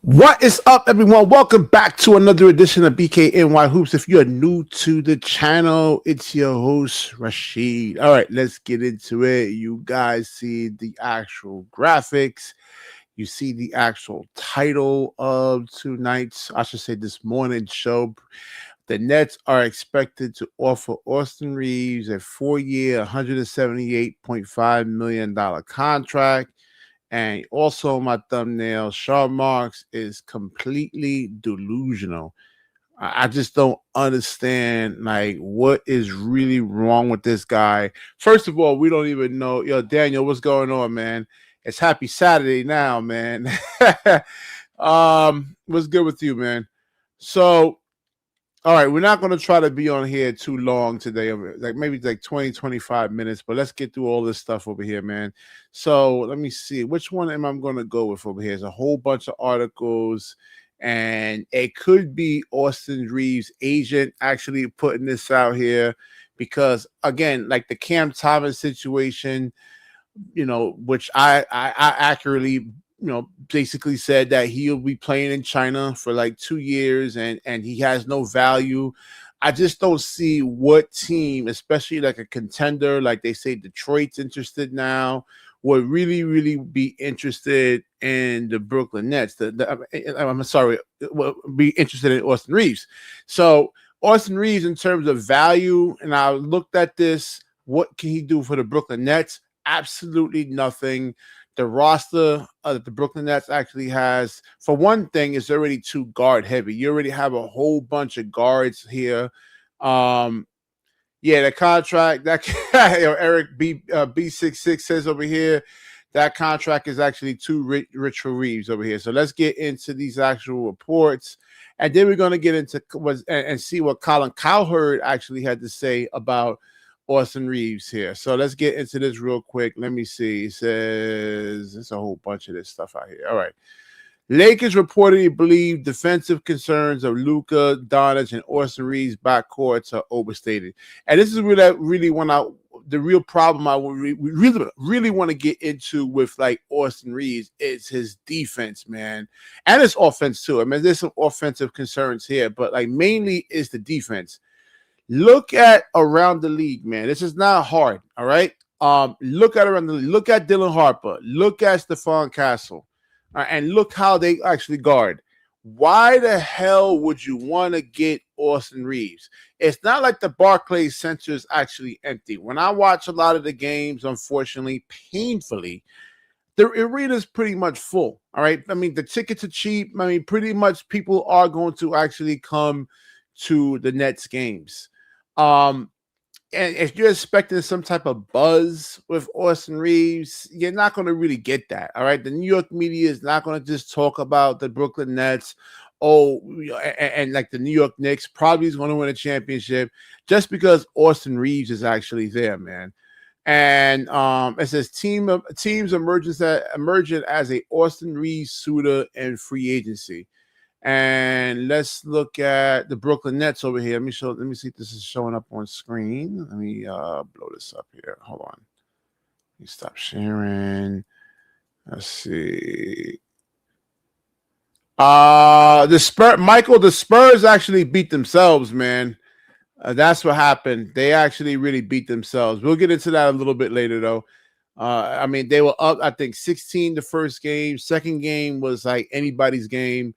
What is up, everyone? Welcome back to another edition of BKNY Hoops. If you're new to the channel, it's your host, Rashid. All right, let's get into it. You guys see the actual graphics. You see the actual title of I should say this morning's show. The Nets are expected to offer Austin Reeves a 4-year, $178.5 million contract. And also, my thumbnail, Shaw Marks is completely delusional. I just don't understand, like, what is really wrong with this guy. First of all, we don't even know. Yo, Daniel, what's going on, man? It's happy Saturday now, man. What's good with you, man? So, all right, we're not going to try to be on here too long today, like maybe like 20, 25 minutes, but let's get through all this stuff over here, man. So let me see. Which one am I going to go with over here? There's a whole bunch of articles, and it could be Austin Reeves' agent actually putting this out here because, again, like the Cam Thomas situation, which I accurately basically said that he'll be playing in China for like 2 years and he has no value. I just don't see what team, especially like a contender, like they say Detroit's interested now, would really be interested in the Brooklyn Nets. I'm sorry, would be interested in Austin Reeves. So Austin Reeves, in terms of value, and I looked at this, what can he do for the Brooklyn Nets? Absolutely nothing. The roster that the Brooklyn Nets actually has, for one thing, is already too guard heavy. You already have a whole bunch of guards here. The contract that Eric B66 says over here, that contract is actually too rich for Reeves over here. So let's get into these actual reports, and then we're going to get into and see what Colin Cowherd actually had to say about Austin Reeves here. So let's get into this real quick. Let me see. It says there's a whole bunch of this stuff out here. All right. Lakers reportedly believe defensive concerns of Luka Doncic and Austin Reeves backcourts are overstated. And this is really the real problem I would really want to get into with like Austin Reeves is his defense, man, and his offense too. I mean, there's some offensive concerns here, but like mainly is the defense. Look at around the league, man. This is not hard, all right? Look at around the league. Look at Dylan Harper. Look at Stephon Castle. And look how they actually guard. Why the hell would you want to get Austin Reeves? It's not like the Barclays Center is actually empty. When I watch a lot of the games, unfortunately, painfully, the arena is pretty much full, all right? I mean, the tickets are cheap. I mean, pretty much people are going to actually come to the Nets games. And if you're expecting some type of buzz with Austin Reeves, you're not going to really get that. All right. The New York media is not going to just talk about the Brooklyn Nets. And like the New York Knicks probably is going to win a championship just because Austin Reeves is actually there, man. And it says teams emerging as a Austin Reeves suitor in free agency. And let's look at the Brooklyn Nets over here. Let me see if this is showing up on screen. Let me blow this up here. Hold on. Let me stop sharing. Let's see. The Spurs actually beat themselves, man. That's what happened. They actually really beat themselves. We'll get into that a little bit later, though. I mean, they were up, I think, 16 the first game. Second game was like anybody's game.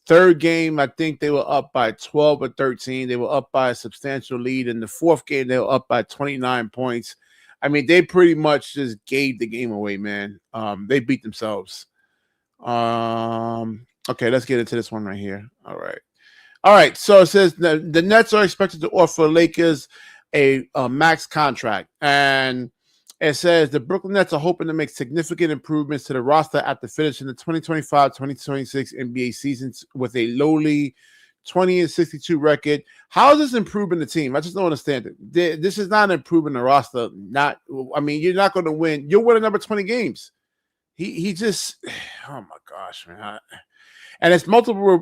Third game, I think they were up by 12 or 13. They were up by a substantial lead. In the fourth game, they were up by 29 points. I mean, they pretty much just gave the game away, man. They beat themselves. Okay, let's get into this one right here. All right. So it says the Nets are expected to offer Lakers a max contract. And it says the Brooklyn Nets are hoping to make significant improvements to the roster after finishing the 2025-2026 NBA seasons with a lowly 20-62 record. How is this improving the team? I just don't understand it. This is not improving the roster. You're not going to win. You'll win another 20 games. He just, oh my gosh, man. And it's multiple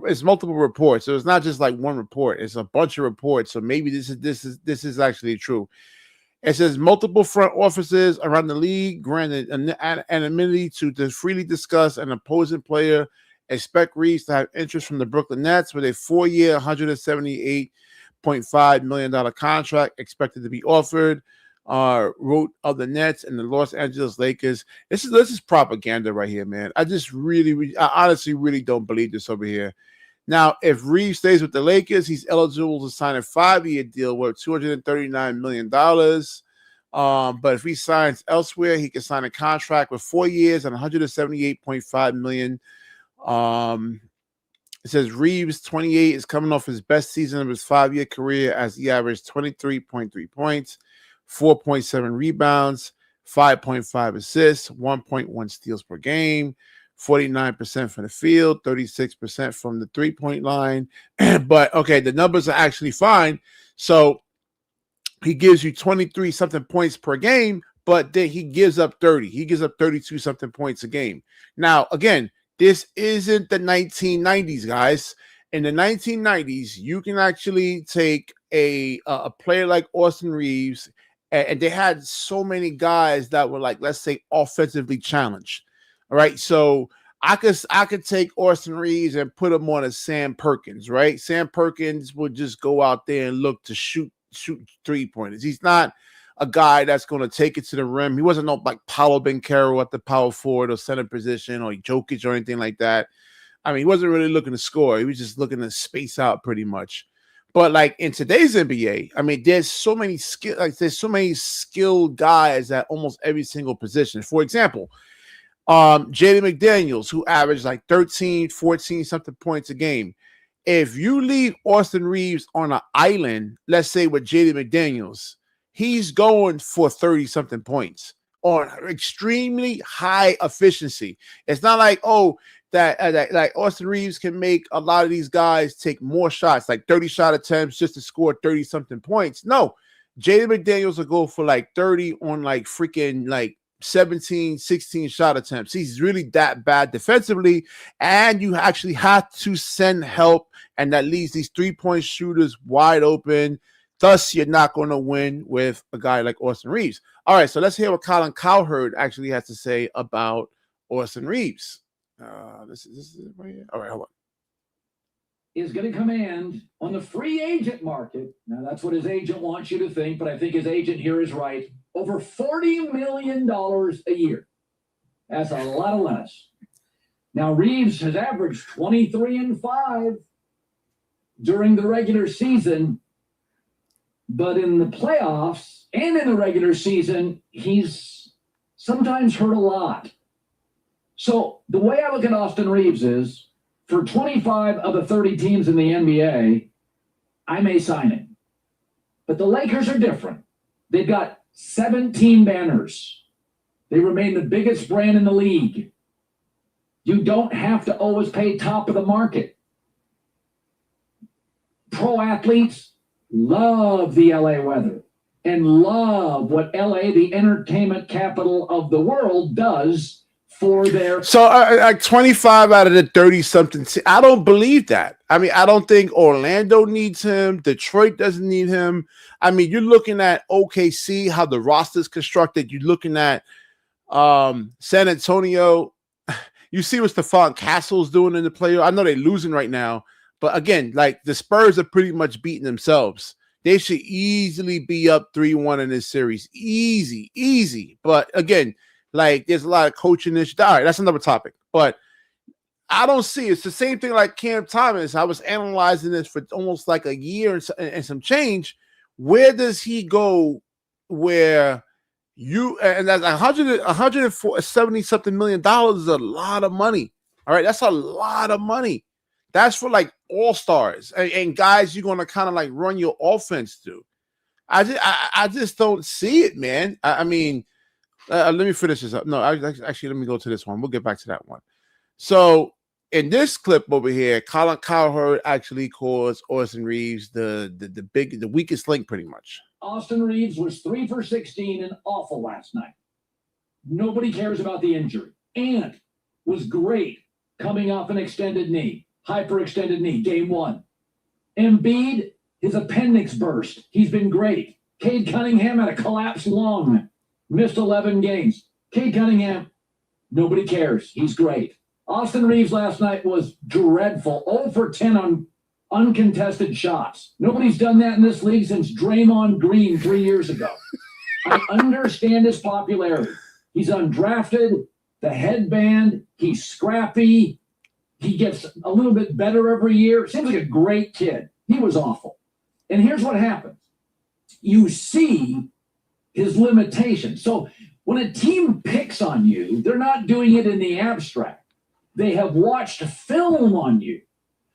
reports. So it's not just like one report. It's a bunch of reports. So maybe this is actually true. It says multiple front offices around the league granted an amenity to freely discuss an opposing player Expect Reeves to have interest from the Brooklyn Nets with a 4-year, $178.5 million contract expected to be offered. Wrote of the Nets and the Los Angeles Lakers. This is propaganda right here, man. I honestly really don't believe this over here. Now, if Reeves stays with the Lakers, he's eligible to sign a 5-year deal worth $239 million. But if he signs elsewhere, he can sign a contract with 4 years and $178.5 million. It says Reeves, 28, is coming off his best season of his 5-year career as he averaged 23.3 points, 4.7 rebounds, 5.5 assists, 1.1 steals per game, 49% from the field, 36% from the three-point line. But, okay, the numbers are actually fine. So he gives you 23-something points per game, but then he gives up 30. He gives up 32-something points a game. Now, again, this isn't the 1990s, guys. In the 1990s, you can actually take a player like Austin Reeves, and they had so many guys that were, like, let's say, offensively challenged. All right, so I could take Austin Reeves and put him on a Sam Perkins, right? Sam Perkins would just go out there and look to shoot 3-pointers. He's not a guy that's going to take it to the rim. He wasn't no like Paolo Banchero at the power forward or center position or Jokic or anything like that. I mean, he wasn't really looking to score. He was just looking to space out pretty much. But like in today's NBA, I mean, there's so many skilled guys at almost every single position. For example, Jaden McDaniels, who averaged like 13, 14 something points a game. If you leave Austin Reeves on an island, let's say with Jaden McDaniels, he's going for 30 something points on extremely high efficiency. It's not like, that like Austin Reeves can make a lot of these guys take more shots, like 30 shot attempts just to score 30 something points. No, Jaden McDaniels will go for like 30 on like freaking like 17, 16 shot attempts. He's really that bad defensively, and you actually have to send help, and that leaves these 3-point shooters wide open. Thus, you're not going to win with a guy like Austin Reeves. All right, so let's hear what Colin Cowherd actually has to say about Austin Reeves. This is it right here. All right, hold on. Is going to command on the free agent market. Now, that's what his agent wants you to think, but I think his agent here is right. Over $40 million a year. That's a lot of lettuce. Now, Reeves has averaged 23-5 during the regular season, but in the playoffs and in the regular season, he's sometimes hurt a lot. So the way I look at Austin Reeves is, for 25 of the 30 teams in the NBA, I may sign him. But the Lakers are different. They've got 17 banners. They remain the biggest brand in the league. You don't have to always pay top of the market. Pro athletes love the LA weather and love what LA, the entertainment capital of the world, does for their. So like 25 out of the 30 something. I don't believe that. I mean, I don't think Orlando needs him. Detroit doesn't need him. I mean, you're looking at OKC, how the roster's constructed. You're looking at San Antonio. You see what Stephon Castle's doing in the playoff. I know they're losing right now, but again, like the Spurs are pretty much beating themselves. They should easily be up 3-1 in this series. Easy. But again, like there's a lot of coaching issues. All right, that's another topic. But I don't see it's the same thing like Cam Thomas. I was analyzing this for almost like a year and some change. Where does he go? Where you and that's 170 something million dollars is a lot of money. All right, that's a lot of money. That's for like all-stars and guys you're gonna kind of like run your offense to. I just don't see it, man. I mean. Let me finish this up. No, actually, let me go to this one. We'll get back to that one. So, in this clip over here, Colin Cowherd actually calls Austin Reeves the weakest link, pretty much. Austin Reeves was 3 for 16 and awful last night. Nobody cares about the injury. And was great coming off an extended knee, hyperextended knee, game 1. Embiid, his appendix burst. He's been great. Cade Cunningham had a collapsed lung. Missed 11 games. Cade Cunningham, nobody cares. He's great. Austin Reeves last night was dreadful. 0 for 10 on uncontested shots. Nobody's done that in this league since Draymond Green 3 years ago. I understand his popularity. He's undrafted, the headband, he's scrappy, he gets a little bit better every year. Seems like a great kid. He was awful. And here's what happens. You see his limitations. So when a team picks on you, they're not doing it in the abstract. They have watched film on you.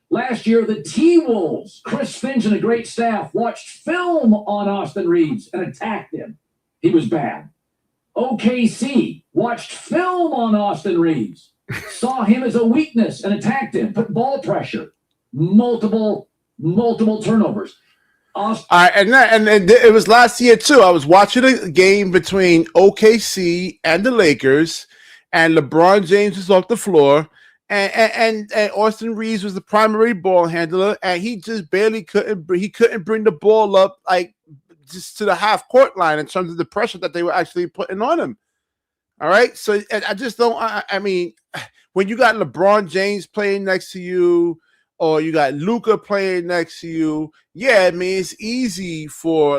Last year, the T-Wolves, Chris Finch and a great staff, watched film on Austin Reeves and attacked him. He was bad. OKC watched film on Austin Reeves, saw him as a weakness and attacked him, put ball pressure, multiple turnovers. All right, and it was last year too. I was watching a game between OKC and the Lakers, and LeBron James was off the floor, and Austin Reeves was the primary ball handler, and he just barely couldn't bring the ball up like just to the half court line in terms of the pressure that they were actually putting on him. All right, so I just don't. I mean, when you got LeBron James playing next to you, or you got Luka playing next to you, yeah, I mean, it's easy for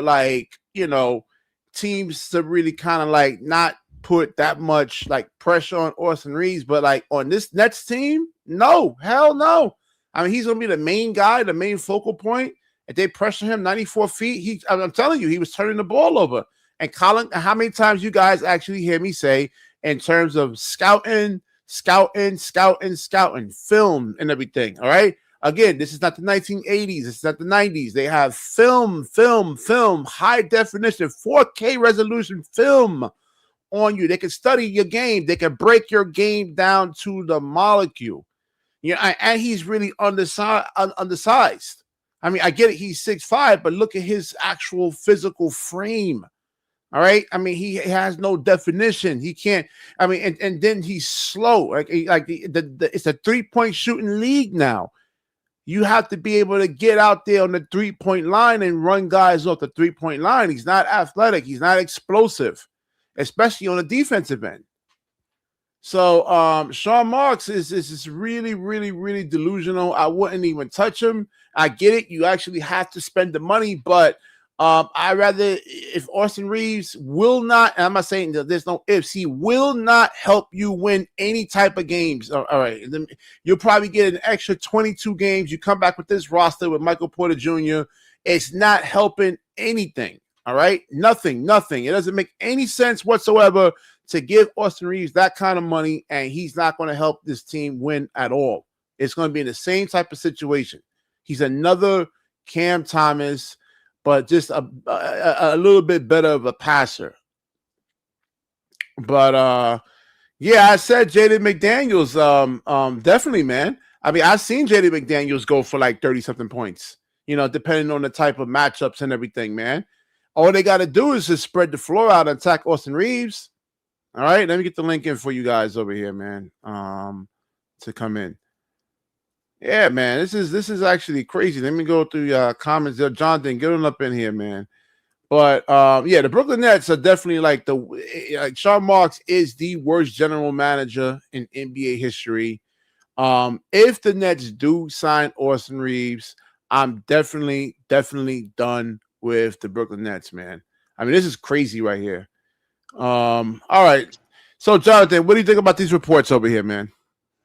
teams to really kind of like not put that much like pressure on Austin Reeves, but like on this Nets team, no, hell no. I mean, he's gonna be the main guy, the main focal point. If they pressure him 94 feet, I'm telling you, he was turning the ball over. And Colin, how many times you guys actually hear me say in terms of scouting, film and everything, all right? Again, this is not the 1980s. It's not the 90s. They have film, high definition, 4K resolution film on you. They can study your game. They can break your game down to the molecule. And he's really undersized. I mean, I get it. He's 6'5", but look at his actual physical frame. All right. I mean, he has no definition. He can't. I mean, and then he's slow. It's a 3-point shooting league now. You have to be able to get out there on the 3-point line and run guys off the 3-point line. He's not athletic. He's not explosive, especially on the defensive end. So Sean Marks is really, really, really delusional. I wouldn't even touch him. I get it. You actually have to spend the money, but I rather, if Austin Reeves will not, and I'm not saying that there's no ifs, he will not help you win any type of games. All right. You'll probably get an extra 22 games. You come back with this roster with Michael Porter Jr. It's not helping anything. All right. Nothing. It doesn't make any sense whatsoever to give Austin Reeves that kind of money, and he's not going to help this team win at all. It's going to be in the same type of situation. He's another Cam Thomas, but just a little bit better of a passer. But yeah, I said Jaden McDaniels. Definitely, man. I mean, I've seen Jaden McDaniels go for like 30-something points. Depending on the type of matchups and everything, man. All they got to do is just spread the floor out and attack Austin Reeves. All right, let me get the link in for you guys over here, man. To come in. Yeah, man, this is actually crazy. Let me go through comments there. Jonathan, get on up in here, man. But yeah, the Brooklyn Nets are definitely like Sean Marks is the worst general manager in NBA history. If the Nets do sign Austin Reeves, I'm definitely done with the Brooklyn Nets, man. I mean, this is crazy right here. All right. So, Jonathan, what do you think about these reports over here, man?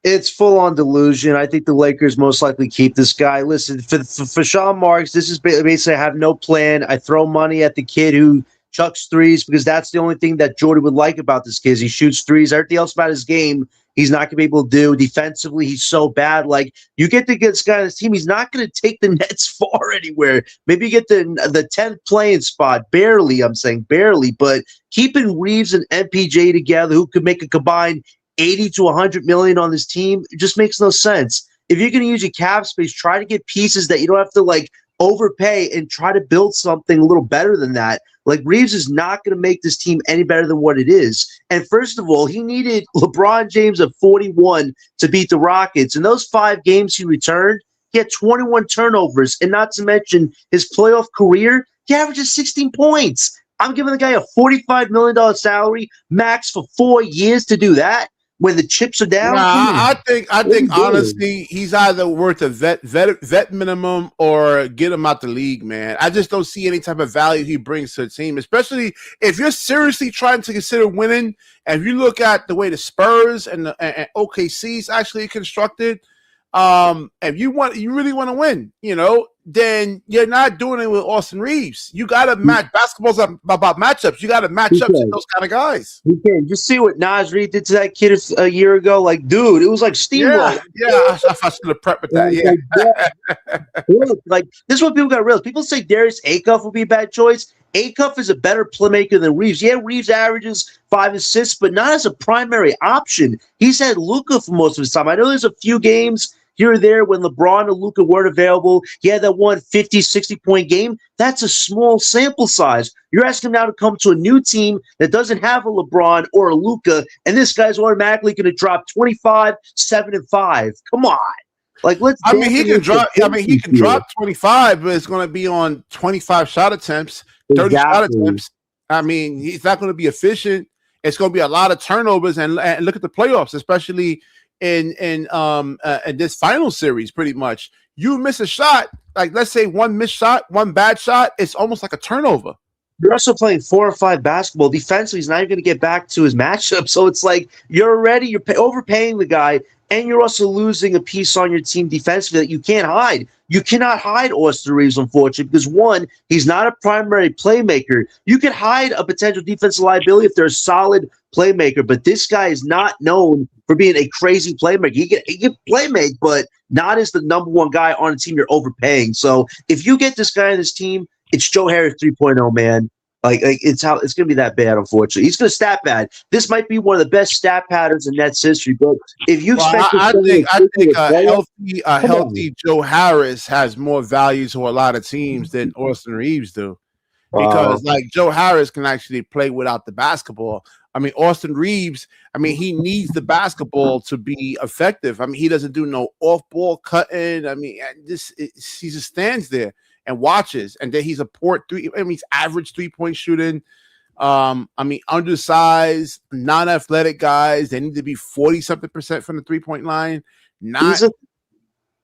It's full-on delusion. I think the Lakers most likely keep this guy. Listen, for Sean Marks, this is basically I have no plan. I throw money at the kid who chucks threes because that's the only thing that Jordan would like about this kid is he shoots threes. Everything else about his game, he's not going to be able to do. Defensively, he's so bad. Like, you get to get this guy on his team, he's not going to take the Nets far anywhere. Maybe you get the 10th playing spot. Barely, I'm saying barely. But keeping Reeves and MPJ together who could make a combined 80 to 100 million on this team, it just makes no sense. If you're going to use your cap space, try to get pieces that you don't have to like overpay and try to build something a little better than that. Like Reeves is not going to make this team any better than what it is. And first of all, he needed LeBron James at 41 to beat the Rockets. In those 5 games he returned, he had 21 turnovers. And not to mention his playoff career, he averages 16 points. I'm giving the guy a $45 million salary max for 4 years to do that. when the chips are down? Nah, I think What are you doing? honestly, he's either worth a vet minimum or get him out the league, man. I just don't see any type of value he brings to the team, especially if you're seriously trying to consider winning. And if you look at the way the Spurs and OKC is actually constructed, if you really want to win, then you're not doing it with Austin Reeves. You got to match. Basketball's about matchups. You got to match up to those kind of guys. You can. You see what Nas Reed did to that kid a year ago? Like, dude, it was like steamroll. Yeah, I should have prepped with that. Look, like, this is what people got to realize. People say Darius Acuff would be a bad choice. Acuff is a better playmaker than Reeves. Yeah, Reeves averages 5 assists, but not as a primary option. He's had Luka for most of his time. I know there's a few games here or there when LeBron and Luka weren't available. He had that one 50, 60-point game. That's a small sample size. You're asking him now to come to a new team that doesn't have a LeBron or a Luka, and this guy's automatically going to drop 25, 7, and 5. Come on. Like, he can drop 25, but it's going to be on 25 shot attempts, 30 shot attempts. He's not going to be efficient. It's going to be a lot of turnovers, and look at the playoffs, especially in this final series. Pretty much, you miss a shot, like let's say one missed shot, one bad shot, it's almost like a turnover. You're also playing 4 or 5 basketball. Defensively, he's not even going to get back to his matchup. So it's like you're overpaying the guy, and you're also losing a piece on your team defensively that you can't hide. You cannot hide Austin Reeves, unfortunately, because one, he's not a primary playmaker. You can hide a potential defensive liability if they're a solid playmaker, but this guy is not known for being a crazy playmaker. He can playmake, but not as the number one guy on a team you're overpaying. So if you get this guy on this team, it's Joe Harris 3.0, man. Like it's going to be that bad, unfortunately. He's going to stat pad. This might be one of the best stat patterns in Nets history. But if you expect, I think a healthy Joe Harris has more value to a lot of teams than Austin Reeves do, because like Joe Harris can actually play without the basketball. Austin Reeves, he needs the basketball to be effective. He doesn't do no off-ball cutting. He just stands there and watches, and then he's a he's average 3-point shooting. Undersized, non-athletic guys, they need to be 40-something% from the 3-point line.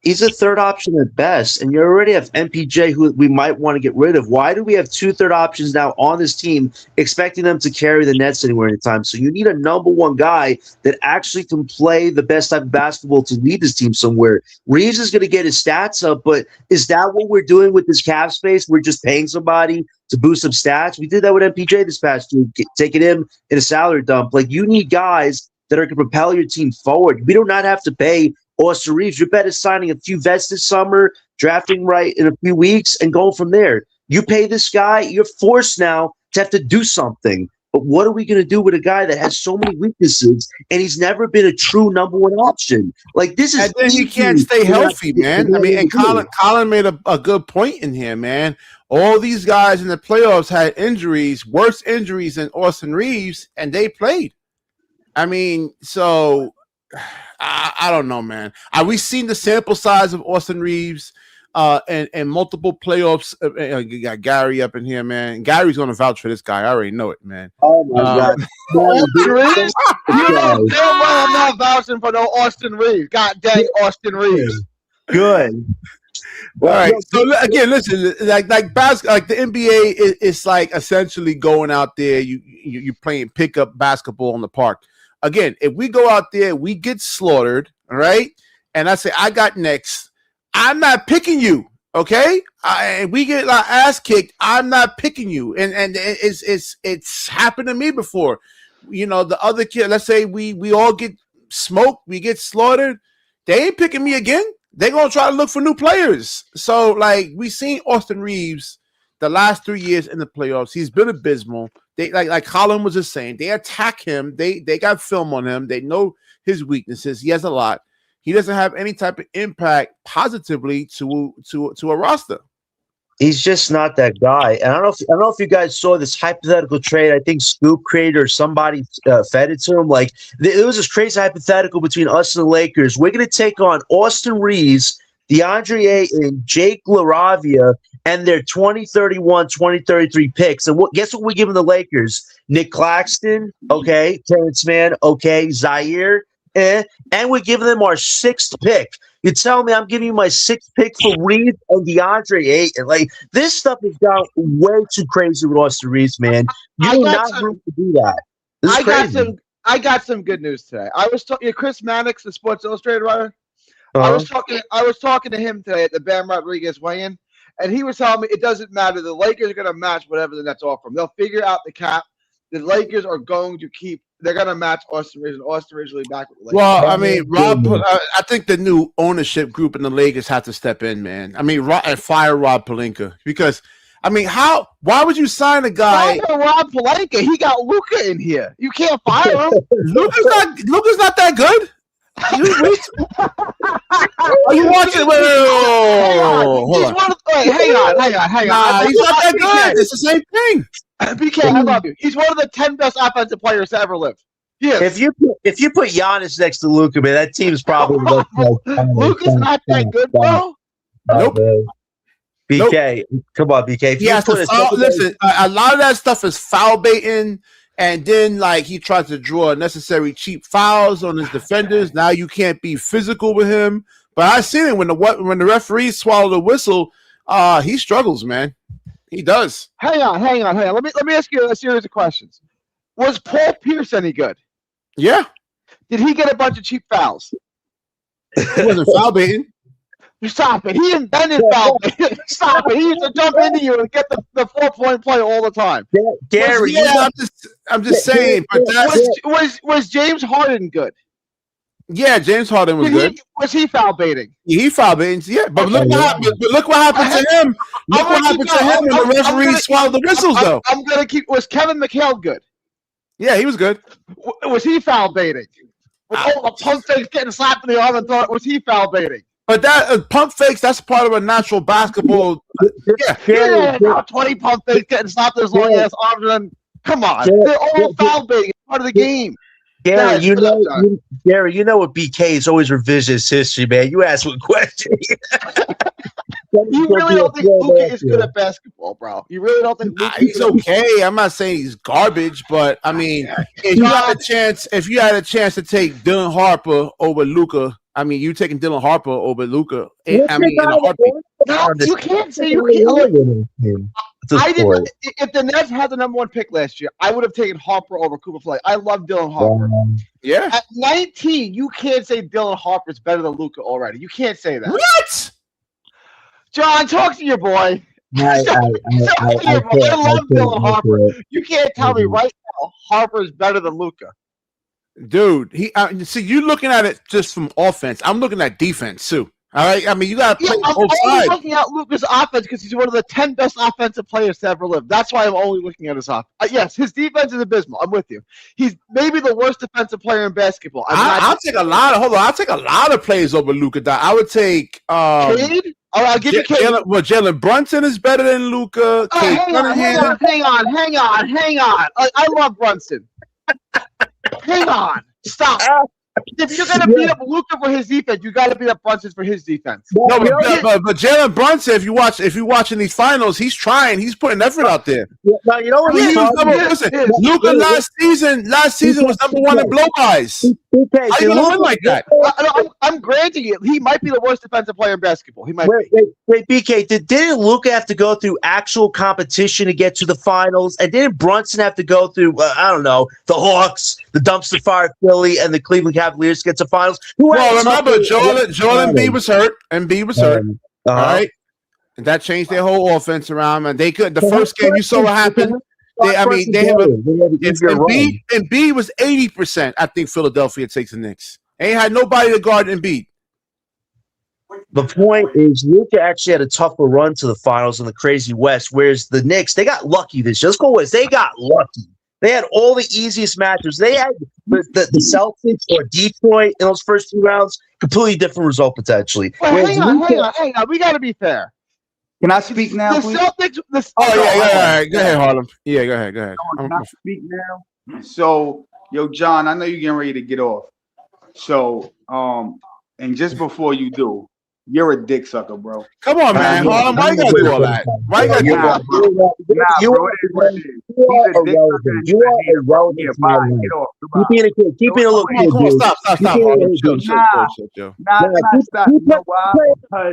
He's a third option at best, and you already have MPJ, who we might want to get rid of. Why do we have 2 third options now on this team, expecting them to carry the Nets anywhere anytime? So you need a number one guy that actually can play the best type of basketball to lead this team somewhere. Reeves is going to get his stats up, but is that what we're doing with this cap space? We're just paying somebody to boost some stats. We did that with MPJ this past year, taking him in a salary dump. Like, you need guys that are going to propel your team forward. We do not have to pay Austin Reeves. You're better signing a few vets this summer, drafting right in a few weeks, and going from there. You pay this guy, you're forced now to have to do something. But what are we going to do with a guy that has so many weaknesses, and he's never been a true number one option? Like, this is, and then he can't stay healthy, man. And Colin made a good point in here, man. All these guys in the playoffs had injuries, worse injuries than Austin Reeves, and they played. So I don't know, man. We've seen the sample size of Austin Reeves and multiple playoffs. You got Gary up in here, man. Gary's going to vouch for this guy. I already know it, man. Oh, my God. Austin Reeves? You know damn well I'm not vouching for no Austin Reeves. God dang Austin Reeves. Good. All right. So again, listen, like the NBA is like essentially going out there. You playing pickup basketball in the park. Again, if we go out there, we get slaughtered, all right? And I say, I got next. I'm not picking you, okay? We get our ass kicked. I'm not picking you, and it's happened to me before. The other kid. Let's say we all get smoked, we get slaughtered. They ain't picking me again. They're gonna try to look for new players. So, like, we seen Austin Reeves the last 3 years in the playoffs. He's been abysmal. They like Colin was just saying, they attack him. They got film on him. They know his weaknesses. He has a lot. He doesn't have any type of impact positively to a roster. He's just not that guy. And I don't know if you guys saw this hypothetical trade. I think Scoop created or somebody fed it to him. Like, there was this crazy hypothetical between us and the Lakers. We're going to take on Austin Reeves, DeAndre Ayton, Jake LaRavia, and their 2031, 2033 picks. And guess what we're giving the Lakers? Nick Claxton, okay, Terrence Mann, okay, Zaire, and we're giving them our 6th pick. You tell me I'm giving you my 6th pick for Reeves and DeAndre Ayton. Like, this stuff has gone way too crazy with Austin Reeves, man. You do not have to do that. This is crazy. I got some good news today. I was talking Chris Mannix, the Sports Illustrated writer. I was talking to him today at the Bam Rodriguez weigh-in, and he was telling me it doesn't matter. The Lakers are going to match whatever the Nets offer them. They'll figure out the cap. The Lakers are going to keep. They're going to match Austin Reeves. And Austin Reeves will be back with the Lakers. Well, I mean, Rob. I think the new ownership group in the Lakers have to step in, man. I mean, and fire Rob Pelinka because. I mean, why would you sign a guy? Rob Pelinka. He got Luka in here. You can't fire him. Luka's not that good. Are you watching? Wait, hang on. Nah, he's not that good. It's the same thing. BK, I love you. He's one of the 10 best offensive players to ever live. Yes. If you put Giannis next to Luka, man, that team's probably Luka's not that good, bro. Nope. BK, come on, BK. Listen, a lot of that stuff is foul baiting, and then like he tries to draw unnecessary cheap fouls on his defenders. Now you can't be physical with him. But I seen it when the referees swallow the whistle, he struggles, man. He does. Hang on. Let me ask you a series of questions. Was Paul Pierce any good? Yeah. Did he get a bunch of cheap fouls? He wasn't foul baiting. Stop it. He invented foul baiting. Stop it. He used to jump into you and get the 4-point play all the time. Gary, I'm just saying. But was James Harden good? Yeah, James Harden was good. Was he foul baiting? Yeah, he foul baiting. Yeah, but look what happened to him. Look what happened to him when the referees swallowed the whistles, though. I'm going to keep. Was Kevin McHale good? Yeah, he was good. Was he foul baiting? With all the pump fakes getting slapped in the arm and thought, was he foul baiting? But that pump fakes, that's part of a natural basketball. Yeah, 20 pump fakes getting slapped in his long ass arms. And come on, they're all foul baiting. It's part of the game. Gary, you know what BK is always revisionist history, man. You ask one question. You really don't think Luka is good at basketball, bro? You really don't think he's okay? I'm not saying he's garbage, but I mean, if you had a chance to take Dylan Harper over Luka, I mean, you taking Dylan Harper over Luka. I mean, in a heartbeat. No, you can't say you can't. If the Nets had the #1 pick last year, I would have taken Harper over Cooper Flay. I love Dylan Harper. Yeah. At 19, you can't say Dylan Harper is better than Luka already. You can't say that. What? John, talk to your boy. I love Dylan Harper. You can't tell me right now Harper is better than Luka. Dude, see, you're looking at it just from offense. I'm looking at defense too. All right, I mean, you got to play both sides. I'm only looking at Luka's offense because he's one of the 10 best offensive players to ever live. That's why I'm only looking at his offense. Yes, his defense is abysmal. I'm with you. He's maybe the worst defensive player in basketball. I'll take a lot of players over Luka. I would take Cade? I'll give you Cade. Jalen Brunson is better than Luka. Hang on. I love Brunson. Hang on. Stop. If you're going to beat up Luka for his defense, you got to beat up Brunson for his defense. No, but Jalen Brunson, if you're watching these finals, he's trying. He's putting effort out there. Now, you know what? Listen, Luka last season was #1 in blow-bys. How you gonna win like that? I'm granting it. He might be the worst defensive player in basketball. He might. Wait, BK. Didn't Luka have to go through actual competition to get to the finals? And didn't Brunson have to go through? I don't know, the Hawks, the dumpster fire Philly, and the Cleveland Cavaliers to get to finals? Remember, Joel Embiid was hurt. All right, and that changed their whole offense around. And they could. The first game, you saw what happened. Embiid was 80%. I think Philadelphia takes the Knicks. Ain't had nobody to guard Embiid. The point is, Luka actually had a tougher run to the finals in the crazy West, whereas the Knicks, they got lucky this year. Let's go West. They got lucky. They had all the easiest matches. They had the Celtics or Detroit in those first 2 rounds. Completely different result potentially. Well, hang on. We got to be fair. Can I speak now, please? Celtics. Go ahead, Harlem. Yeah, go ahead. Can I speak now? So, John, I know you're getting ready to get off. So, and just before you do, You're a dick sucker, bro. Come on, man. Why you gotta do all that? Why you gotta do all that? Nah, bro, it is what it is. He's a dick sucker. You are irrelevant. Yeah, bye. Get off. Keep being a little kid, Come on, dude. stop, Harlem. Chill. Nah, stop. You know why?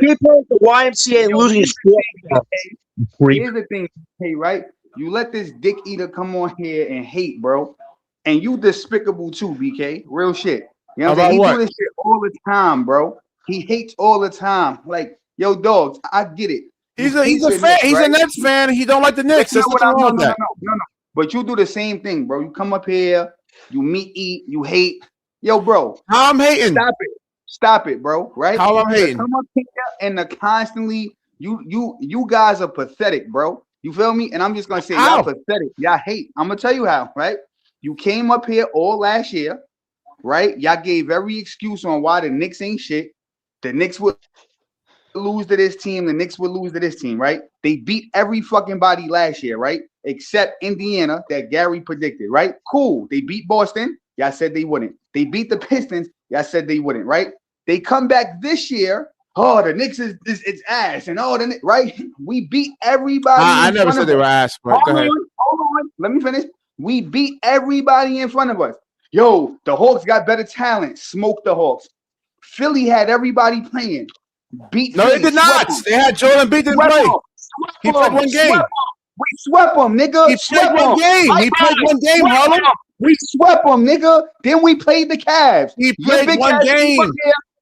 Keep playing the YMCA and losing your sport. Here's the thing, hey, right? You let this dick eater come on here and hate, bro. And you despicable too, BK. Real shit. You know what I'm saying? He do this shit all the time, bro. He hates all the time. Like, yo, dogs, I get it. He's a fan. Knicks, he's a Nets fan. He don't like the Knicks. That's what I'm wrong with that. No. But you do the same thing, bro. You come up here, you meat eat, you hate. Yo, bro. How I'm hating? Stop it, bro. Right? How I'm hating? Come up here and constantly, you guys are pathetic, bro. You feel me? And I'm just gonna say y'all pathetic. Y'all hate. I'm gonna tell you how, right? You came up here all last year, right? Y'all gave every excuse on why the Knicks ain't shit. The Knicks would lose to this team. The Knicks would lose to this team, right? They beat every fucking body last year, right? Except Indiana that Gary predicted, right? Cool. They beat Boston. Y'all said they wouldn't. They beat the Pistons. Y'all said they wouldn't, right? They come back this year. Oh, the Knicks is it's ass and all the right. We beat everybody. I never said they were ass. But hold on. Let me finish. We beat everybody in front of us. Yo, the Hawks got better talent. Smoke the Hawks. Philly had everybody playing. Beat no, Philly. they did not. They had Jordan beat them play. He played one game. We swept them, nigga. He played one game. He played one game, Harlem. We swept them, nigga. Then we played the Cavs. He played one game.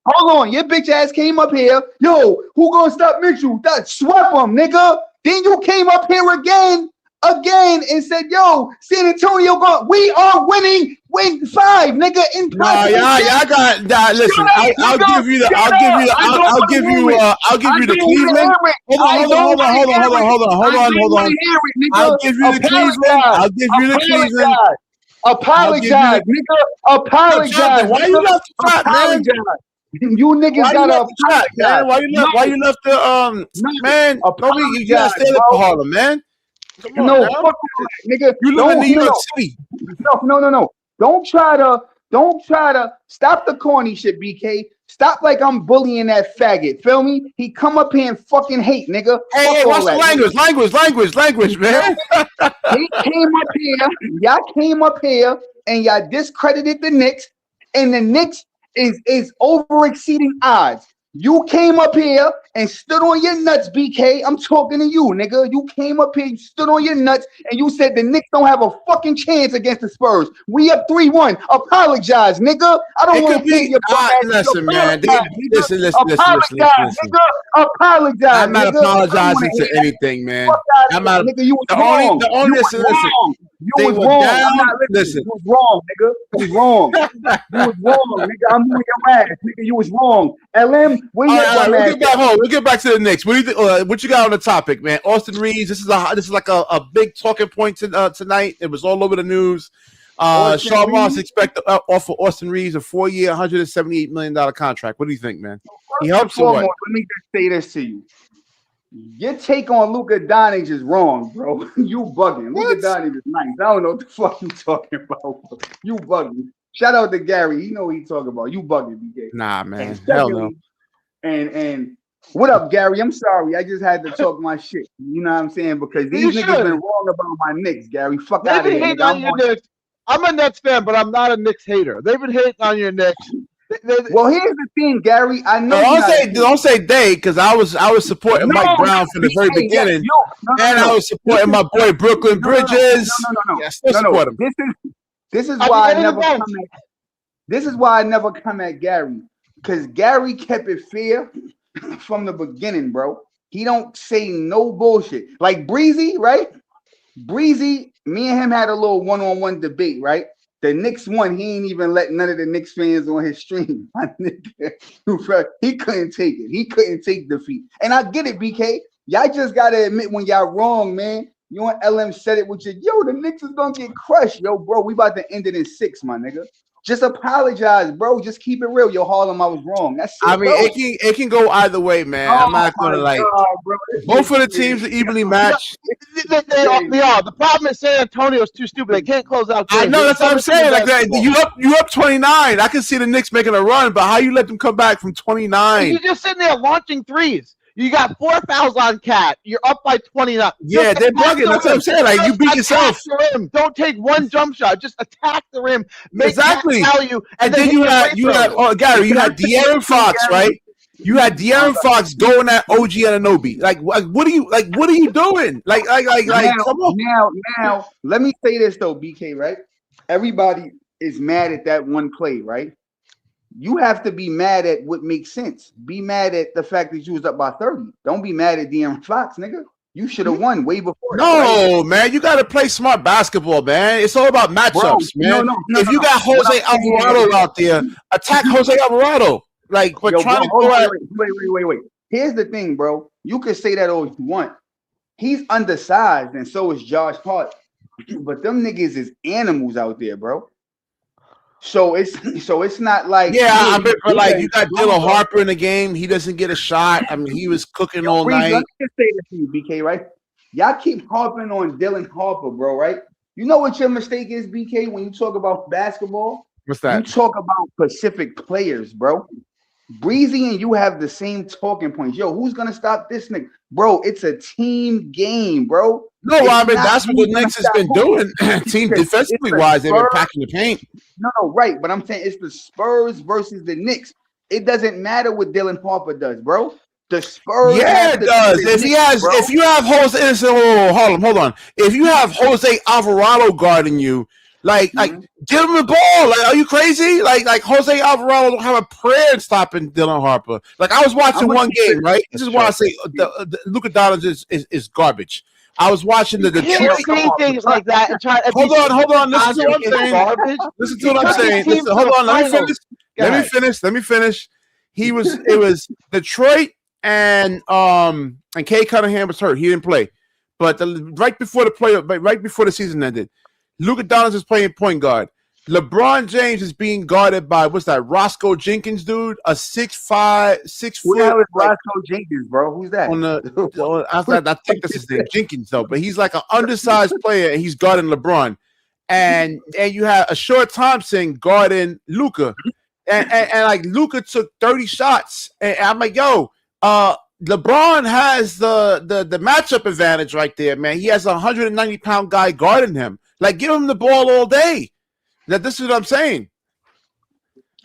Hold on, your bitch ass came up here. Yo, who gonna stop Mitchell? That swept them, nigga. Then you came up here again and said, yo, San Antonio we are winning. Win 5, nigga. In y'all got that. Listen, I'll give you the Cleveland. Hold on. I'll give you the Cleveland. Apologize, nigga. Apologize. Why you left the trap, man? You niggas gotta apologize. Why you left the man? You gotta stand up for Harlem, man. Come on, fuck that, nigga. You live in New York City. No. Don't try to stop the corny shit, BK. Stop like I'm bullying that faggot. Feel me? He come up here and fucking hate, nigga. Hey, what's the language, man? He came up here. Y'all came up here and y'all discredited the Knicks, and the Knicks is over exceeding odds. You came up here and stood on your nuts, BK. I'm talking to you, nigga. You came up here, you stood on your nuts, and you said the Knicks don't have a fucking chance against the Spurs. We up 3-1. Apologize, nigga. I don't want to hear your listen, man. Listen. Apologize, nigga. Apologize. I'm not apologizing to anything, man. I'm not. Nigga, you was wrong. You was wrong. Listen. You was wrong, nigga. You was wrong. You was wrong, nigga. I'm moving your ass, nigga. You was wrong. LM, where you at? We'll get back to the Knicks. What do you think? What you got on the topic, man? Austin Reeves. This is like a big talking point tonight. It was all over the news. Sean Moss expect to offer Austin Reeves a 4-year, $178 million contract. What do you think, man? He helps or what? Let me just say this to you. Your take on Luka Doncic is wrong, bro. You bugging. Luka Doncic is nice. I don't know what the fuck you talking about. You bugging. Shout out to Gary. He know what he talking about. You bugging, BK. Nah, man. Hell no. And what up, Gary? I'm sorry. I just had to talk my shit. You know what I'm saying? Because these niggas been wrong about my Knicks, Gary. Fuck out of here. I'm a Nets fan, but I'm not a Knicks hater. They've been hating on your Knicks. Well, here's the thing, Gary. I know. Don't say they, because I was supporting Mike Brown from the very beginning, and I was supporting my boy Brooklyn Bridges. No. Yeah, still support him. This is why I never come at. This is why I never come at Gary, because Gary kept it fair from the beginning, bro. He don't say no bullshit. Like Breezy, right? Breezy, me and him had a little one-on-one debate, right? The Knicks won. He ain't even let none of the Knicks fans on his stream. He couldn't take it. He couldn't take defeat. And I get it, BK. Y'all just gotta admit when y'all wrong, man. You and LM said it with your the Knicks is gonna get crushed, yo, bro. We about to end it in 6, my nigga. Just apologize, bro. Just keep it real. Yo, Harlem, I was wrong. That's it, I mean, bro. it can go either way, man. I'm not gonna my God, bro. both of the teams are evenly matched. They are. The problem is San Antonio's too stupid. They can't close out games. I know that's what I'm saying. Like that, you up 29. I can see the Knicks making a run, but how you let them come back from 29? You're just sitting there launching threes. You got 4 fouls on Cat. You're up by 29. Yeah, they're bugging. That's what I'm saying. Like you beat yourself. The rim. Don't take one jump shot. Just attack the rim. Make Exactly. Cat foul you, And then you had Gary. You had De'Aaron Fox, right? You had De'Aaron Fox going at OG Anunoby. Like what are you doing? Like come on. Now, let me say this though, BK, right? Everybody is mad at that one play, right? You have to be mad at what makes sense. Be mad at the fact that you was up by 30. Don't be mad at De'Aaron Fox, nigga. You should have won way before. No, right? Man, you got to play smart basketball, man. It's all about matchups, man. No, if you got Jose Alvarado out there, attack Jose Alvarado. Like, but trying to go at. Wait. Here's the thing, bro. You can say that all you want. He's undersized, and so is Josh Hart. But them niggas is animals out there, bro. So it's not like but like you got Dylan Harper in the game. He doesn't get a shot. I mean, he was cooking all night. Let me just say this to you, BK, right? Y'all keep harping on Dylan Harper, bro, right? You know what your mistake is, BK, when you talk about basketball? What's that? You talk about Pacific players, bro. Breezy and you have the same talking points. Yo, who's gonna stop this nigga? Bro, it's a team game, bro. No, I mean that's what the Knicks has been doing. Team defensively wise, they've been packing the paint. No, right. But I'm saying it's the Spurs versus the Knicks. It doesn't matter what Dylan Harper does, bro. The Spurs. Yeah, it does. If you have Jose, hold on. If you have Jose Alvarado guarding you, like give him the ball. Like, are you crazy? Like Jose Alvarado don't have a prayer stopping Dylan Harper. Like I was watching one game, right? This is why I say the Luka Doncic is garbage. I was watching the Detroit things like that and try. Hold on. Listen to what I'm saying. Listen to what I'm saying. Hold on. Let me finish. It was Detroit and Kay Cunningham was hurt. He didn't play. But right before the season ended, Luka Doncic is playing point guard. LeBron James is being guarded by what's that? Roscoe Jenkins, dude, a 6'5", 6 foot. Who the hell is Roscoe Jenkins, bro? Who's that? I think that's his name, Jenkins, though. But he's like an undersized player, and he's guarding LeBron. And you have a Short Thompson guarding Luka, and like Luka took 30 shots, and I'm like, yo, LeBron has the matchup advantage right there, man. He has a 190-pound guy guarding him. Like, give him the ball all day. Now, this is what I'm saying.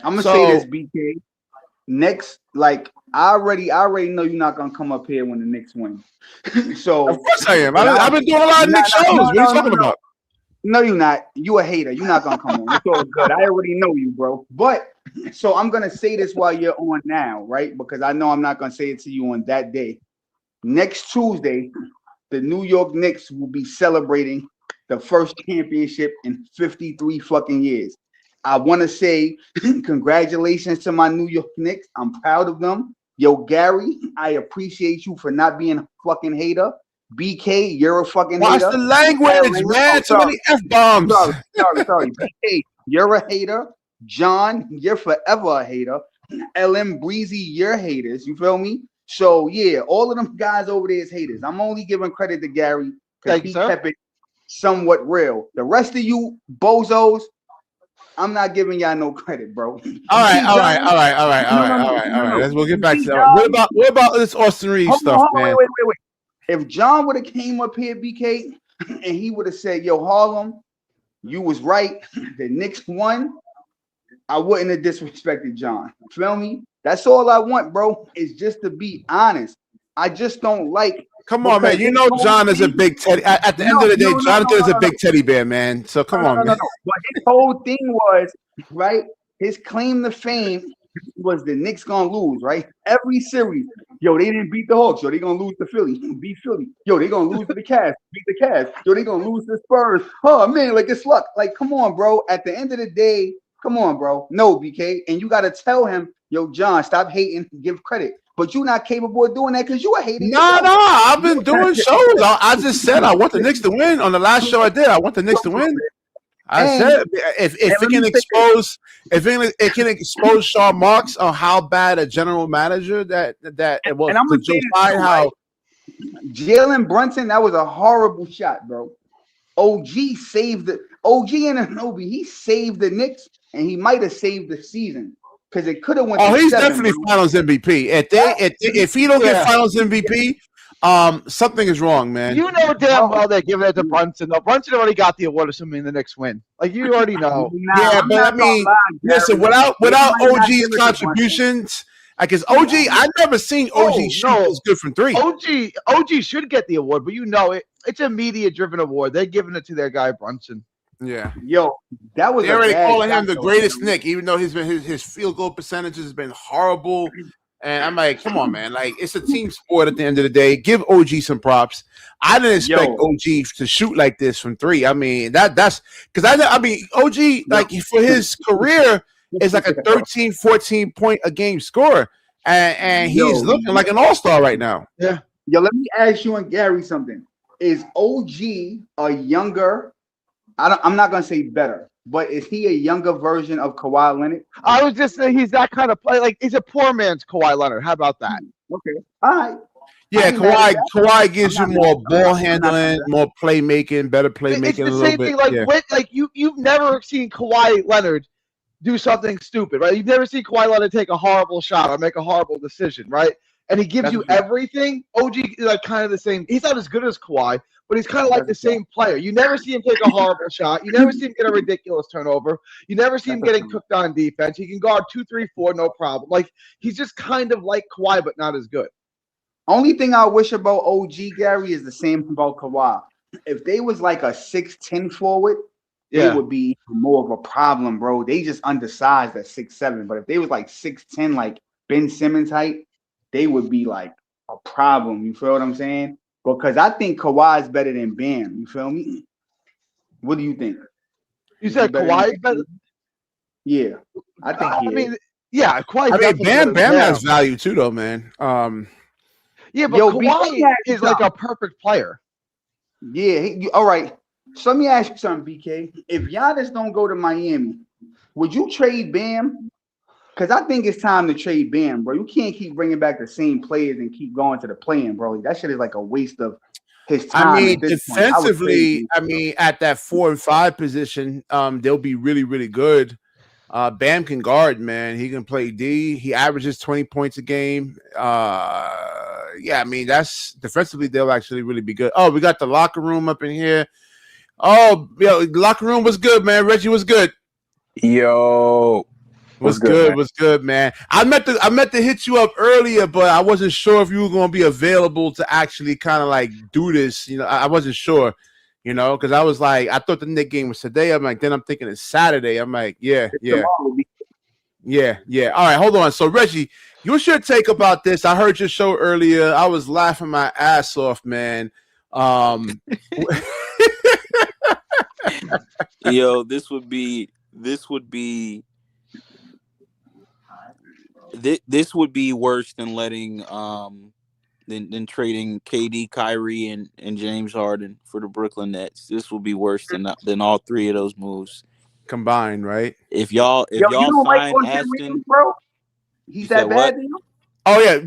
I'm gonna say this, BK. Next, like I already know you're not gonna come up here when the Knicks win. So of course I am. I've been doing a lot of Knicks shows. What are you talking about? No, you're not. You a hater. You're not gonna come on. It's all good. I already know you, bro. But so I'm gonna say this while you're on now, right? Because I know I'm not gonna say it to you on that day. Next Tuesday, the New York Knicks will be celebrating the first championship in 53 fucking years. I want to say congratulations to my New York Knicks. I'm proud of them. Yo, Gary, I appreciate you for not being a fucking hater. BK, you're a fucking hater. Watch the language, man. Too many F-bombs. Sorry. BK, you're a hater. John, you're forever a hater. LM Breezy, you're haters. You feel me? So, yeah, all of them guys over there is haters. I'm only giving credit to Gary because he kept it somewhat real. The rest of you bozos, I'm not giving y'all no credit, bro. All right. We'll get back to that. What about this Austin Reeves stuff, man? Wait. If John would have came up here, BK, and he would have said, yo, Harlem, you was right. The Knicks won. I wouldn't have disrespected John. Feel me? That's all I want, bro, is just to be honest. I just don't like. Come on, man. You know John is a big teddy. At the end of the day, Jonathan is a big teddy bear, man. So come on, man. But his whole thing was, right, his claim to fame was the Knicks gonna lose, right? Every series. Yo, they didn't beat the Hawks. Yo, they gonna lose to Philly. Beat Philly. Yo, they gonna lose to the Cavs. Beat the Cavs. Yo, they gonna lose to the Spurs. Oh, man, like it's luck. Like, come on, bro. At the end of the day, come on, bro. No, BK. And you got to tell him, yo, John, stop hating. Give credit. But you're not capable of doing that because you a hater. No. I've been doing shows. I just said I want the Knicks to win. On the last show I did, I want the Knicks to win. I said if it can expose Sean Marks on how bad a general manager that it was to Joe Tsai, how Jalen Brunson, that was a horrible shot, bro. OG saved the OG and Anobi. He saved the Knicks, and he might have saved the season because it could have went. Oh, he's 7, definitely bro. Finals MVP. If he don't get Finals MVP, something is wrong, man. You know damn well they're giving it to Brunson. Though Brunson already got the award, assuming the Knicks win. Like you already know. Yeah, but I mean, listen, without OG's contributions. Because OG, I've never seen OG shoot as good from 3. OG should get the award, but you know it's a media-driven award. They're giving it to their guy Brunson. Yeah, yo, that was. They're already calling him the greatest Knick, even though his field goal percentages has been horrible. And I'm like, come on, man! Like it's a team sport at the end of the day. Give OG some props. I didn't expect OG to shoot like this from 3. I mean, that's because I mean OG like for his career. Is like a 13, 14 point a game scorer. And he's looking like an all-star right now. Yeah. Yo, let me ask you and Gary something. Is OG a younger, I'm not going to say better, but is he a younger version of Kawhi Leonard? I was just saying he's that kind of player. Like he's a poor man's Kawhi Leonard. How about that? Okay. All right. Yeah, Kawhi gives you more ball handling, more playmaking, better playmaking. It's the same thing. Like you've never seen Kawhi Leonard do something stupid, right? You've never seen Kawhi Leonard take a horrible shot or make a horrible decision, right? And he gives you everything. OG is like kind of the same. He's not as good as Kawhi, but he's kind of like the same player. You never see him take a horrible shot. You never see him get a ridiculous turnover. You never see him getting cooked on defense. He can guard 2, 3, 4, no problem. Like he's just kind of like Kawhi, but not as good. Only thing I wish about OG, Gary, is the same about Kawhi. If they was like a 6'10" forward, they would be more of a problem, bro. They just undersized at 6'7", but if they was like 6'10", like Ben Simmons height, they would be like a problem. You feel what I'm saying? Because I think Kawhi is better than Bam. You feel me? What do you think? You said Kawhi is better? Yeah, I think. I mean, yeah, Kawhi. I mean, Bam has value too, though, man. Yeah, but Kawhi is like a perfect player. Yeah. All right. So let me ask you something, BK. If Giannis don't go to Miami, would you trade Bam? Because I think it's time to trade Bam, bro. You can't keep bringing back the same players and keep going to the play-in, bro. That shit is like a waste of his time. I mean, defensively, at that 4 and 5 position, they'll be really, really good. Bam can guard, man. He can play D. He averages 20 points a game. Yeah, I mean, that's defensively, they'll actually really be good. Oh, we got the locker room up in here. Oh, yo, the locker room was good, man. Reggie was good. Yo, was good, man. I meant to hit you up earlier, but I wasn't sure if you were going to be available to actually kind of like do this. You know, I wasn't sure. You know, because I was like, I thought the Knicks game was today. I'm like, then I'm thinking it's Saturday. I'm like, yeah. All right, hold on. So Reggie, what's your take about this? I heard your show earlier. I was laughing my ass off, man. Yo, this would be worse than letting than trading KD, Kyrie, and James Harden for the Brooklyn Nets. This will be worse than all 3 of those moves combined, right? If y'all sign Aston, bro, he's that bad. Oh yeah,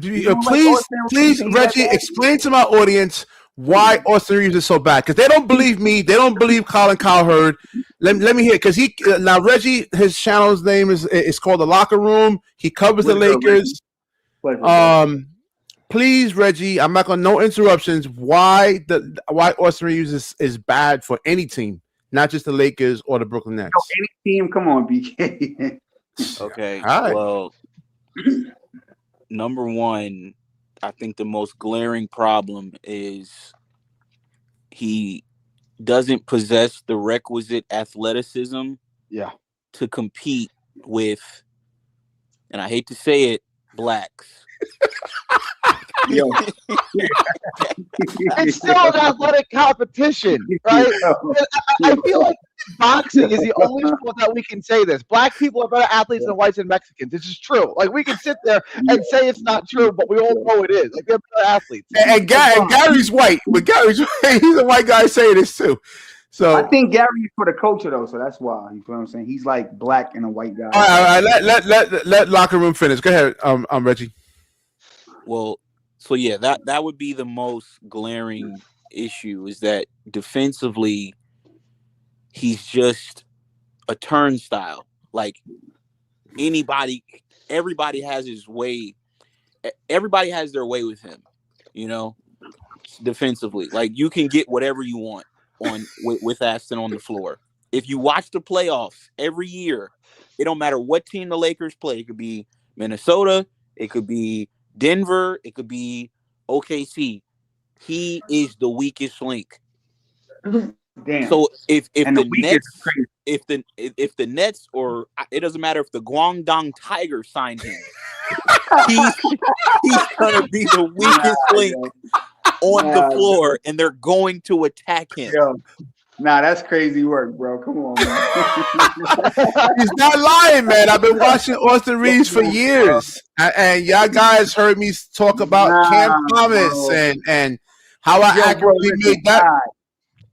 please, Reggie, explain to my audience why Austin Reeves is so bad, because they don't believe me. They don't believe Colin Cowherd. Let me hear, because he now Reggie, his channel's name is called The Locker Room. He covers the Lakers. Please, Reggie, I'm not gonna no interruptions. Why Austin Reeves is bad for any team, not just the Lakers or the Brooklyn Nets. Any team, come on, BK. Okay, all right. Well, number one, I think the most glaring problem is he doesn't possess the requisite athleticism to compete with, and I hate to say it, blacks. Yo. It's still an athletic competition, right? I feel like boxing is the only sport that we can say this. Black people are better athletes than whites and Mexicans. This is true. Like, we can sit there and say it's not true, but we all know it is. Like, they're better athletes. And Gary's white, but Gary's he's a white guy saying this too. So I think Gary is for the culture though, so that's why. You feel what I'm saying? He's like black and a white guy. all right. Let locker room finish. Go ahead, Reggie. Well, so yeah, that would be the most glaring issue is that defensively, he's just a turnstile. Like everybody has his way. Everybody has their way with him, defensively. Like you can get whatever you want with Aston on the floor. If you watch the playoffs every year, it don't matter what team the Lakers play. It could be Minnesota, it could be Denver, it could be OKC. He is the weakest link. Damn. So if And the Nets, if the Nets, or it doesn't matter if the Guangdong Tigers signed him, he's gonna be the weakest link on the floor, and they're going to attack him. Yo. Nah, that's crazy work, bro. Come on, man. He's not lying, man. I've been watching Austin Reeves for years, and y'all guys heard me talk about Cam Thomas and how I accurately made that.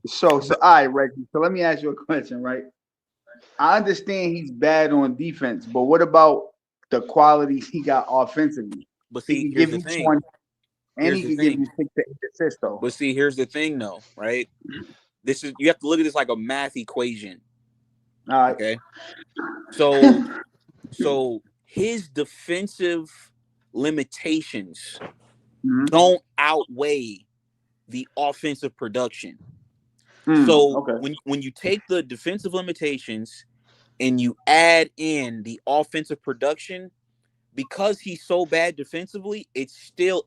So all right, Reggie. So let me ask you a question, right? I understand he's bad on defense, but what about the quality he got offensively? But see, here's the thing. And he can give you 6 to 8 assists, though. But see, here's the thing, though, right? You have to look at this like a math equation. All right. Okay. So his defensive limitations don't outweigh the offensive production. So when you take the defensive limitations and you add in the offensive production, because he's so bad defensively, he's still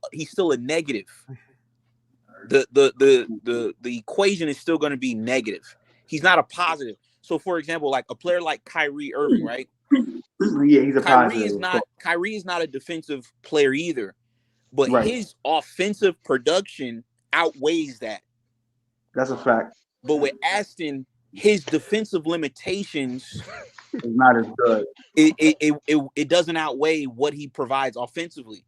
a negative. The equation is still going to be negative. He's not a positive. So for example, like a player like Kyrie Irving, right? Yeah, he's a positive. Kyrie is not a defensive player either, but his offensive production outweighs that. That's a fact. But with Aston, his defensive limitations is not as good. It doesn't outweigh what he provides offensively.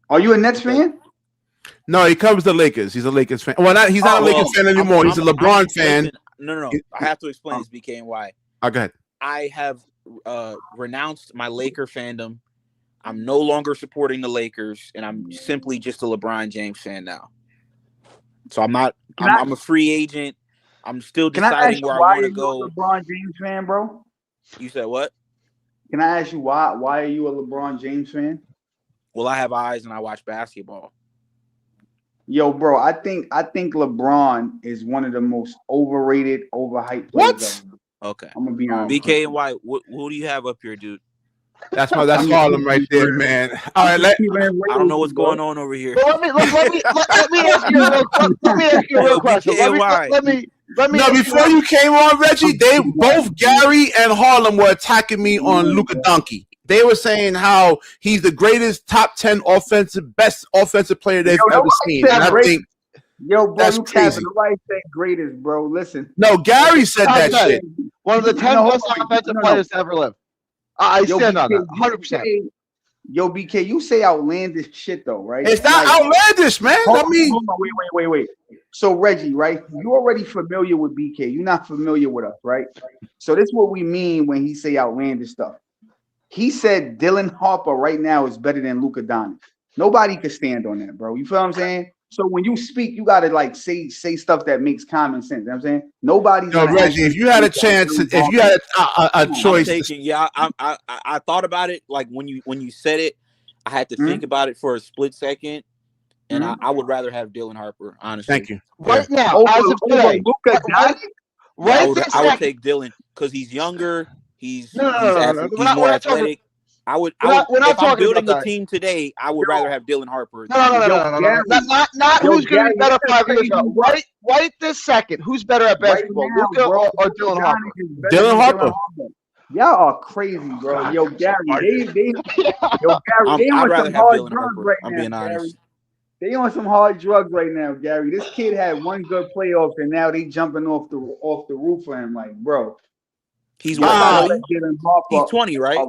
Are you a Nets fan? No, he covers the Lakers. He's a Lakers fan. Well, he's not a Lakers fan anymore. He's a LeBron fan. No. I have to explain this, BK, and why. Oh, go ahead. I have renounced my Laker fandom. I'm no longer supporting the Lakers, and I'm simply just a LeBron James fan now. So I'm not. I'm a free agent. I'm still deciding where I want to go. LeBron James fan, bro. You said what? Can I ask you why? Why are you a LeBron James fan? Well, I have eyes and I watch basketball. Yo, bro, I think LeBron is one of the most overrated, overhyped players. Okay. I'm gonna be honest. BK and White, who do you have up here, dude? That's Harlem right there, man. All right, I don't know what's going on over here. Well, let me ask you a real question. No, before you came on, Reggie, both Gary and Harlem were attacking me on Luka Doncic. They were saying how he's the greatest top 10 best offensive player they've ever seen. And I think bro, that's crazy. Nobody said greatest, bro. Listen. No, Gary said that shit. One of the 10 best offensive players to ever live. I stand on that, 100%. Yo, BK, you say outlandish shit though, right? It's not outlandish, man. Wait. So Reggie, right? You already familiar with BK. You're not familiar with us, right? So this is what we mean when he say outlandish stuff. He said Dylan Harper right now is better than Luka Doncic. Nobody could stand on that, bro. You feel what I'm saying? So when you speak, you gotta like say stuff that makes common sense. You know what I'm saying? Nobody's. No, Reggie, if you had a chance, if you had a choice, I thought about it. Like when you said it, I had to think about it for a split second, and I would rather have Dylan Harper. Honestly, thank you. Right now, as of today, I would take Dylan because he's younger. He's more athletic. If I'm building a team today, I would rather have Dylan Harper. No. Not who's going to be better 5 years ago. Right this second, who's better at basketball, Luka or Dylan Harper? Dylan Harper. Y'all are crazy, bro. Yo, Gary, they on some hard drugs right now. Being honest. They on some hard drugs right now, Gary. This kid had one good playoff, and now they jumping off the roof for him. Like, bro. He's 20? He's 20, right?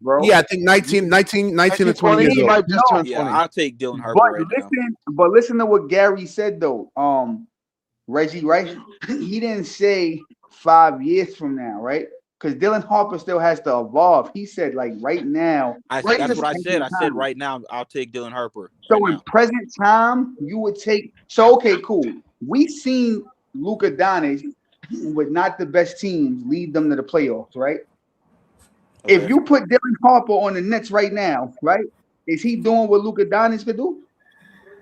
Bro. Yeah, I think 19 or 20 years old. I'll take Dylan Harper But listen to what Gary said though. Reggie, right? He didn't say 5 years from now, right? Because Dylan Harper still has to evolve. He said, like, right now. That's this what I said. I said time. right now, I'll take Dylan Harper. So Right in now. present time, you would take. So okay, cool. We seen Luka Doncic with not the best teams lead them to the playoffs, right? Okay. If you put Dylan Harper on the Nets right now, right? Is he doing what Luka Doncic could do?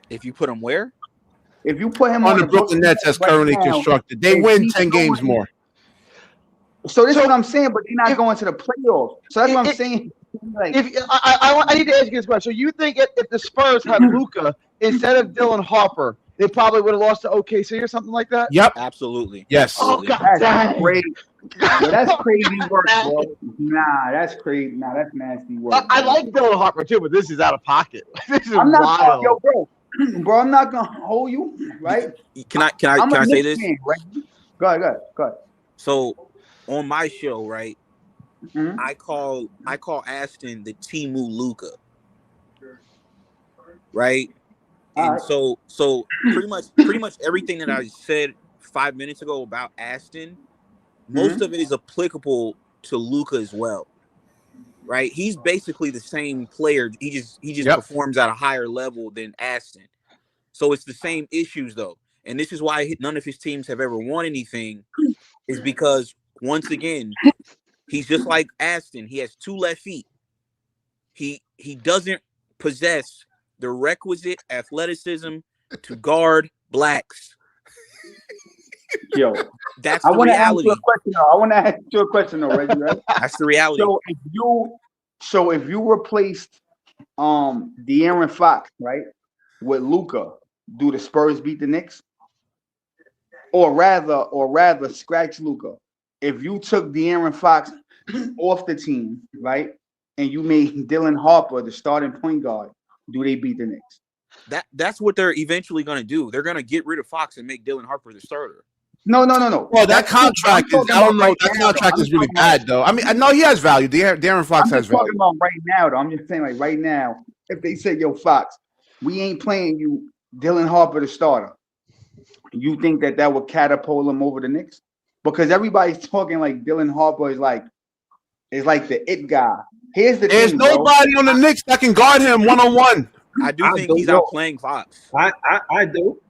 If you put him where? If you put him On the Brooklyn Nets as right currently now, constructed, they win 10 games more. So this is what I'm saying, but they're not going to the playoffs. So that's what I'm saying. Like, I need to ask you this question. So you think if the Spurs had Luka instead of Dylan Harper, they probably would have lost to OKC or something like that? Yep. Absolutely. Yes. Oh, God. That's crazy. Yo, that's crazy work, bro. Nah, that's crazy. Nah, that's nasty work. I like Dylan Harper too, but this is out of pocket. This is I'm not wild. yo, bro, I'm not gonna hold you, right? Can I say this? Fan, right? Go ahead. So on my show, right? Mm-hmm. I call Aston the Timu Luka. Right? And so pretty much everything that I said 5 minutes ago about Aston, most of it is applicable to Luka as well. Right? He's basically the same player. He just performs at a higher level than Aston. So it's the same issues though. And this is why none of his teams have ever won anything, is because once again, he's just like Aston. He has 2 left feet. He doesn't possess the requisite athleticism to guard blacks. Yo, that's the reality. I want to ask you a question, though, Reggie. Right? That's the reality. So if you replaced De'Aaron Fox, right, with Luka, do the Spurs beat the Knicks? Or rather, scratch Luka. If you took De'Aaron Fox off the team, right, and you made Dylan Harper the starting point guard, do they beat the Knicks? That's what they're eventually going to do. They're going to get rid of Fox and make Dylan Harper the starter. No. Well, that contract is, I don't know. That contract is really bad, though. I mean, I know he has value. De'Aaron Fox has value. I'm talking about right now, though. I'm just saying, like, right now, if they say, yo, Fox, we ain't playing you, Dylan Harper the starter, you think that would catapult him over the Knicks? Because everybody's talking like Dylan Harper is like the it guy. There's nobody on the Knicks that can guard him one-on-one. I think he's outplaying Fox. I do.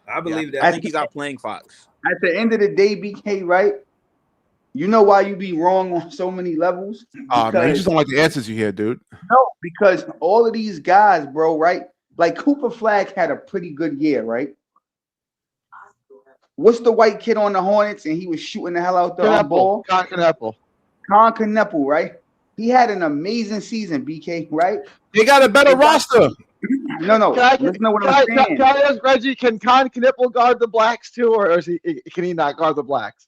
I believe that. I think he's outplaying Fox. At the end of the day, BK, right? You know why you be wrong on so many levels? Oh, man, you just don't like the answers you hear, dude. No, because all of these guys, bro, right? Like Cooper Flagg had a pretty good year, right? What's the white kid on the Hornets and he was shooting the hell out the ball? Con Kneppel, right? He had an amazing season, BK, right? They got a better roster. No. Listen to what I'm saying. Can I ask Reggie, can Con Kneppel guard the blacks too, or can he not guard the blacks?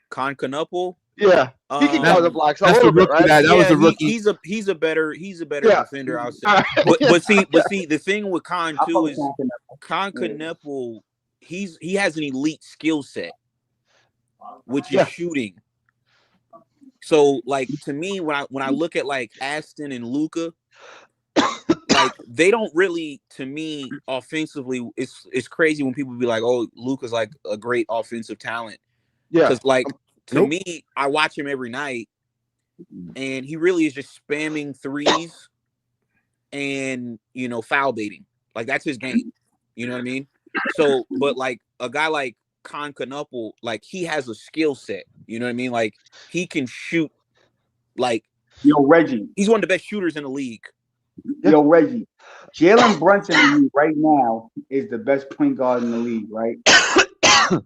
Con Kneppel? Yeah. He can guard the blacks. That's the rookie, right? That was the rookie. He's a better defender, I'll say. Right. But see, the thing with Con too is Con Kneppel, he has an elite skill set, which is shooting. So, like, to me, when I look at like Aston and Luka, like they don't really, to me, offensively, it's crazy when people be like, "Oh, Luka's like a great offensive talent." Yeah, because like to me, I watch him every night, and he really is just spamming threes and foul baiting. Like that's his game. You know what I mean? So, but like a guy like Con Kneppel, like he has a skill set. You know what I mean? Like he can shoot. Like Reggie, he's one of the best shooters in the league. Reggie, Jalen Brunson right now is the best point guard in the league, right? I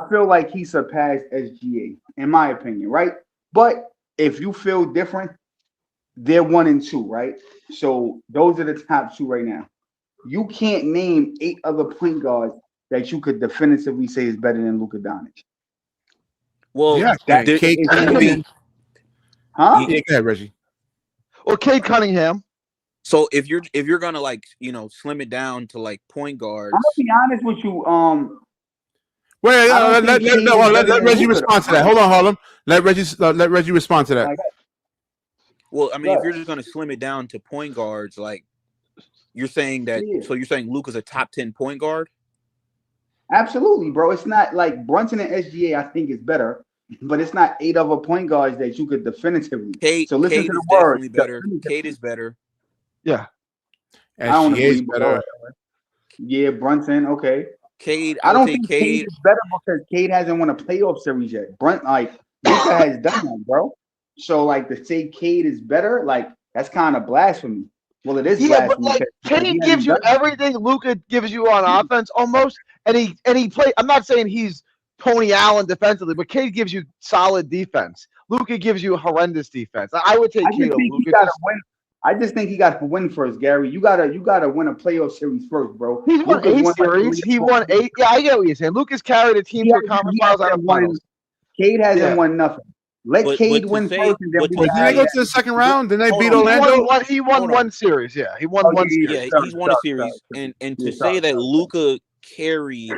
feel like he surpassed SGA, in my opinion, right? But if you feel different, they're 1 and 2, right? So those are the top 2 right now. You can't name 8 other point guards that you could definitively say is better than Luka Doncic. Well, yeah, huh? Yeah, go ahead, Reggie. Or Cade Cunningham. So if you're gonna like slim it down to like point guards, I'm gonna be honest with you. Let Reggie respond to that. Hold on. Let Reggie respond to that. Well, I mean, if you're just gonna slim it down to point guards, like you're saying that, so you're saying Luka's a top 10 point guard? Absolutely, bro. It's not like Brunson and SGA. I think is better, but it's not 8 other point guards that you could definitively. Cade, So listen Cade to the is word. definitely better. Cade is better. Yeah. I don't SGA is agree, but better. yeah, Brunson. Okay. Cade, I I would don't take think Cade Cade. is better because Cade hasn't won a playoff series yet. Luka has done that, bro. So like to say Cade is better, like that's kind of blasphemy. Well, it is Yeah, but blasphemy like because he Cade hasn't gives you done it. everything Luka gives you on offense almost, and he play. I'm not saying he's Tony Allen defensively, but Cade gives you solid defense. Luka gives you horrendous defense. I would take I Cade just over think he Luka. gotta win. I just think he got to win first, Gary. You gotta win a playoff series first, bro. He's won Luka's 8 won like series. 3 He or 4 won 8. Yeah, I get what you're saying. Luka's carried a team He to a conference finals and a hasn't won. finals. Cade hasn't Yeah. won nothing. Let But Cade to win say, first, and then but we to can Didn't have they go say, to the that. second round? Didn't they hold beat on. Orlando? He won Hold one on. series. Yeah, he won Oh one yeah, series. Yeah, he's won a series, and to say that Luka carried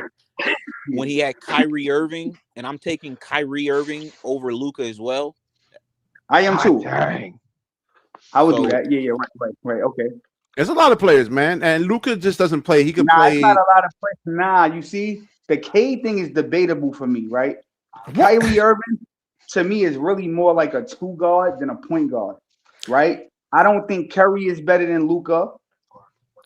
when he had Kyrie Irving, and I'm taking Kyrie Irving over Luka as well. I am too. Dang. I would do So- that. Yeah, right. Okay. There's a lot of players, man, and Luka just doesn't play. He could Nah, play. it's not a lot of players. Nah, you see, the Cade thing is debatable for me, right? Kyrie Irving, to me, is really more like a 2 guard than a point guard, right? I don't think Curry is better than Luka.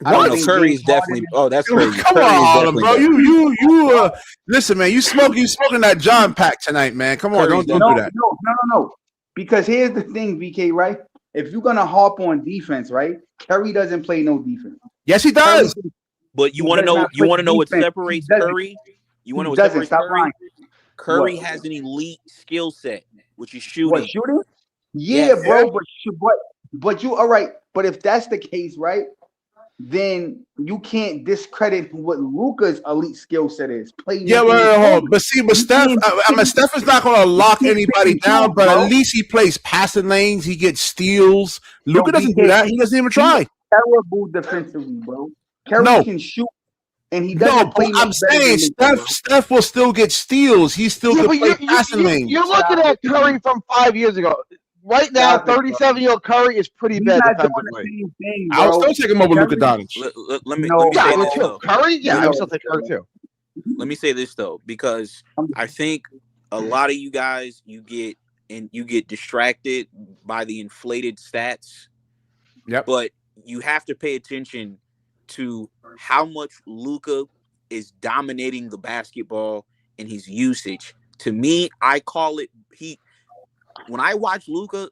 I Oh don't no, think Curry James is definitely. Harden Oh, that's crazy. Come Curry is on, definitely bro. better. You. Listen, man. You smoking that John pack tonight, man. Come on, Curry's don't no, do that. no. Because here's the thing, BK, right? If you're gonna harp on defense, right? Curry doesn't play no defense. Yes, he does. Curry, But you he want to does know? not You play want to know what defense. separates He doesn't. Curry? You want to know He what doesn't. separates Stop Curry? lying. Curry What? has an elite skill set, which is shooting. What, shooting? Yeah, Yes. bro. But you all right. But if that's the case, right? Then you can't discredit what Luka's elite skill set is. Yeah, well, but Steph, Steph is not going to lock anybody down, but at least he plays passing lanes. He gets steals. Luka doesn't do that. He doesn't even try. Terrible defensively, bro. Curry can shoot, and he doesn't play. I'm saying Steph will still get steals. He still can play passing lanes. You're looking at Curry from 5 years ago. Right now, 37-year-old Curry is pretty bad defensively. I would still take him over Luka Doncic. Let me say this though. Curry, yeah, I would still take Curry too. Let me say this though, because I think a lot of you guys you get distracted by the inflated stats. Yep. But you have to pay attention to how much Luka is dominating the basketball and his usage. To me, I call it when I watch Luka,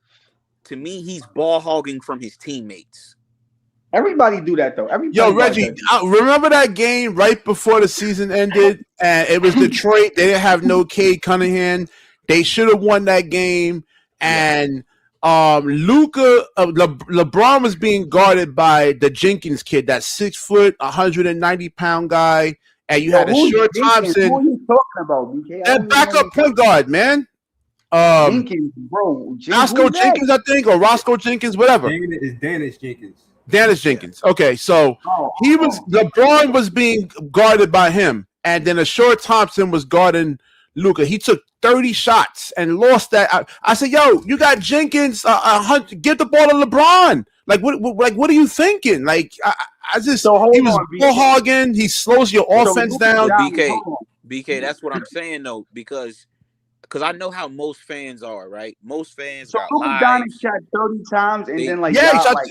to me, he's ball hogging from his teammates. Everybody do that though. Yo, Reggie, remember that game right before the season ended, and it was Detroit. They didn't have no Cade Cunningham. They should have won that game, and Luka, LeBron was being guarded by the Jenkins kid, that 6 foot, 190-pound guy, and you had a Short Thompson. Who are you talking about, BK? And backup point guard, man. Jenkins, bro. Roscoe Jenkins, I think, or Roscoe Jenkins, whatever. It's Dennis Jenkins. Dennis Jenkins. Okay, so LeBron was being guarded by him, and then a Short Thompson was guarding Luka. He took 30 shots and lost that. I said, "Yo, you got Jenkins. Give the ball to LeBron. Like, what are you thinking? Like, I just he was ball hogging. He slows your offense down. BK, that's what I'm saying though, because I know how most fans are, right? Most fans got lives. shot 30 times and then like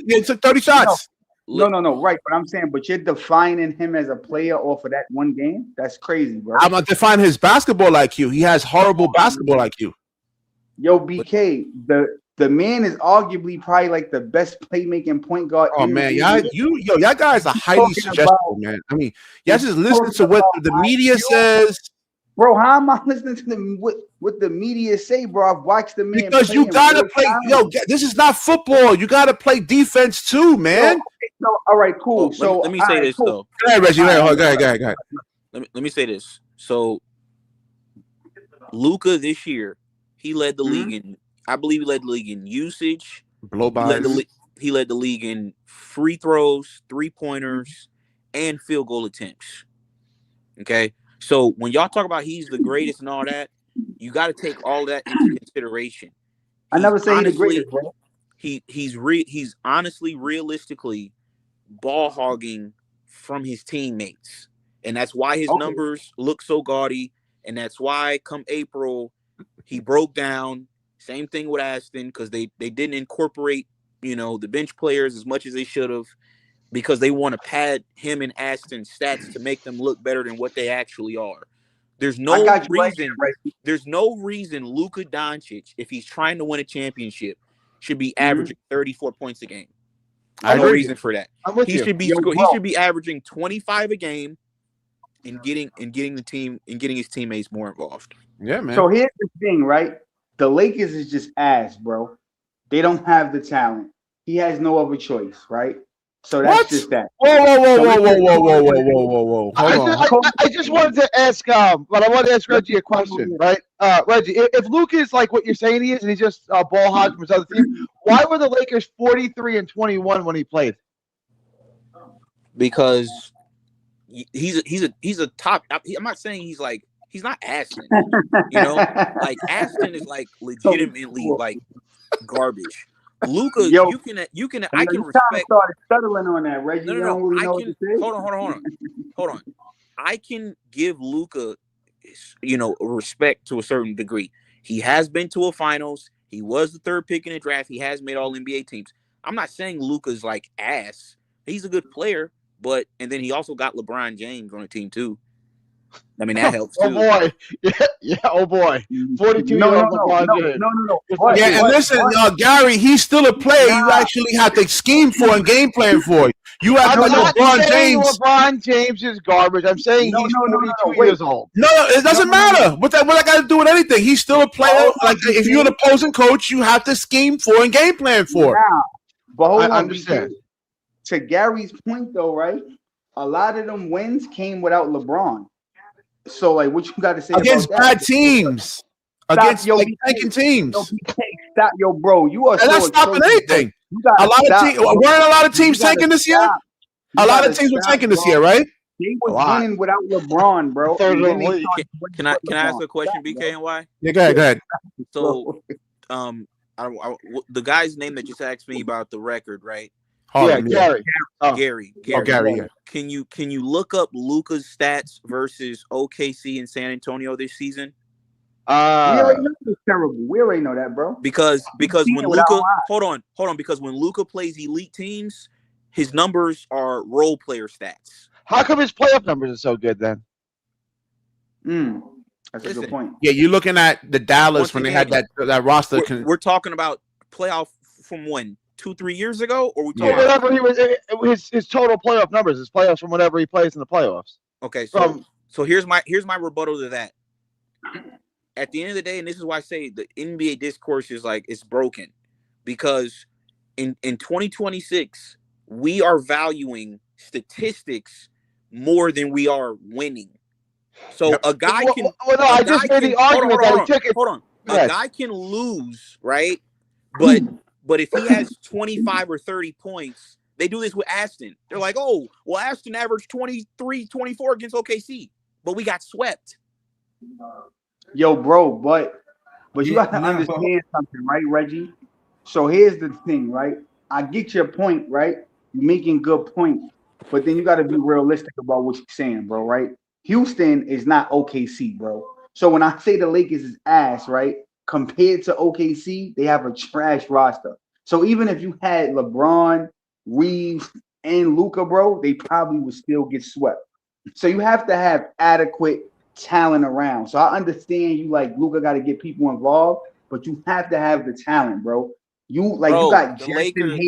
he took 30 shots. No, right. But I'm saying, but you're defining him as a player off of that one game. That's crazy, bro. I'm not defining his basketball IQ. He has horrible basketball IQ. Yo, BK, the man is arguably probably like the best playmaking point guard. Oh man, y'all guys are highly suggestible, man. I mean, y'all just listen to what the media says. Bro, how am I listening to what the media say, bro? I've watched the man. Because you gotta play. Yo, this is not football. You gotta play defense too, man. All right, cool. So let me say this though. Go ahead, Reggie. Go ahead. Let me say this. So, Luka this year, he led the league in. I believe he led the league in usage. He led the league in free throws, 3-pointers, and field goal attempts. Okay. So when y'all talk about he's the greatest and all that, you got to take all that into consideration. I never say he's the greatest, bro. He's honestly, realistically, ball hogging from his teammates. And that's why his numbers look so gaudy. And that's why come April, he broke down. Same thing with Aston, because they didn't incorporate, the bench players as much as they should have, because they want to pad him and Aston's stats to make them look better than what they actually are. There's no reason Luka Doncic, if he's trying to win a championship, should be averaging 34 points a game. No reason for that. He should be averaging 25 a game and getting his teammates more involved. Yeah, man. So here's the thing, right? The Lakers is just ass, bro. They don't have the talent. He has no other choice, right? So that's just that. Whoa. Hold on. I just wanted to ask, but I wanted to ask Reggie a question, right? Reggie, if Luka is like what you're saying he is, and he's just ball hog from his other team, why were the Lakers 43-21 when he played? Because he's a top. I'm not saying he's not Aston. Like Aston is like legitimately like garbage. Luka, I can respect. Started stuttering on that, Reggie. No. Hold on. I can give Luka, respect to a certain degree. He has been to a finals. He was the third pick in the draft. He has made all NBA teams. I'm not saying Luka's like ass. He's a good player, and then he also got LeBron James on the team too. I mean, that helps too. Oh boy, yeah. Oh boy, 42 years old LeBron James. No. Yeah, and listen, Gary, he's still a player. You actually have to scheme for and game plan for. You have I'm not LeBron saying James. LeBron James is garbage. I'm saying he's 42 years old. No, it doesn't matter. What that got to do with anything? He's still a player. Like if you're an opposing coach, you have to scheme for and game plan for. But hold on, I understand. To Gary's point, though, right? A lot of them wins came without LeBron. So, like, what you got to say against about bad that? teams, against tanking teams? Stop, bro. You are not stopping anything. A lot of teams tanking this year. A lot of teams were tanking this year, right? They was winning without LeBron, bro. Can I ask a question, BK and Y? Yeah, go ahead. So, the guy's name that just asked me about the record, right? Harlem, Gary. Gary. Yeah. Can you look up Luka's stats versus OKC and San Antonio this season? We already know it's terrible. We already know that, bro. Because when Luka hold on, because when Luka plays elite teams, his numbers are role player stats. How come his playoff numbers are so good then? That's a good point. Yeah, you're looking at the Dallas when they had that roster. We're talking about playoff from when? 2-3 years ago, or we talking whatever he was his total playoff numbers, his playoffs from whenever he plays in the playoffs. Okay, so here's my rebuttal to that. At the end of the day, and this is why I say the NBA discourse is like it's broken, because in 2026 we are valuing statistics more than we are winning. So a guy can. I just made the argument that he took it. Hold on, a guy can lose, right? But if he has 25 or 30 points, they do this with Aston. They're like, oh, well, Aston averaged 23, 24 against OKC, but we got swept. Yo, bro, but you got to understand something, right, Reggie? So here's the thing, right? I get your point, right? You're making good points, but then you got to be realistic about what you're saying, bro, right? Houston is not OKC, bro. So when I say the Lakers is ass, right? Compared to OKC, they have a trash roster. So even if you had LeBron, Reeves, and Luka, bro, they probably would still get swept. So you have to have adequate talent around. So I understand you like Luka got to get people involved, but you have to have the talent, bro. You got the Lakers,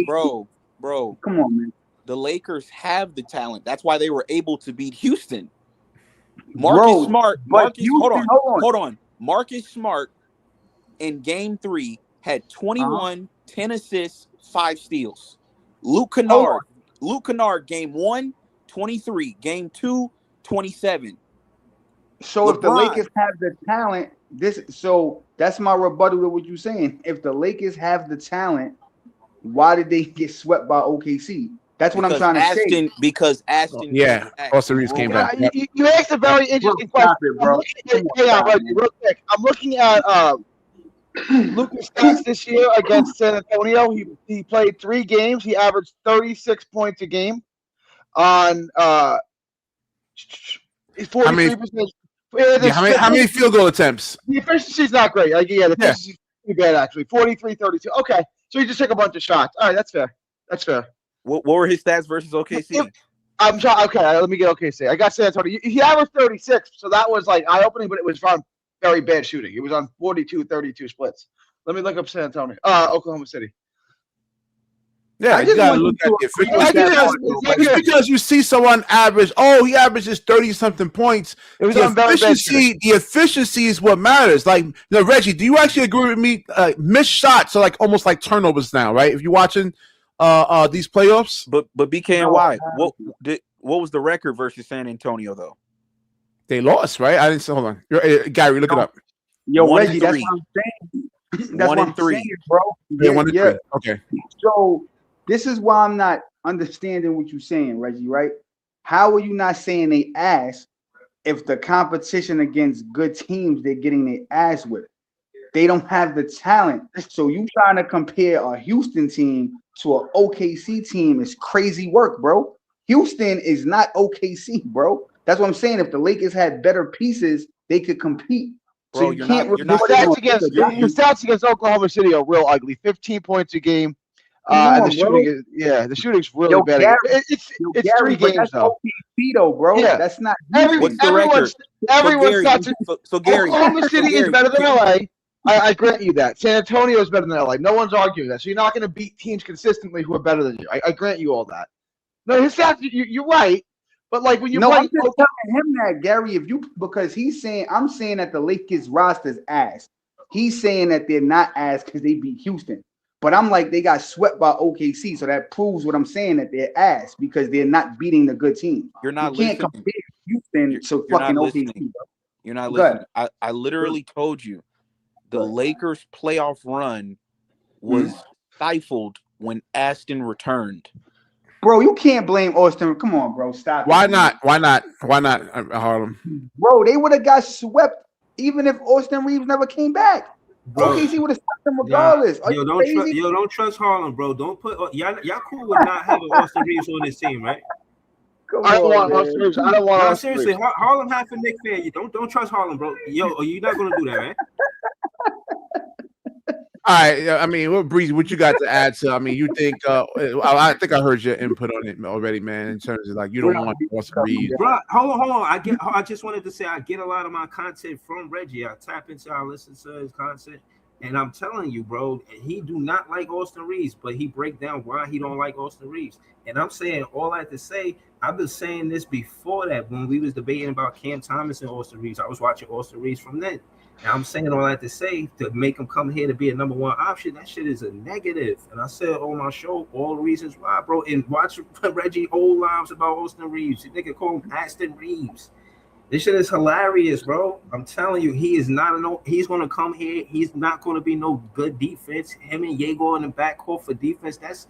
bro. Come on, man. The Lakers have the talent. That's why they were able to beat Houston. Marcus Smart. Hold on. Marcus Smart in game 3 had 21, 10 assists, 5 steals. Luke Kennard, game 1, 23. Game 2, 27. So if the Lakers have the talent, that's my rebuttal to what you're saying. If the Lakers have the talent, why did they get swept by OKC? That's what I'm trying to say. Because Aston. Yeah, Austin Reeves came back. You asked a very interesting question. Bro. Real quick. I'm looking at Luka's stats this year against San Antonio. He played 3 games. He averaged 36 points a game on He's 43%. How many field goal attempts? The efficiency's not great. Like, the efficiency's pretty bad, actually. 43-32. Okay. So he just took a bunch of shots. All right, that's fair. That's fair. What were his stats versus OKC? I'm trying. Okay, let me get OKC. I got San Antonio. He averaged 36, so that was like eye-opening, but it was from very bad shooting. It was on 42-32 splits. Let me look up San Antonio. Oklahoma City. Yeah, you gotta look at the efficiency. Because you see someone average, he averages 30-something points. It was the on very bad efficiency. The efficiency is what matters. Like, Reggie, do you actually agree with me? Missed shots are like almost like turnovers now, right? If you're watching these playoffs. But BKNY, what was the record versus San Antonio though? They lost, right? I didn't say. Hold on, Gary, look it up. Yo, Reggie, that's what I'm saying. That's what I'm saying, bro. Yeah, 1 and 3. Okay. So this is why I'm not understanding what you're saying, Reggie, right? How are you not saying they ass if the competition against good teams they're getting their ass with? They don't have the talent. So you trying to compare a Houston team to an OKC team is crazy work, bro. Houston is not OKC, bro. That's what I'm saying. If the Lakers had better pieces, they could compete. Bro, so you can't. The stats against Oklahoma City are real ugly. 15 points a game. And the shooting the shooting's really bad. Gary, it's Gary, 3 games that's though. OKC though, bro. Yeah. That's not. What's the record? So Gary, Oklahoma City is better than LA. I grant you that. San Antonio is better than LA. No one's arguing that. So you're not going to beat teams consistently who are better than you. I grant you all that. No, his stats. You're right. But like when you I'm just telling him that, Gary, because he's saying I'm saying that the Lakers roster's ass. He's saying that they're not ass because they beat Houston. But I'm like, they got swept by OKC, so that proves what I'm saying, that they're ass because they're not beating the good team. You can't compare Houston to fucking OKC. Bro. You're not listening. I literally told you the Lakers' playoff run was stifled when Aston returned. Bro, you can't blame Austin. Come on, bro. Stop. Why not, Harlem? Bro, they would have got swept even if Austin Reeves never came back. Bro. OKC would have swept them regardless. Don't trust Harlem, bro. Don't put y'all cool with not having Austin Reeves on this team, right? I don't want Austin Reeves. I don't want Austin Reeves. Seriously, Harlem half a Knicks fan. You don't trust Harlem, bro. Yo, you're not gonna do that, right? All right. I mean, what you got to add to? I mean, you think? I think I heard your input on it already, man. In terms of like, you don't want Austin Reeves. Bro, hold on. I just wanted to say I get a lot of my content from Reggie. I tap into, I listen to his content, and I'm telling you, bro, he do not like Austin Reeves, but he break down why he don't like Austin Reeves. And I'm saying all I have to say. I've been saying this before that when we was debating about Cam Thomas and Austin Reeves. I was watching Austin Reeves from then. And I'm saying all I have to say to make him come here to be a number one option. That shit is a negative. And I said on my show all the reasons why, bro. And watch Reggie old lives about Austin Reeves. You nigga call him Aston Reeves. This shit is hilarious, bro. I'm telling you, he is not he's gonna come here. He's not gonna be no good defense. Him and Yego in the backcourt for defense. That's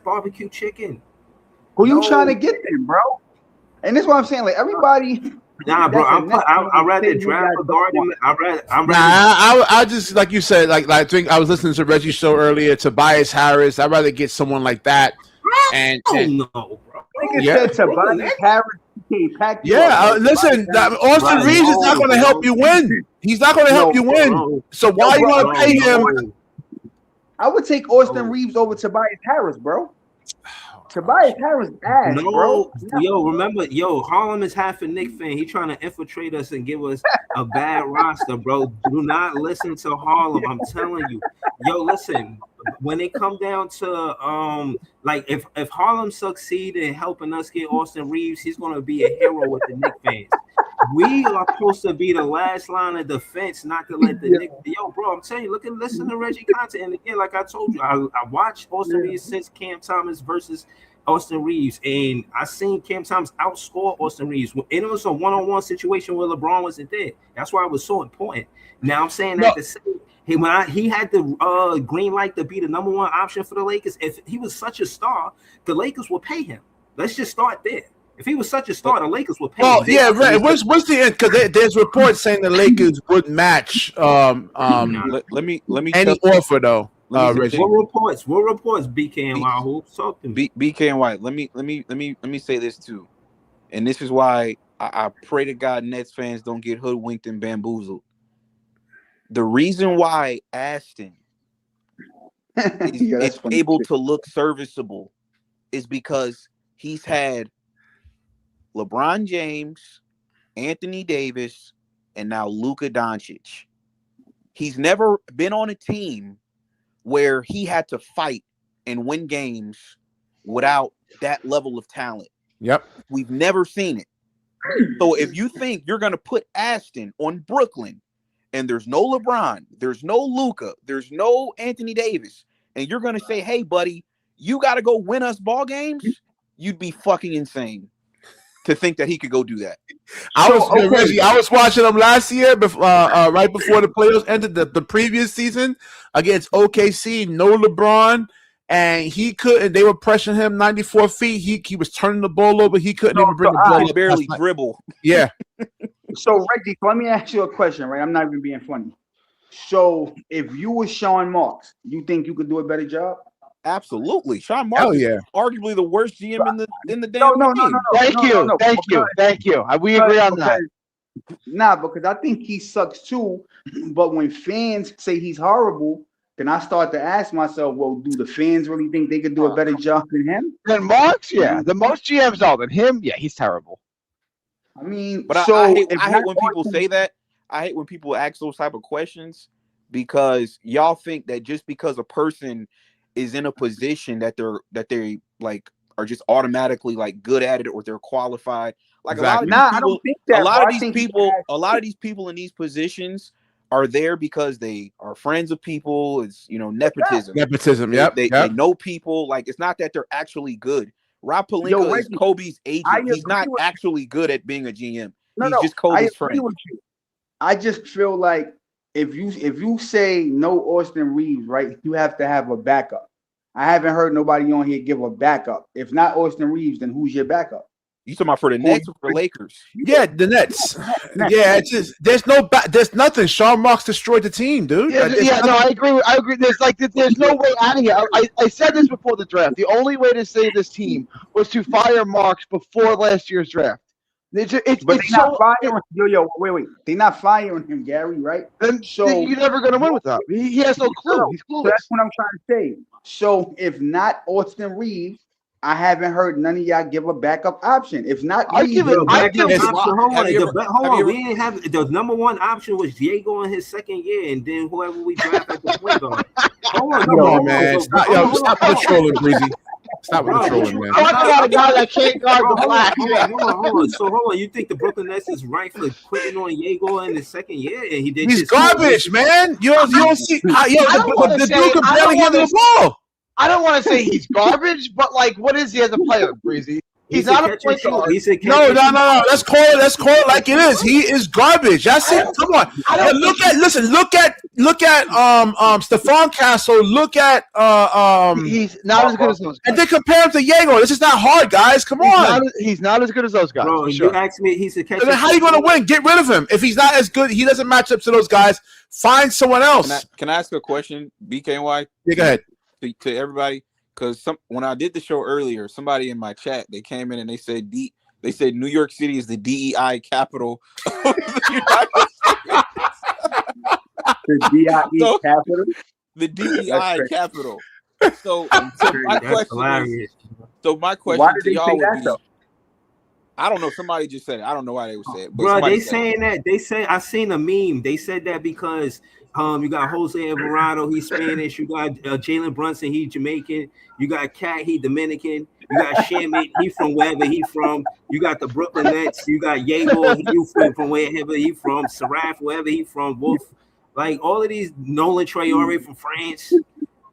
barbecue chicken. Who you trying to get them, bro? And this is what I'm saying. Like everybody. Nah, bro. I rather draft a guardian. I just like you said. Like I think I was listening to Reggie's show earlier. Tobias Harris. I'd rather get someone like that. And no, bro. Said Tobias Harris. Listen. Austin Reeves is not going to help you win. He's not going to help you win. Bro. So why you want to pay him? I would take Austin Reeves over Tobias Harris, bro. Tobias Harris ass, bro. Remember, Harlem is half a Knicks fan. He trying to infiltrate us and give us a bad roster, bro. Do not listen to Harlem. I'm telling you. Listen, when it come down to like if Harlem succeed in helping us get Austin Reeves, he's gonna be a hero with the Knicks fans. We are supposed to be the last line of defense, not to let the Knicks. Bro, I'm telling you, listen to Reggie content. And again, like I told you, I watched Austin Reeves since Cam Thomas versus Austin Reeves, and I seen Cam Thomas outscore Austin Reeves. And it was a one-on-one situation where LeBron wasn't there. That's why it was so important. Now I'm saying that to say, he had the green light to be the number one option for the Lakers. If he was such a star, the Lakers would pay him. Let's just start there. If he was such a star, the Lakers would pay him. Oh, yeah, right. What's the end? Because there's reports saying the Lakers would match let me any offer though. What reports? BK and Wahoo? BK and White. Let me say this too. and this is why I pray to God Nets fans don't get hoodwinked and bamboozled. The reason why Aston is able to look serviceable is because he's had LeBron James, Anthony Davis, and now Luka Doncic. He's never been on a team where he had to fight and win games without that level of talent. Yep. We've never seen it. So if you think you're going to put Aston on Brooklyn and there's no LeBron, there's no Luka, there's no Anthony Davis, and you're going to say, hey, buddy, you got to go win us ball games, you'd be fucking insane to think that he could go do that. I was watching him last year, right before the playoffs ended, the previous season against OKC, no LeBron, and he couldn't. They were pressuring him 94 feet. He was turning the ball over. He couldn't even bring the ball. He barely dribble. Yeah. So Reggie, let me ask you a question, right? I'm not even being funny. So if you were Sean Marks, you think you could do a better job? Absolutely. Sean Marks is arguably the worst GM in the damn game. Thank you. We agree on that. Nah, because I think he sucks too. But when fans say he's horrible, then I start to ask myself, well, do the fans really think they could do a better job than him? Than Marks, yeah. The most GMs are than him, yeah, he's terrible. I mean, but I hate when people say that. I hate when people ask those type of questions because y'all think that just because a person is in a position that they like are just automatically like good at it or they're qualified. Like exactly. a lot of these people in these positions are there because they are friends of people. It's nepotism. Nepotism. They know people. Like it's not that they're actually good. Rob Pelinka is Kobe's agent. He's not actually good at being a GM. He's just Kobe's friend. I just feel like if you say no Austin Reeves, right, you have to have a backup. I haven't heard nobody on here give a backup. If not Austin Reeves, then who's your backup? You talking about for the Nets or for Lakers? Yeah, the Nets. Yeah, it's just there's nothing. Sean Marks destroyed the team, dude. I agree. There's no way out of here. I said this before the draft. The only way to save this team was to fire Marks before last year's draft. Wait. They're not firing him, Gary, right? Then you're never going to win with that. He has no clue. He's clueless. So that's what I'm trying to say. So if not Austin Reeves, I haven't heard none of y'all give a backup option. If not, hold on. We didn't have the number one option was Diego in his second year, and then whoever we draft at the point guard. Come on, man. Stop patrolling, Breezy. Stop patrolling, man. I got a guy that can't guard the black. Hold on. So hold on. You think the Brooklyn Nets is right for quitting on Diego in his second year, and he did? He's garbage, man. You don't see. The dude can barely handle the ball. I don't want to say he's garbage, but like, what is he as a player, Breezy? He's not a point guard. No. Let's call it like it is. He is garbage. That's it. Come on. Look at Stephon Castle. Look at he's not as good as those guys. And then compare him to Diego. This is not hard, guys. Come on. He's not as good as those guys. Bro, you asked me, he's a catch. Then how are you going to win? Get rid of him. If he's not as good, he doesn't match up to those guys. Find someone else. Can I ask a question, BKY? Yeah, go ahead. To everybody, because when I did the show earlier, somebody in my chat, they came in and they said New York City is the DEI capital of the United States. The DEI capital? The DEI capital. So my question to y'all would be, I don't know. Somebody just said it. I don't know why they would say it. But bro, they saying that. They say I seen a meme. They said that because you got Jose Alvarado, he's Spanish. You got Jalen Brunson, he's Jamaican. You got Cat, he Dominican. You got Shamit, he from wherever he from. You got the Brooklyn Nets. You got Diego, he from wherever he from. Saraf, wherever he from. Wolf, like all of these. Nolan Traore from France.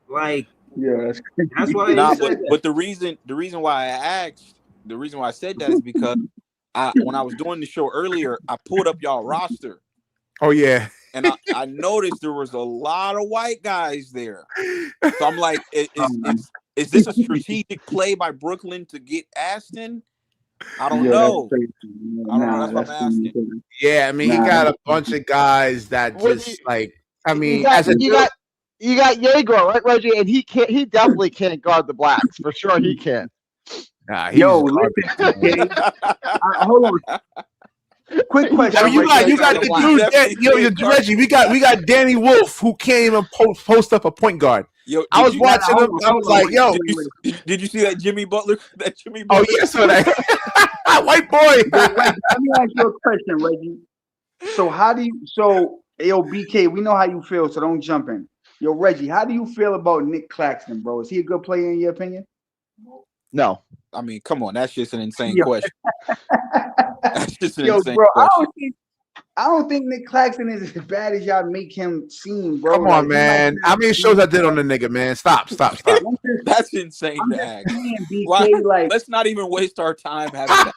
Like, yeah, that's why. But the reason why I said that is because when I was doing the show earlier, I pulled up y'all roster. Oh yeah. And I noticed there was a lot of white guys there. So I'm like, is this a strategic play by Brooklyn to get Aston? I don't know. That's what I'm asking. Yeah, I mean, he got a bunch of guys that just you got Diego, right, Reggie? And he definitely can't guard the blacks. For sure he can. Nah, he's Yo, garbage. listen, BK. Hold on. Hold on. Quick question. I mean, you got Reggie, the Reggie dude. definitely Yo, said Reggie, we got Danny Wolf who came and post up a point guard. Yo, I was you, watching hold him. on, I hold was on, like, yo. did you see that Jimmy Butler? That Jimmy Oh Butler? yes, so that white boy. Yo, Reggie, let me ask you a question, Reggie. So yo, BK, we know how you feel, so don't jump in. Yo, Reggie, how do you feel about Nick Claxton, bro? Is he a good player in your opinion? No. I mean, come on, that's just an insane Yo. question. That's just an Yo, insane bro, question. I don't think Nick Claxton is as bad as y'all make him seem, bro. Come on, man. How many shows I did on the nigga, man? Stop. That's insane I'm to just ask. saying, BK, Why? like, Let's not even waste our time having that.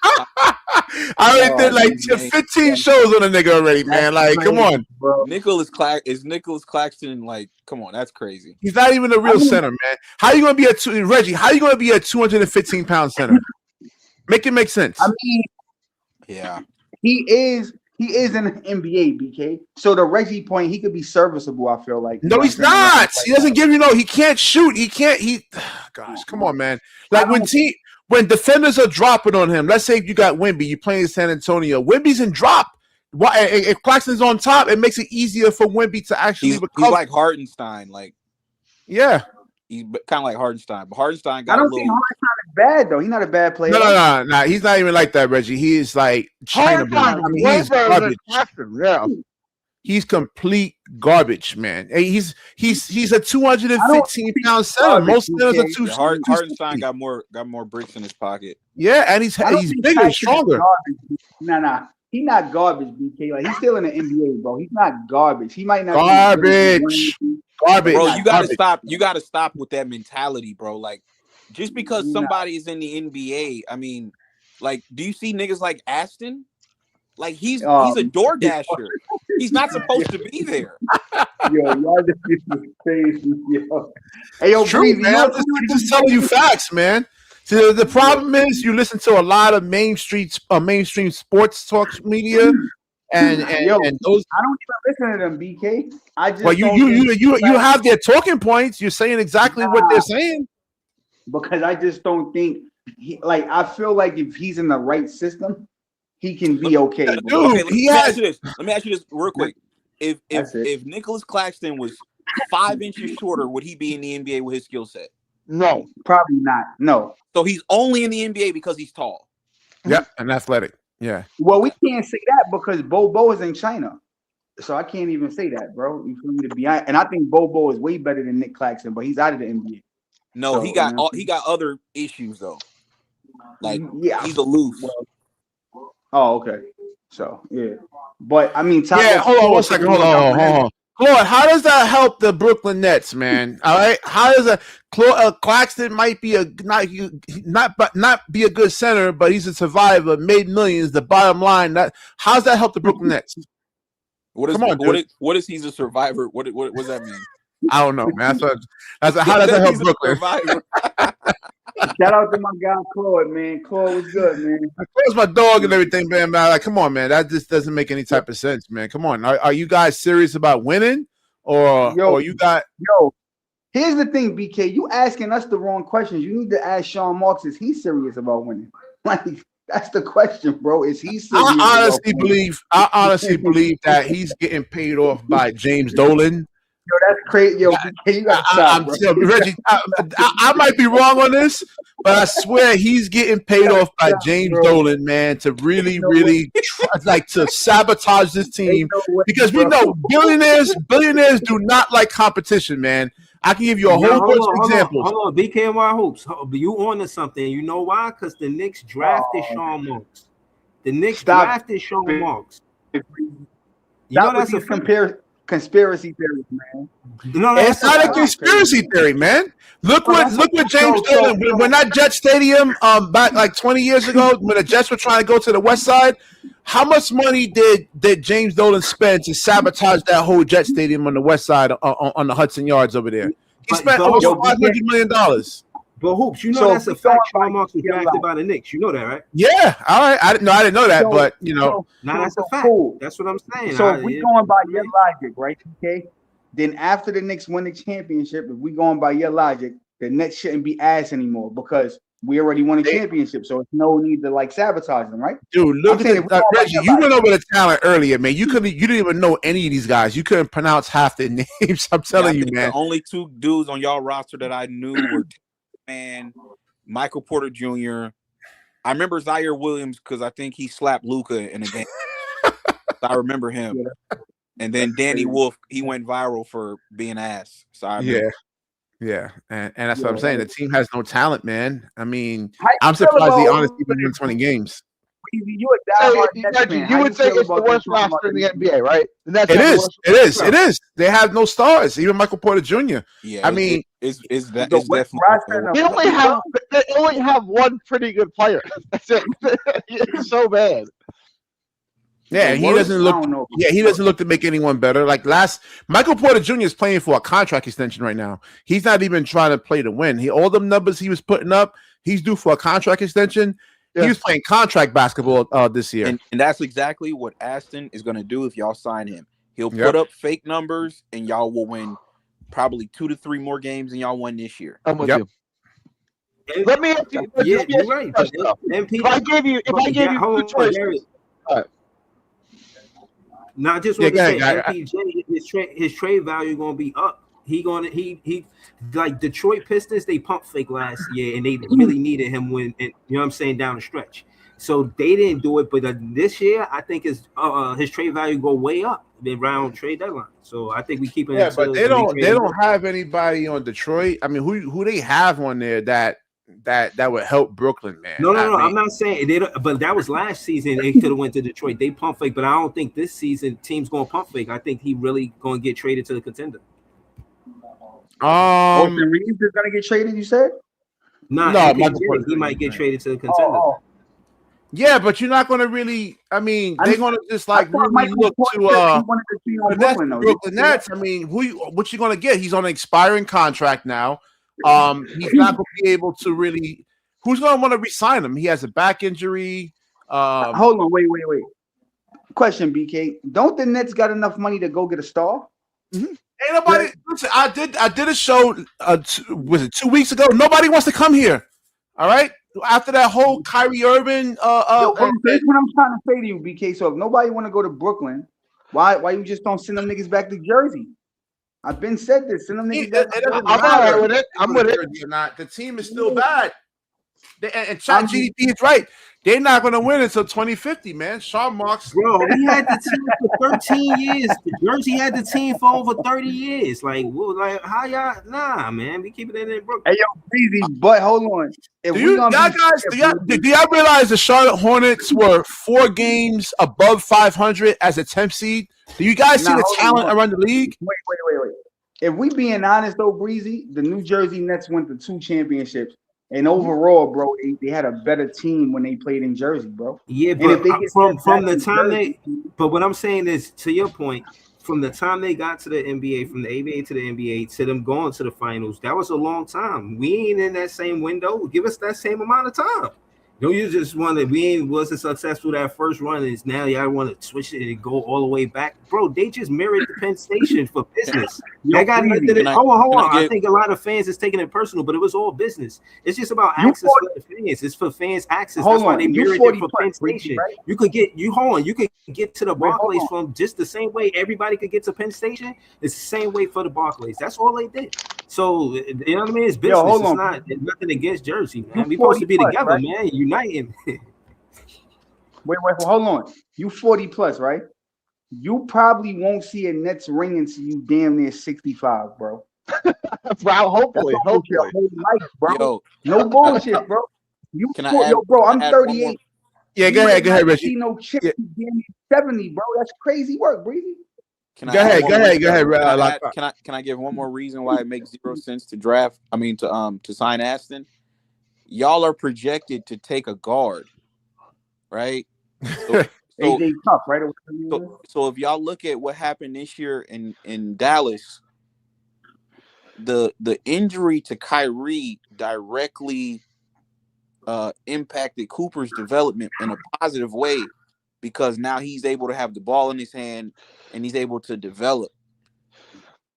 I already did like man. 15 shows on the nigga already, man. Like, crazy, come on. bro. Nicholas Claxton, like, come on, that's crazy. He's not even a real center, man. How you gonna be Reggie? How you gonna be a 215-pound center? Make it make sense. I mean, Yeah, he is in the NBA, BK. So the Reggie point, he could be serviceable. I feel like. No, he's not. He doesn't give you He can't shoot. He can't. Gosh, come on, man. Like when defenders are dropping on him. Let's say if you got Wemby, you playing in San Antonio. Wemby's in drop. Why? If Claxton's on top, it makes it easier for Wemby to actually recover. he's like Hardenstein, like yeah. He's kind of like Hardenstein, but Hardenstein got I don't think Hardenstein is bad though. He's not a bad player. No. He's not even like that, Reggie. He is like China. I mean, he's garbage. Yeah. He's complete garbage, man. He's a 215-pound center. Most centers are 260. Hardenstein got more bricks in his pocket. Yeah, and he's bigger and stronger. Nah. He's not garbage, BK. Like he's still in the NBA, bro. He's not garbage. He might not garbage. Garbage. Bro, you gotta stop. You gotta stop with that mentality, bro. Like, just because somebody is in the NBA, I mean, like, do you see niggas like Aston? Like he's a door dasher. He's not supposed to be there. Yo, y'all just crazy, yo. Hey, yo, true, man. I'm just telling you facts, man. So the problem is you listen to a lot of mainstream sports talk media, and those. I don't even listen to them, BK. I just. Well, you have their talking points. You're saying exactly what they're saying. Because I just don't think I feel like if he's in the right system, he can be okay. Dude, let me ask you this real quick. If Nicholas Claxton was 5 inches shorter, would he be in the NBA with his skill set? No, probably not. No. So he's only in the NBA because he's tall. Yep, and athletic. Yeah. Well, we can't say that because Bobo is in China, so I can't even say that, bro. You feel me? To be honest, and I think Bobo is way better than Nick Claxton, but he's out of the NBA. No, so, he got other issues though. Like he's aloof. Oh, okay. So yeah, but I mean, hold on 1 second. Hold on. Claude, how does that help the Brooklyn Nets, man? All right, how does Claxton might be not be a good center, but he's a survivor, made millions. The bottom line, how's that help the Brooklyn Nets? What is he's a survivor? What does that mean? I don't know, man. How does that help Brooklyn? Shout out to my guy Claude, man. Claude was good, man. Claude's my dog and everything, man. Like, come on, man. That just doesn't make any type of sense, man. Come on. Are you guys serious about winning, or you got? Yo, here's the thing, BK. You asking us the wrong questions. You need to ask Sean Marks. Is he serious about winning? Like, that's the question, bro. Is he serious? I honestly believe that he's getting paid off by James Dolan. Yo, that's crazy. Yo, you gotta stop, bro. Reggie, I might be wrong on this, but I swear he's getting paid off by James Dolan, man, to really to sabotage this team because we know billionaires do not like competition, man. I can give you a whole bunch of examples. Hold on, BKY Hoops. You on to something. You know why? Because the Knicks drafted Sean Marks. The Knicks drafted Sean Marks. You know that's a conspiracy theory, man. No, it's not a conspiracy theory, man. Look what James Dolan when that Jet Stadium back like 20 years ago when the Jets were trying to go to the West Side. How much money did James Dolan spend to sabotage that whole Jet Stadium on the West Side on the Hudson Yards over there? He spent almost $500 million. But Hoops, you know that's a fact. Sean Marks was drafted by the Knicks. You know that, right? Yeah, all right. I didn't know that, but you know, that's a fact. Cool. That's what I'm saying. So if we going by your logic, right? Okay. Then after the Knicks win the championship, if we going by your logic, the Nets shouldn't be ass anymore because We already won a championship, so it's no need to like sabotage them, right? Dude, look I'm at saying Reggie. You went over the talent earlier, man. You didn't even know any of these guys. You couldn't pronounce half their names. I'm telling you, man. The only two dudes on y'all roster that I knew were Michael Porter Jr. I remember Zaire Williams because I think he slapped Luka in a game. I remember him. And then Danny Wolf, he went viral for being ass. So I remember. Yeah, and that's what I'm saying. The team has no talent, man. I mean, How you I'm feel surprised they about- honestly even won 20 games. You a diehard Nets Reggie, fan. you How would say feel it's the about worst them talking roster in the about NBA, right? And that's It is. They have no stars. Even Michael Porter Jr. Yeah, I mean, it's the worst definitely. roster in the They only have one pretty good player. That's it. It's so bad. yeah, he worst? doesn't look. I don't know. Yeah, he doesn't look to make anyone better. Like Michael Porter Jr. is playing for a contract extension right now. He's not even trying to play to win. All the numbers he was putting up, he's due for a contract extension. Yeah. He was playing contract basketball this year. And that's exactly what Aston is going to do if y'all sign him. He'll put up fake numbers, and y'all will win probably 2 to 3 more games than y'all won this year. I'm with you. Let me ask you. Yeah, you're right. But If I gave you two choices. Now, I just want to say, MPJ, his trade value going to be up. He like Detroit Pistons, they pump fake last year, and they really needed him when, you know what I'm saying, down the stretch. So they didn't do it, but this year I think his trade value go way up around trade deadline. So I think we keep it. Yeah, but they don't have anybody on Detroit. I mean, who they have on there that would help Brooklyn, man. No, I'm not saying they don't, but that was last season. They could have went to Detroit. They pump fake, but I don't think this season team's going to pump fake. I think he really going to get traded to the contender. Reeves is going to get traded. You said? No, he might get traded to the contender. Yeah, but you're not going to really. I mean, they're going to just like really look to Brooklyn Nets. I mean, what you going to get? He's on an expiring contract now. He's not going to be able to really. Who's going to want to re-sign him? He has a back injury. Hold on, wait. Question, BK. Don't the Nets got enough money to go get a star? Mm-hmm. Ain't nobody. Listen, I did a show. Was it 2 weeks ago? Nobody wants to come here. All right. After that whole Kyrie Irving. That's what I'm trying to say to you, BK. So if nobody want to go to Brooklyn, why you just don't send them niggas back to Jersey? I've been said this. Send them niggas back to Jersey. I'm all right with it. I'm with it. The team is still bad. And Chat GDP is right. They're not going to win until 2050, man. Sean Marks. Bro, we had the team for 13 years. Jersey had the team for over 30 years. Like how y'all? Nah, man. We keep it in Brooklyn. Hey, yo, Breezy, but hold on. Do y'all realize the Charlotte Hornets were 4 games above 500 as a 10th seed? Do you guys see the talent around the league? Wait. If we being honest, though, Breezy, the New Jersey Nets went to 2 championships. And overall, bro, they had a better team when they played in Jersey, bro. Yeah, but from the time but what I'm saying is, to your point, from the time they got to the NBA, from the ABA to the NBA, to them going to the finals, that was a long time. We ain't in that same window. Give us that same amount of time. Don't you just want to? We wasn't successful that first run, and now y'all want to switch it and go all the way back, bro? They just mirrored the Penn Station for business. They got nothing. Hold on. I think a lot of fans is taking it personal, but it was all business. It's just about access for the fans. It's for fans access. That's why they mirrored it for Penn Station. Right? You could get You could get to the Barclays from just the same way everybody could get to Penn Station. It's the same way for the Barclays. That's all they did. So you know what I mean? It's business. It's nothing against Jersey, man. We supposed to be together, right? Man. Uniting. Wait, hold on. You 40 plus, right? You probably won't see a Nets ring until you damn near 65, bro. Bro, hopefully. Your whole life, bro. Yo. No bullshit, bro. I'm 38. Yeah, go ahead, Richie. See no chip, damn near 70, bro. That's crazy work, Breezy. Go ahead. Can I give one more reason why it makes 0 sense to sign Aston? Y'all are projected to take a guard, right? So tough, right? So if y'all look at what happened this year in Dallas, the injury to Kyrie directly impacted Cooper's development in a positive way, because now he's able to have the ball in his hand and he's able to develop.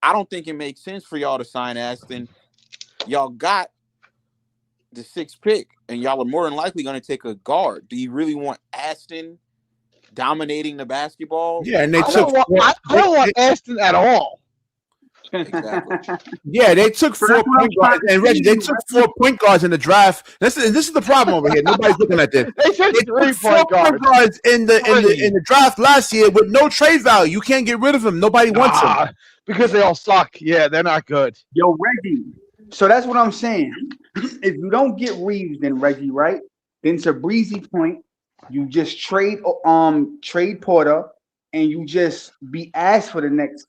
I don't think it makes sense for y'all to sign Aston. Y'all got the 6th pick, and y'all are more than likely going to take a guard. Do you really want Aston dominating the basketball? Yeah, and they I took. don't want Aston at all. Exactly. Yeah, they took So 4 that's what I'm point guards, trying to and Reggie, say, they took 4 point guards in the draft. This is the problem over here. Nobody's looking at this. They took They 3 took 4 point point guards. guards in the draft last year with no trade value. You can't get rid of them. Nobody wants them Because they all suck. Yeah, they're not good. Yo, Reggie. So that's what I'm saying. If you don't get Reeves, then Reggie, right? Then to Breezy point, you just trade Porter, and you just be asked for the next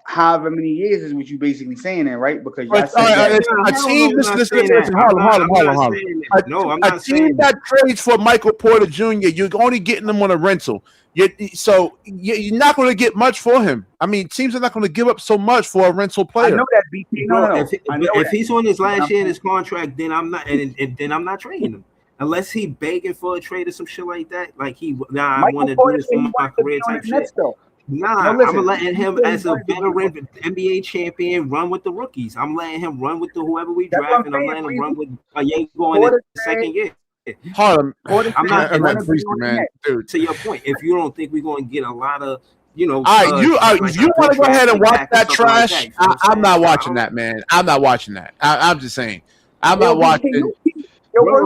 however many years is what you basically saying there, right? Because y'all said that. A team. Listen. Hold on. No, I'm not A saying team that trades for Michael Porter Jr. You're only getting them on a rental. You're not going to get much for him. I mean, teams are not going to give up so much for a rental player. I know that, BK. No. If he's on his last year in his contract, then I'm not, and then I'm not trading him unless he begging for a trade or some shit like that. Like I want to do this for my career type shit. Nah, I'm letting him as a veteran NBA champion run with the rookies. I'm letting him run with whoever we draft, and I'm letting him run with Yango in the second year. Harlem, I'm not man. Dude. To your point, if you don't think we're going to get a lot of, if you want to go ahead and watch that trash, like that, I'm not watching that, man. I'm not watching that. I'm just saying, I'm not watching. You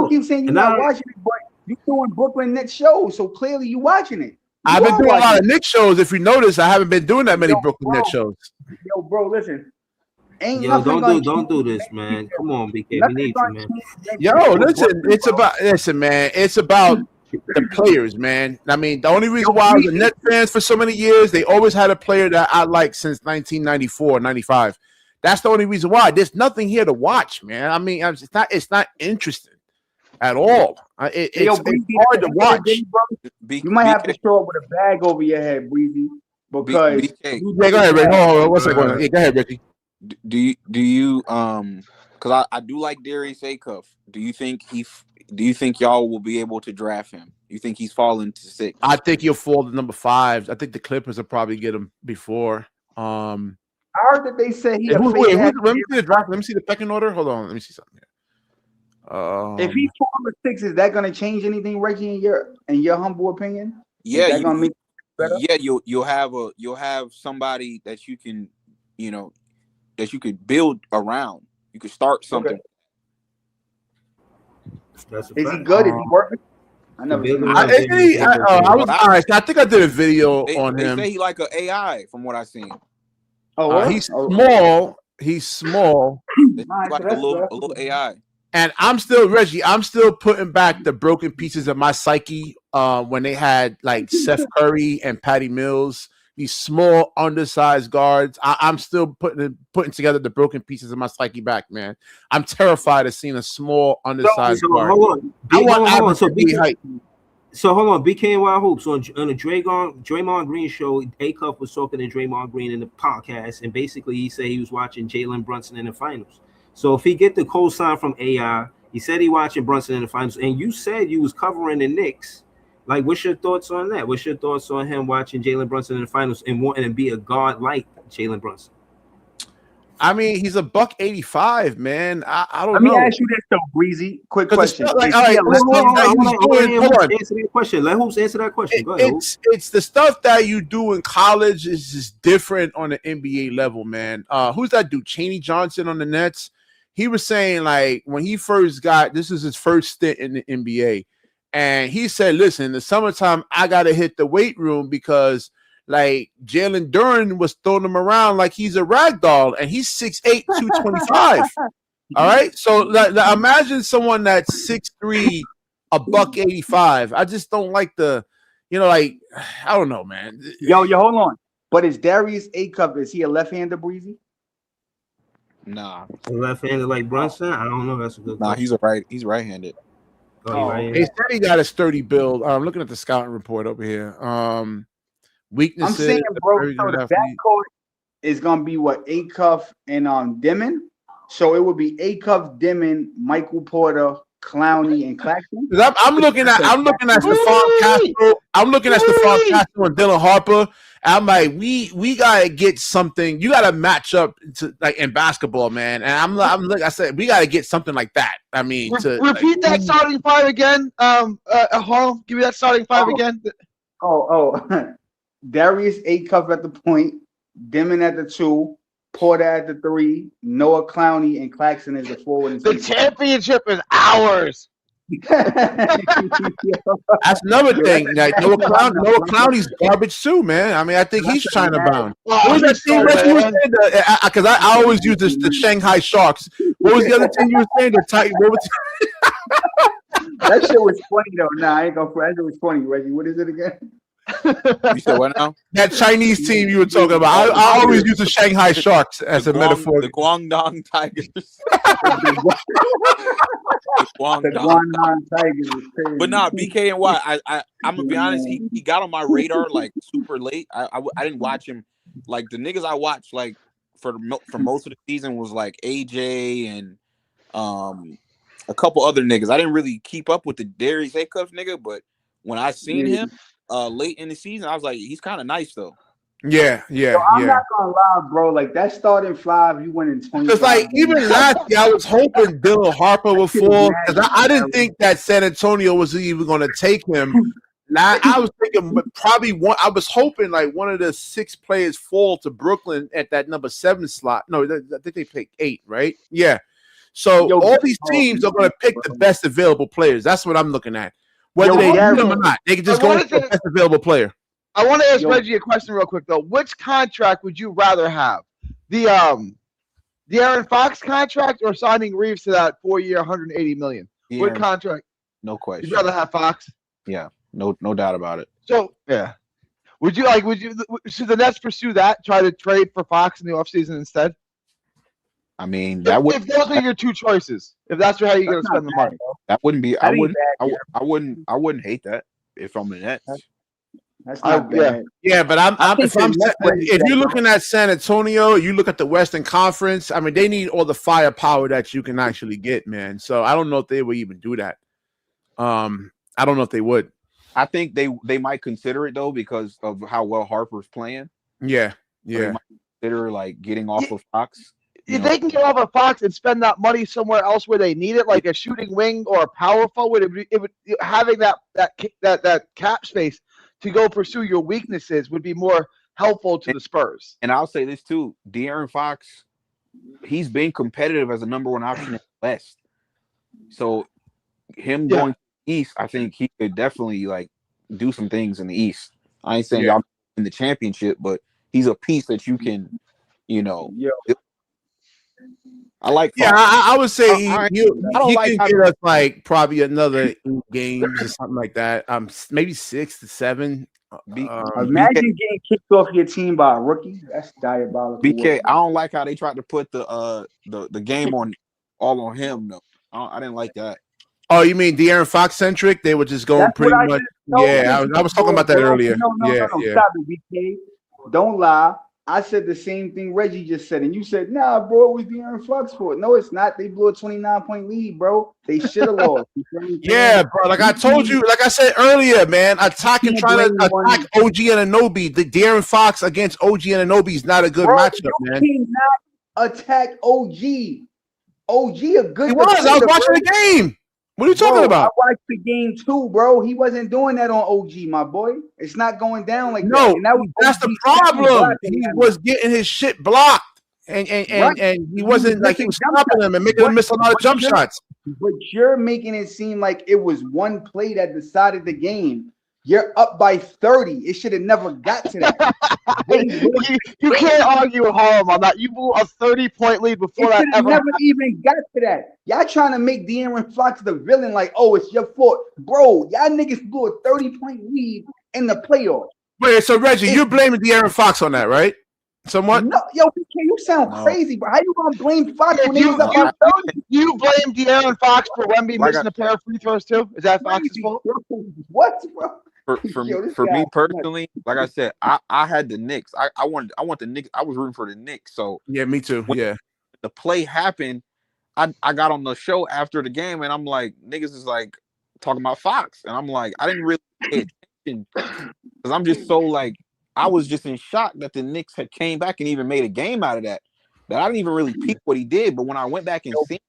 keep saying you're not watching it, but you're doing Brooklyn Nets shows, so clearly you watching it. I've been doing a lot of Knicks shows. If you notice, I haven't been doing that many Brooklyn Nets shows. Yo, bro, listen. Don't do this, man. Come on, BK. We need you, man. Yo, listen, man. It's about the players, man. I mean, the only reason why I was a Nets fan for so many years, they always had a player that I liked since 1994, 95. That's the only reason why. There's nothing here to watch, man. I mean, it's not interesting at all. It's hard to watch. You might have to show up with a bag over your head, Breezy, because go ahead, Ricky. Hold on. What's that going on? Yeah, go ahead, Ricky. Do you because I do like Darius Acuff. Do you think y'all will be able to draft him? You think he's falling to 6? I think he'll fall to number 5. I think the Clippers will probably get him before. I heard that they said he. Let me see the draft. Let me see the pecking order. Hold on. Let me see something here. If he's number 6, is that going to change anything, Reggie? In your humble opinion? Yeah, you'll have somebody that you can, that you could build around. You could start something. Is he good? Is he working? I never seen him. I think I did a video on him. They say he like an AI from what I've seen. He's small. He's small. Like a little AI. And I'm still putting back the broken pieces of my psyche when they had like Seth Curry and Patty Mills, these small, undersized guards. I'm still putting together the broken pieces of my psyche back, man. I'm terrified of seeing a small, undersized guard. Hold on. So hold on, BKNY Hoops on the Draymond Green show. Acuff was talking to Draymond Green in the podcast, and basically he said he was watching Jalen Brunson in the finals. So if he get the co-sign from AI, he said he watching Brunson in the finals, and you said you was covering the Knicks. Like, what's your thoughts on that? What's your thoughts on him watching Jalen Brunson in the finals and wanting to be a guard like Jalen Brunson? I mean, he's $185, man. I don't know. Let me ask you this though, Breezy. Quick question. Hold on. Answer that question. Let Hoops answer that question. Go ahead. It's the stuff that you do in college is just different on the NBA level, man. Who's that dude? Chaney Johnson on the Nets. He was saying, like, when he first this is his first stint in the NBA. And he said, listen, in the summertime, I got to hit the weight room because, like, Jalen Duren was throwing him around like he's a rag doll, and he's 6'8", 225. All right? So imagine someone that's 6'3", $185. I just don't like I don't know, man. Yo, hold on. But is Darius Acuff, is he a left-hander, Breezy? Nah. Left-handed like Brunson? I don't know. That's a good question. He's right-handed. They said he got a sturdy build. I'm looking at the scouting report over here. Weaknesses. I'm saying, bro, so the backcourt is gonna be what, Acuff and Dimon. So it would be Acuff, Dimon, Michael Porter, Clowney, and Claxton. I'm looking at Stephon Castro. I'm looking at Stephon Castro and Dylan Harper, I'm like, we gotta get something. You gotta match up to like in basketball, man. And I'm like I said, we gotta get something like that. I mean, repeat that starting five again. Harlem, give me that starting five again. Darius Acuff at the point, Dimon at the 2, Porter at the 3, Noah Clowney, and Claxton as the forward. The championship is ours. That's another thing. Like Noah Clowney's garbage too, man. I mean, I think he's China bound. What was that team that you were saying? Because I always use the Shanghai Sharks. What was the other team you were saying? The Titan. That shit was funny though. Nah, I ain't gonna. That shit was funny, Reggie. What is it again? You said what now? That Chinese team you were talking about. I always use the Shanghai Sharks as a metaphor. The Guangdong Tigers. The Guangdong Tigers is crazy. But nah, BKNY, I'm gonna be honest, he got on my radar like super late. I didn't watch him. Like the niggas I watched like for most of the season was like AJ and a couple other niggas. I didn't really keep up with the Darius Acuff nigga, but when I seen him late in the season, I was like, he's kind of nice though. Yeah. I'm not gonna lie, bro. Like that starting 5, you went in 20. Because like even last year, I was hoping Bill Harper would fall because I didn't think that San Antonio was even going to take him. Now I was thinking probably one. I was hoping like one of the 6 players fall to Brooklyn at that number 7 slot. No, I think they picked 8, right? Yeah. So all these teams are going to pick the best available players. That's what I'm looking at. Whether they need them or not, they can just go with the best available player. I want to ask Reggie a question real quick though. Which contract would you rather have? The Aaron Fox contract or signing Reeves to that 4-year, $180 million? What contract? No question. You'd rather have Fox? Yeah, no doubt about it. So yeah. Should the Nets pursue that? Try to trade for Fox in the offseason instead? I mean, if those are your 2 choices, if that's how you're gonna spend the money. That wouldn't be I wouldn't hate that if I'm the Nets. That's not bad. Yeah, but if you're looking at San Antonio, you look at the Western Conference. I mean, they need all the firepower that you can actually get, man. So I don't know if they would even do that. I don't know if they would. I think they might consider it though because of how well Harper's playing. Yeah. So they might consider like getting off of Fox. If they can get off of Fox and spend that money somewhere else where they need it, like a shooting wing or a power forward, having that cap space to go pursue your weaknesses would be more helpful to the Spurs. And I'll say this too: De'Aaron Fox, he's been competitive as a number 1 option in the West. So him going to the East, I think he could definitely like do some things in the East. I ain't saying y'all in the championship, but he's a piece that you can, I like. Yeah, I would say he can get us like probably another 8 games or something like that. Maybe 6 to 7. Imagine getting kicked off your team by a rookie. That's diabolical. BK, I don't like how they tried to put the game all on him. No, I didn't like that. Oh, you mean De'Aaron Fox centric? They were just going pretty much. I was talking about that earlier. No, stop it, BK. Don't lie. I said the same thing Reggie just said, and you said, nah, bro, it was De'Aaron Fox for it. No, it's not. They blew a 29-point lead, bro. They should have lost. Yeah, bro. Like I told you, like I said earlier, man, trying to attack OG Anunoby. The De'Aaron Fox against OG Anunoby is not a good matchup, man. You cannot attack OG. OG a good. He was. I was watching the game. What are you talking about? I watched the game too, bro. He wasn't doing that on OG, my boy. It's not going down like that. No, and that's the problem. He was getting his shit blocked, and he wasn't like he was stopping him and making him miss a lot of jump shots. But you're making it seem like it was one play that decided the game. You're up by 30. It should have never got to that. you can't argue with Harlem on that. You blew a 30-point lead before that ever never even got to that. Y'all trying to make De'Aaron Fox the villain, like, oh, it's your fault. Bro, y'all niggas blew a 30-point lead in the playoffs. Wait, so Reggie, you're blaming De'Aaron Fox on that, right? Somewhat? No, yo, you sound crazy, bro. How you gonna blame Fox when he was up by 30? You blame De'Aaron Fox for Wemby missing a pair of free throws too? Is that Fox's fault? What, bro? For me personally, like I said, I had the Knicks. I want the Knicks. I was rooting for the Knicks. So yeah, me too. When the play happened, I got on the show after the game and I'm like, niggas is like talking about Fox, and I'm like, I didn't really pay attention because I'm just so like I was just in shock that the Knicks had came back and even made a game out of that. That I didn't even really peep what he did, but when I went back and seen,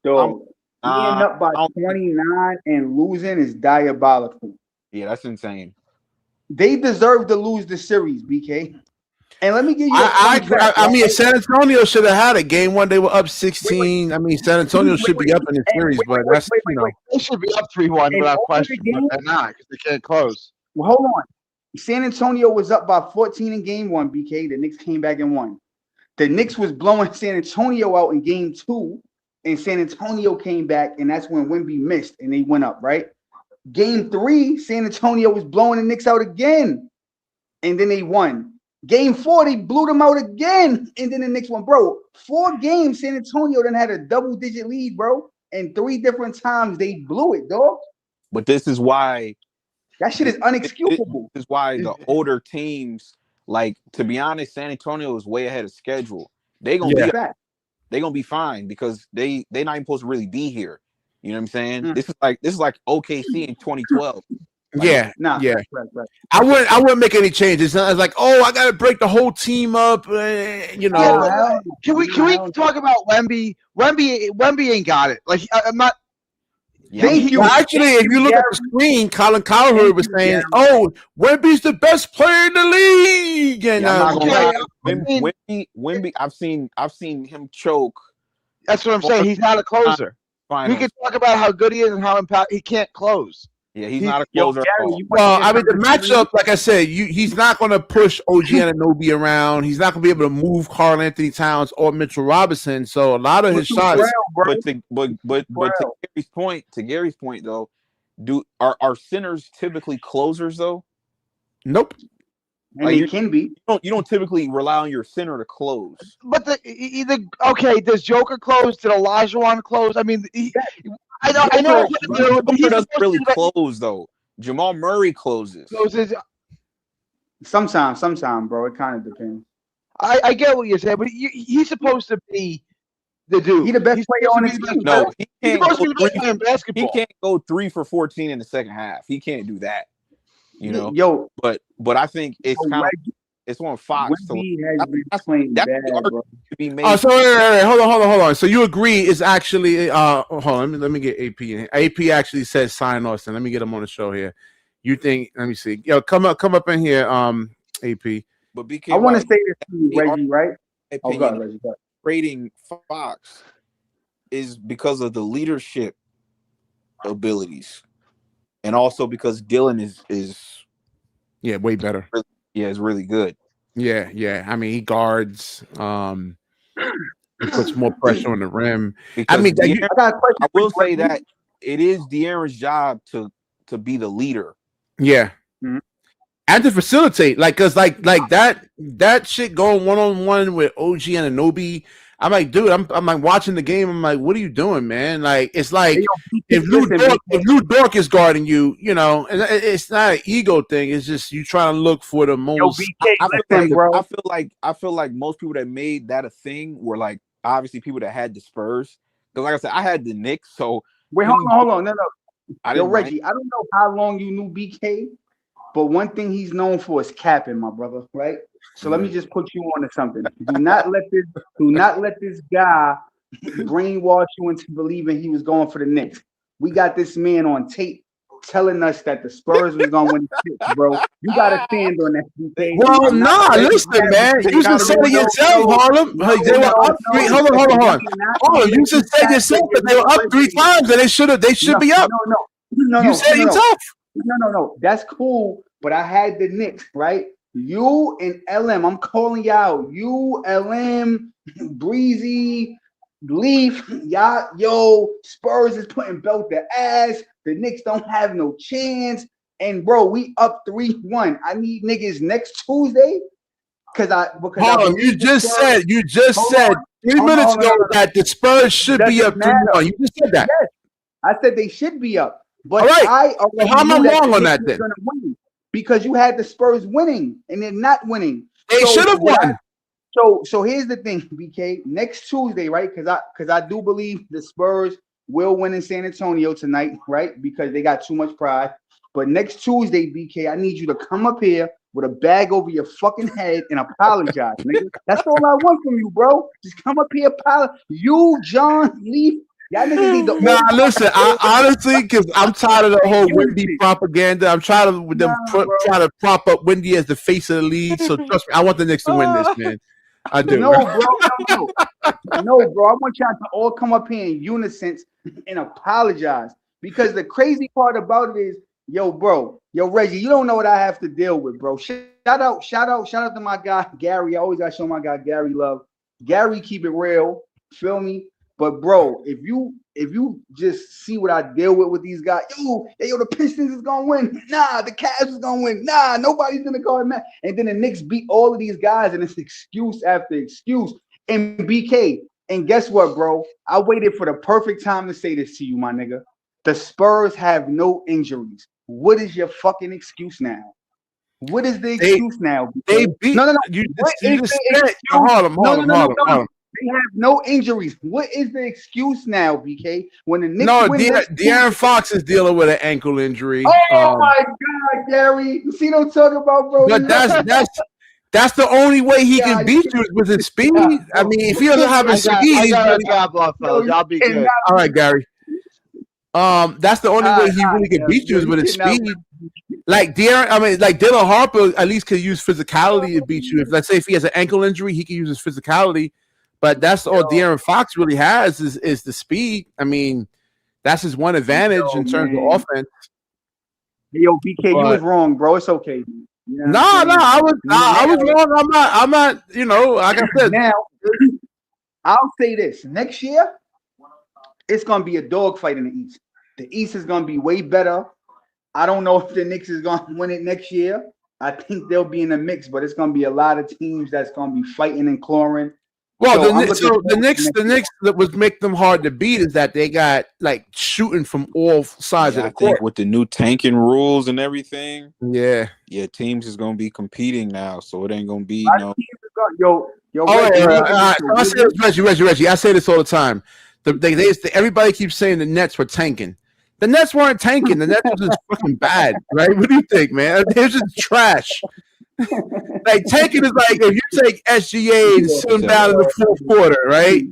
being up by 29 and losing is diabolical. Yeah, that's insane. They deserve to lose the series, BK. And let me give you. I mean, San Antonio should have had it. Game 1, they were up 16. I mean, San Antonio should be up in the series, but that's they should be up 3-1 without question, but they're not because they can't close. Well, hold on. San Antonio was up by 14 in game 1, BK. The Knicks came back and won. The Knicks was blowing San Antonio out in game 2, and San Antonio came back, and that's when Wemby missed, and they went up, right? Game 3, San Antonio was blowing the Knicks out again, and then they won. Game 4, they blew them out again, and then the Knicks won. Bro, 4 games, San Antonio then had a double-digit lead, bro, and 3 different times they blew it, dog. But this is why that shit is unexcusable. This is why the older teams, like, to be honest, San Antonio is way ahead of schedule. They're gonna be fine because they not even supposed to really be here. You know what I'm saying? This is like OKC in 2012. Right. I wouldn't make any changes. It's like, oh, I gotta break the whole team up. You know. Can we talk about Wemby? Wemby ain't got it. Like I'm not. Actually, if you look at the screen, Colin Cowherd was saying, "Oh, Wemby's the best player in the league." And Wemby, I've seen him choke. That's what I'm saying. He's not a closer. We can talk about how good he is and how he can't close. Yeah, he's not a closer. Well, I mean, the matchup, like I said, he's not going to push OG Anunoby around. He's not going to be able to move Karl Anthony Towns or Mitchell Robinson. So a lot of his shots. But to Gary's point, though, are centers typically closers though? Nope. And they can be. You don't typically rely on your center to close. But does Joker close? Did Olajuwon close? I mean, I know. He doesn't really close though. Jamal Murray closes. Sometimes, bro. It kind of depends. I get what you're saying, but he's supposed to be the dude. He's the best player on his team. No, he can't go 3 for 14 in the second half. He can't do that. You know, but I think it's kind of it's on Fox. So that's to be made. So wait, hold on. So you agree is actually hold on, let me get AP in here. AP actually says sign Austin. Let me get him on the show here. You think? Let me see. Yo, come up in here, AP. But BK, I want to say this to you, Reggie, right? Opinion, trading Fox is because of the leadership abilities, and also because Dylan is way better. Is really good. Yeah. I mean, he guards. He puts more pressure on the rim. Because I mean, I will say that it is De'Aaron's job to be the leader. Yeah. Mm-hmm. And to facilitate, cause that shit going 1-on-1 with OG Anunoby. I'm like, dude, I'm like watching the game. I'm like, what are you doing, man? Like, it's like if Lou Dort is guarding you, you know, and it's not an ego thing. It's just you trying to look for the most. I feel like most people that made that a thing were like obviously people that had the Spurs. Because like I said, I had the Knicks. So wait, hold on, no. Reggie, I don't know how long you knew BK, but one thing he's known for is capping, my brother, right? So let me just put you on to something. Do not let this guy brainwash you into believing he was going for the Knicks. We got this man on tape telling us that the Spurs was going to win the Knicks, bro. You got to stand on that. Well, listen, man. You just said it yourself, Harlem. They were up 3. Hold on. Harlem, you just said yourself that they were up 3 times and they should be up. No. You said yourself. No. That's cool, but I had the Knicks, right? You and LM, I'm calling y'all. You, LM, Breezy, Leaf, y'all, Spurs is putting belt their ass. The Knicks don't have no chance. And bro, we up 3-1. I need niggas next Tuesday. You just said 3 minutes ago that the Spurs should be up 3-1. You just said that. Yes. I said they should be up. But all right. How am I wrong on that then? Because you had the Spurs winning and they're not winning. They should have won. So here's the thing, BK. Next Tuesday, right? Because I do believe the Spurs will win in San Antonio tonight, right? Because they got too much pride. But next Tuesday, BK, I need you to come up here with a bag over your fucking head and apologize, nigga. That's all I want from you, bro. Just come up here, apologize. You, John, Leaf, y'all niggas need to. Nah, listen. I honestly, because I'm tired of the whole Wendy propaganda. I'm trying to with them try to prop up Wendy as the face of the league. So trust me, I want the Knicks to win this, man. I do. No, bro. No, bro. I want y'all to all come up here in unison and apologize. Because the crazy part about it is, yo, bro, Reggie, you don't know what I have to deal with, bro. Shout out to my guy Gary. I always gotta show my guy Gary love. Gary, keep it real. Feel me? But bro, if you just see what I deal with these guys, yo, the Pistons is gonna win. Nah, the Cavs is gonna win. Nah, nobody's gonna call it man. And then the Knicks beat all of these guys, and it's excuse after excuse. And BK, and guess what, bro? I waited for the perfect time to say this to you, my nigga. The Spurs have no injuries. What is your fucking excuse now? What is the excuse now? They beat. No. You just said it. Hold on. They have no injuries. What is the excuse now, BK? When the Knicks win, De'Aaron Fox is dealing with an ankle injury. Oh my God, Gary! You see what I'm talking about, bro? But that's the only way he can beat you is with his speed. I mean, if he doesn't have his speed, y'all be good. All right, Gary. That's the only way he really can beat you is with his speed. Like Dylan Harper at least could use physicality to beat you. If let's say if he has an ankle injury, he can use his physicality. But that's all De'Aaron Fox really has is the speed. I mean, that's his one advantage in terms of offense. Yo, BK, you was wrong, bro. It's okay. You know I was wrong. I'm not. You know, like I said. Now, I'll say this: next year, it's gonna be a dogfight in the East. The East is gonna be way better. I don't know if the Knicks is gonna win it next year. I think they'll be in the mix, but it's gonna be a lot of teams that's gonna be fighting and clawing. Well, the Knicks that would make them hard to beat is that they got like shooting from all sides of the court. I think with the new tanking rules and everything. Yeah, teams is gonna be competing now, so it ain't gonna be no. Yo, Reggie. I say this, Reggie. I say this all the time. Everybody keeps saying the Nets were tanking. The Nets weren't tanking. The Nets was just fucking bad, right? What do you think, man? They're just trash. Like tanking is like if you take SGA and sit him down in the fourth quarter, right?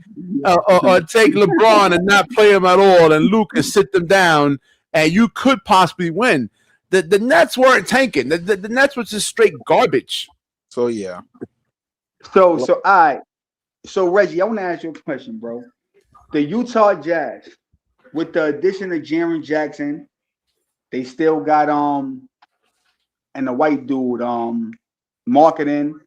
Or take LeBron and not play him at all, and Lucas sit them down, and you could possibly win. The Nets weren't tanking. The Nets was just straight garbage. So yeah. So all right. So Reggie, I want to ask you a question, bro. The Utah Jazz, with the addition of Jaren Jackson, they still got and the white dude marketing,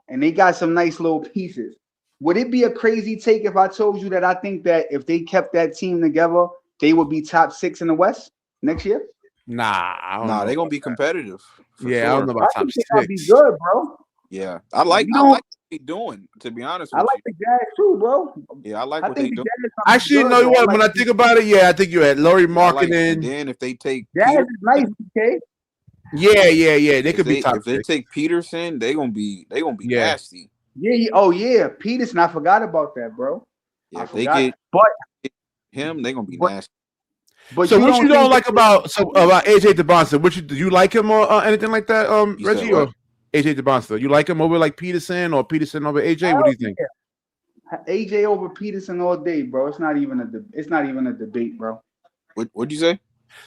and they got some nice little pieces. Would it be a crazy take if I told you that I think that if they kept that team together, they would be top 6 in the West next year? Nah, they're gonna be competitive. Yeah, sure. I don't know about top 6. That'd be good, bro. Yeah, I like what they're doing. To be honest, I like the Jazz too, bro. Yeah, I like what they do. Actually, you know what? When I think about it, yeah, I think you had Laurie marketing. And then if they take Jazz is nice, okay. Yeah. They could be top. If they take Peterson, they gonna be nasty. Yeah. Oh yeah, Peterson. I forgot about that, bro. Yeah, if they get him, they gonna be nasty. But so what you don't like about AJ DeBonson? Do you like him or anything like that, Reggie, or AJ DeBonson? You like him over like Peterson or Peterson over AJ? What do you think? AJ over Peterson all day, bro. It's not even a debate, bro. What'd you say?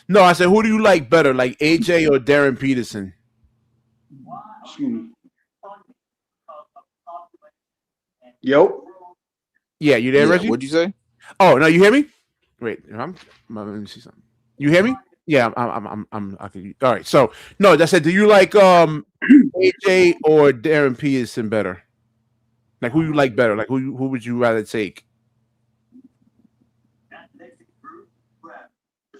No, I said, who do you like better, like AJ or Darren Peterson? Excuse me. Yo. Yeah, you there, Reggie? What'd you say? Oh, no, you hear me? Wait, let me see something. You hear me? Yeah, I'm okay. All right. So, no, I said, do you like AJ or Darren Peterson better? Like, who you like better? Like, who would you rather take?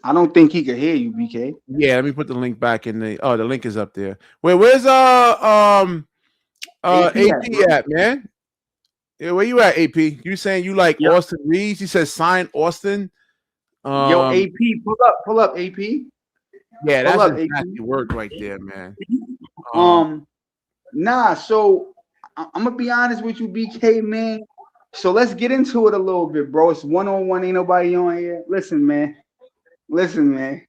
I don't think he could hear you, BK. Yeah, let me put the link back in the. Oh, the link is up there. Where's AP at, man? Yeah, where you at, AP? You saying you like Austin Reeves? He says sign Austin. Yo, AP, pull up, AP. Yeah, that's exactly work right there, man. Nah. So I'm gonna be honest with you, BK, man. So let's get into it a little bit, bro. It's 1-on-1. Ain't nobody on here. Listen, man. Listen, man.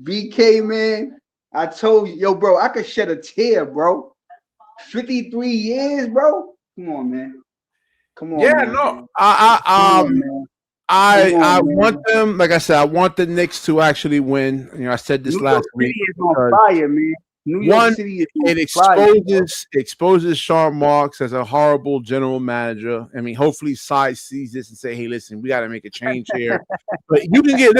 BK, man. I told you, yo, bro, I could shed a tear, bro. 53 years, bro. Come on, man. Come on, Yeah, man. no, Come on, man. Come I on, want man. them. Like I said, I want the Knicks to actually win. You know, I said this New York last City week is on because fire, man. New York one, City is on it fire. exposes Sean Marks as a horrible general manager. I mean, hopefully, Side sees this and say, "Hey, listen, we got to make a change here." But you can get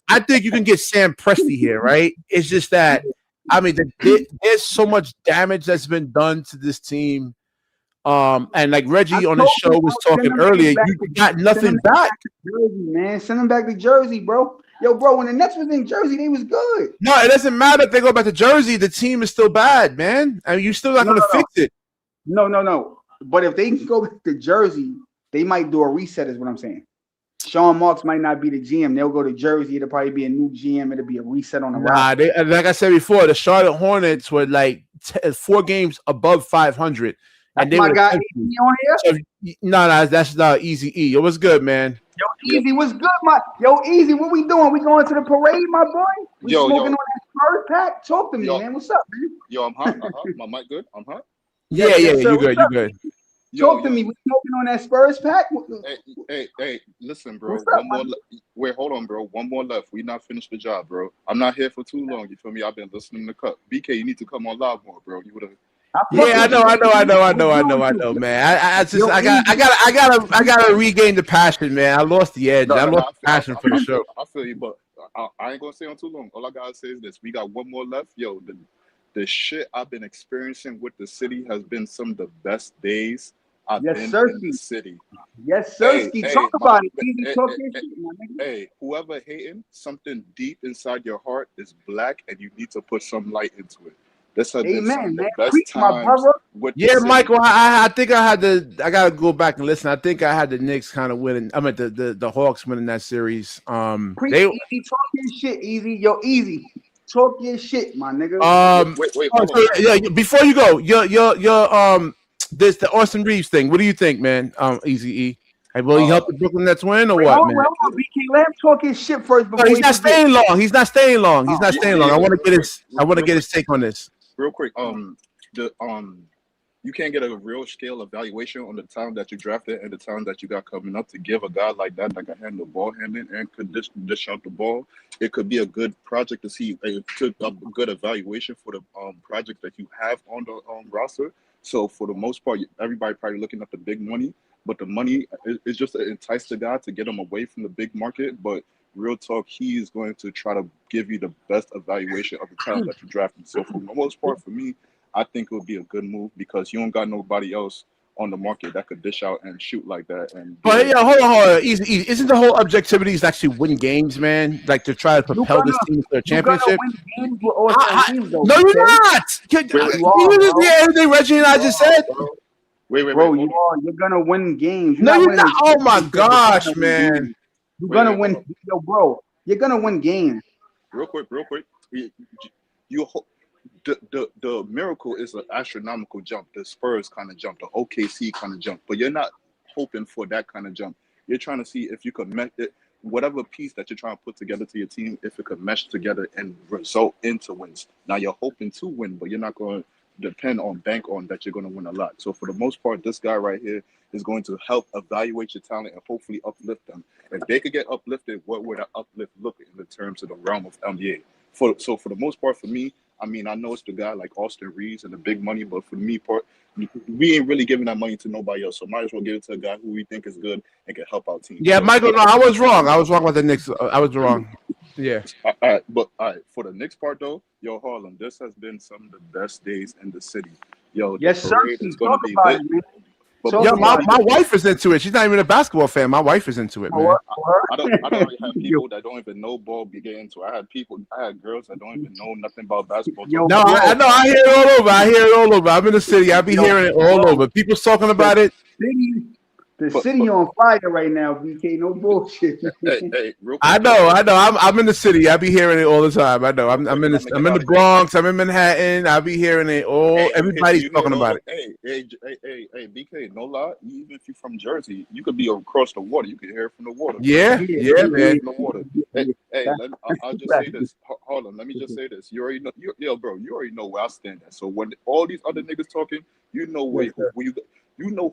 I think you can get Sam Presti here, right? It's just that I mean, there's so much damage that's been done to this team. And like Reggie on his show was talking earlier, you got nothing back. Jersey, man. Send them back to Jersey, bro. Yo, bro, when the Nets was in Jersey, they was good. No, it doesn't matter if they go back to Jersey. The team is still bad, man. I mean, you're still not going to fix it. No. But if they go back to Jersey, they might do a reset, is what I'm saying. Sean Marks might not be the GM. They'll go to Jersey. It'll probably be a new GM. It'll be a reset on the roster. Like I said before, the Charlotte Hornets were like 4 games above 500. And they my guy on here? So, no, that's not Easy E. It was good, man. Yo, Easy was good, Easy. What we doing? We going to the parade, my boy? We smoking on that Spurs pack? Talk to me, man. What's up, man? Yo, I'm hot. My mic good? I'm hot. Yeah, you good. Talk to me. We smoking on that Spurs pack? Hey, listen, bro. Wait, hold on, bro. One more left. We not finished the job, bro. I'm not here for too long. You feel me? I've been listening to Cut. BK, you need to come on live more, bro. You would have. Yeah, I know, man. I gotta regain the passion, man. I lost the edge. I lost the passion for the show. I feel you, but I ain't gonna stay on too long. All I gotta say is this: we got one more left. Yo, the shit I've been experiencing with the city has been some of the best days I've been in the city. Yes, sir. Talk about it. Hey, whoever hating, something deep inside your heart is black, and you need to put some light into it. This has been some of the best times with the city. Michael, I think I gotta go back and listen. I think I had the Knicks kind of winning. I mean the Hawks winning that series. Easy, talk your shit, Easy. Yo, Easy. Talk your shit, my nigga. Wait. Before you go, your this the Austin Reeves thing. What do you think, man? Easy E. Will he help the Brooklyn Nets win or what, man? BK, let him talk his shit first. No, he's not staying long. He's not staying long. I want to get his take on this. Real quick, you can't get a real scale evaluation on the talent that you drafted and the talent that you got coming up to give a guy like that that can handle ball handling and could dish out the ball. It could be a good project to see a good evaluation for the project that you have on the roster. So for the most part, everybody probably looking at the big money, but the money is just to entice the guy to get him away from the big market. But real talk, he is going to try to give you the best evaluation of the talent that you drafted. So for the most part, for me, I think it would be a good move because you don't got nobody else on the market that could dish out and shoot like that. But yeah, hold on. Easy. Isn't the whole objectivity is actually win games, man? Like to try to propel this team to a championship? No, you're not. Can you just hear everything Reggie and I just said? Wait, bro, you're gonna win games. No, you're not. Oh my gosh, man. You're gonna win, yo, bro. You're gonna win games. Real quick. The miracle is an astronomical jump. The Spurs kind of jump, the OKC kind of jump, but you're not hoping for that kind of jump. You're trying to see if you could mesh it, whatever piece that you're trying to put together to your team, if it could mesh together and result into wins. Now you're hoping to win, but you're not going to depend on bank on that you're going to win a lot. So for the most part, this guy right here is going to help evaluate your talent and hopefully uplift them. If they could get uplifted, what would that uplift look in the terms of the realm of NBA? So for the most part, for me, I mean, I know it's the guy like Austin Reeves and the big money, but for me, we ain't really giving that money to nobody else. So might as well give it to a guy who we think is good and can help our team. Yeah, Michael, no, I was wrong. I was wrong with the Knicks. I was wrong. Yeah. All right. For the Knicks part, though, yo, Harlem, this has been some of the best days in the city. Yo, yes, sir. It's going to be lit. Yeah, my wife is into it. She's not even a basketball fan. My wife is into it, man. I don't have people that don't even know ball get into it. I had girls that don't even know nothing about basketball. I know. I hear it all over. I'm in the city. I be hearing it all over. People's talking about it. The city on fire right now, BK. No bullshit. Hey, real quick, I know. I'm in the city. I be hearing it all the time. I know. I'm in the Bronx. I'm in Manhattan. I be hearing it all. Everybody's talking about it. Hey, BK, no lie. Even if you're from Jersey, you could be across the water. You could hear it from the water. Yeah, man. From the water. Hey, I'll just say this. Hold on, let me just say this. You already know, bro. You already know where I stand at. So when all these other niggas talking, you know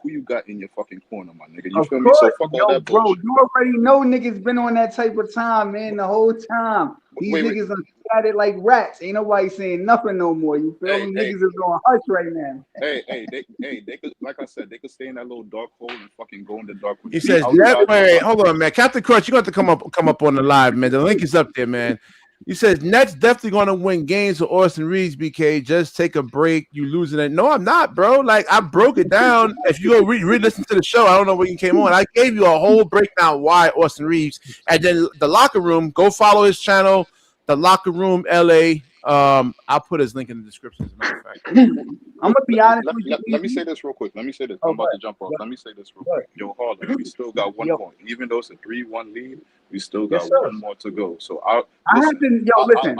who you got in your fucking corner, my nigga. You feel me? So fuck all that bro, bullshit. you already know niggas been on that type of time, man, the whole time. These niggas are scattered like rats. Ain't nobody saying nothing no more. You feel me? Niggas is on hush right now. They could, like I said, they could stay in that little dark hole and fucking go in the dark. He says, wait, hold on, man. Captain Crunch, you got to come up on the live, man. The link is up there, man. He says Nets definitely going to win games with Austin Reeves. BK, just take a break. You losing it? No, I'm not, bro. Like I broke it down. If you go re-listen to the show, I don't know when you came on. I gave you a whole breakdown why Austin Reeves, and then the locker room. Go follow his channel, the locker room LA. I'll put his link in the description. As a matter of fact, I'm gonna be honest with you. Let me say this real quick. I'm about to jump off. Let me say this real quick. Yo, Harlan, we still got 1 point. Even though it's a 3-1 lead, we still got 1 more to go. So I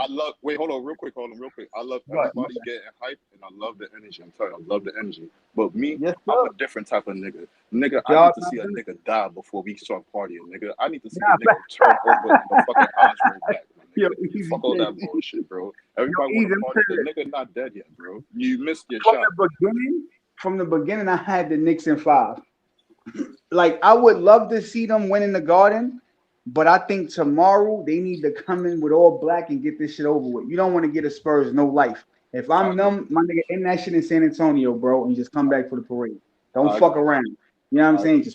love. Wait, hold on, real quick. I love everybody getting hype, and I love the energy. I'm telling you, I love the energy. But me, I'm a different type of nigga. Nigga, I need to see a nigga die before we start partying. Nigga, I need to see a nigga turn over and the fucking eyes roll back. Fuck all that bullshit, bro. Everybody want to party. The nigga not dead yet, bro. You missed your shot. From the beginning, I had the Knicks in 5. Like, I would love to see them win in the Garden, but I think tomorrow they need to come in with all black and get this shit over with. You don't want to get a Spurs no life. If I'm them, my nigga, end that shit in San Antonio, bro, and just come back for the parade. Don't fuck around. You know what I'm saying?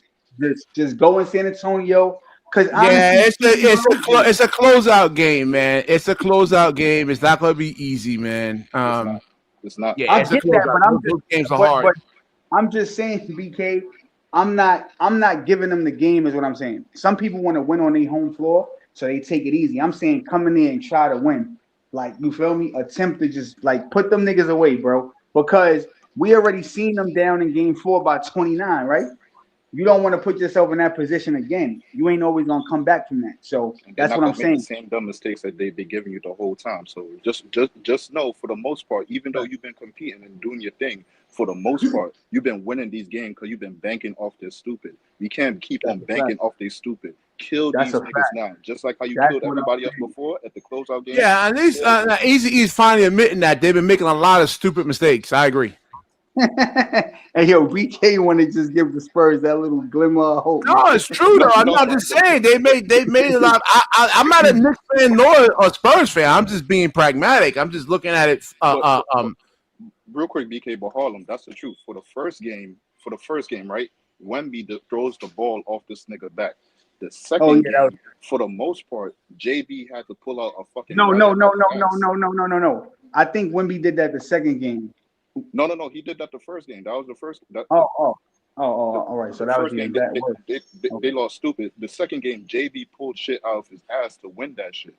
Just go in San Antonio. Cause it's a closeout game, man. It's a closeout game. It's not going to be easy, man. It's not. Yeah, I get that, those games are hard. But I'm just saying, BK, I'm not giving them the game, is what I'm saying. Some people want to win on their home floor, so they take it easy. I'm saying come in there and try to win. Like, you feel me? Attempt to just like put them niggas away, bro. Because we already seen them down in game 4 by 29, right? You don't want to put yourself in that position again. You ain't always gonna come back from that. So that's what I'm saying. The same dumb mistakes that they've been giving you the whole time. So just know, for the most part, even though you've been competing and doing your thing, for the most part, you've been winning these games because you've been banking off this stupid. We can't keep on banking off these stupid. Kill these niggas now, just like how you killed everybody else before at the closeout game. Yeah, at least Eazy-E's finally admitting that they've been making a lot of stupid mistakes. I agree. Hey, yo, BK want to just give the Spurs that little glimmer of hope. No, it's true though. I'm not just saying they made a lot. I'm not a Knicks fan nor a Spurs fan. I'm just being pragmatic. I'm just looking at it. Real quick, BK, but Harlem, that's the truth. For the first game, right? Wemby throws the ball off this nigga back. The second game, for the most part, JB had to pull out a fucking. No. I think Wemby did that the second game. No. He did that the first game. That was the first. All right. So that was game. They lost stupid. The second game, JB pulled shit out of his ass to win that shit.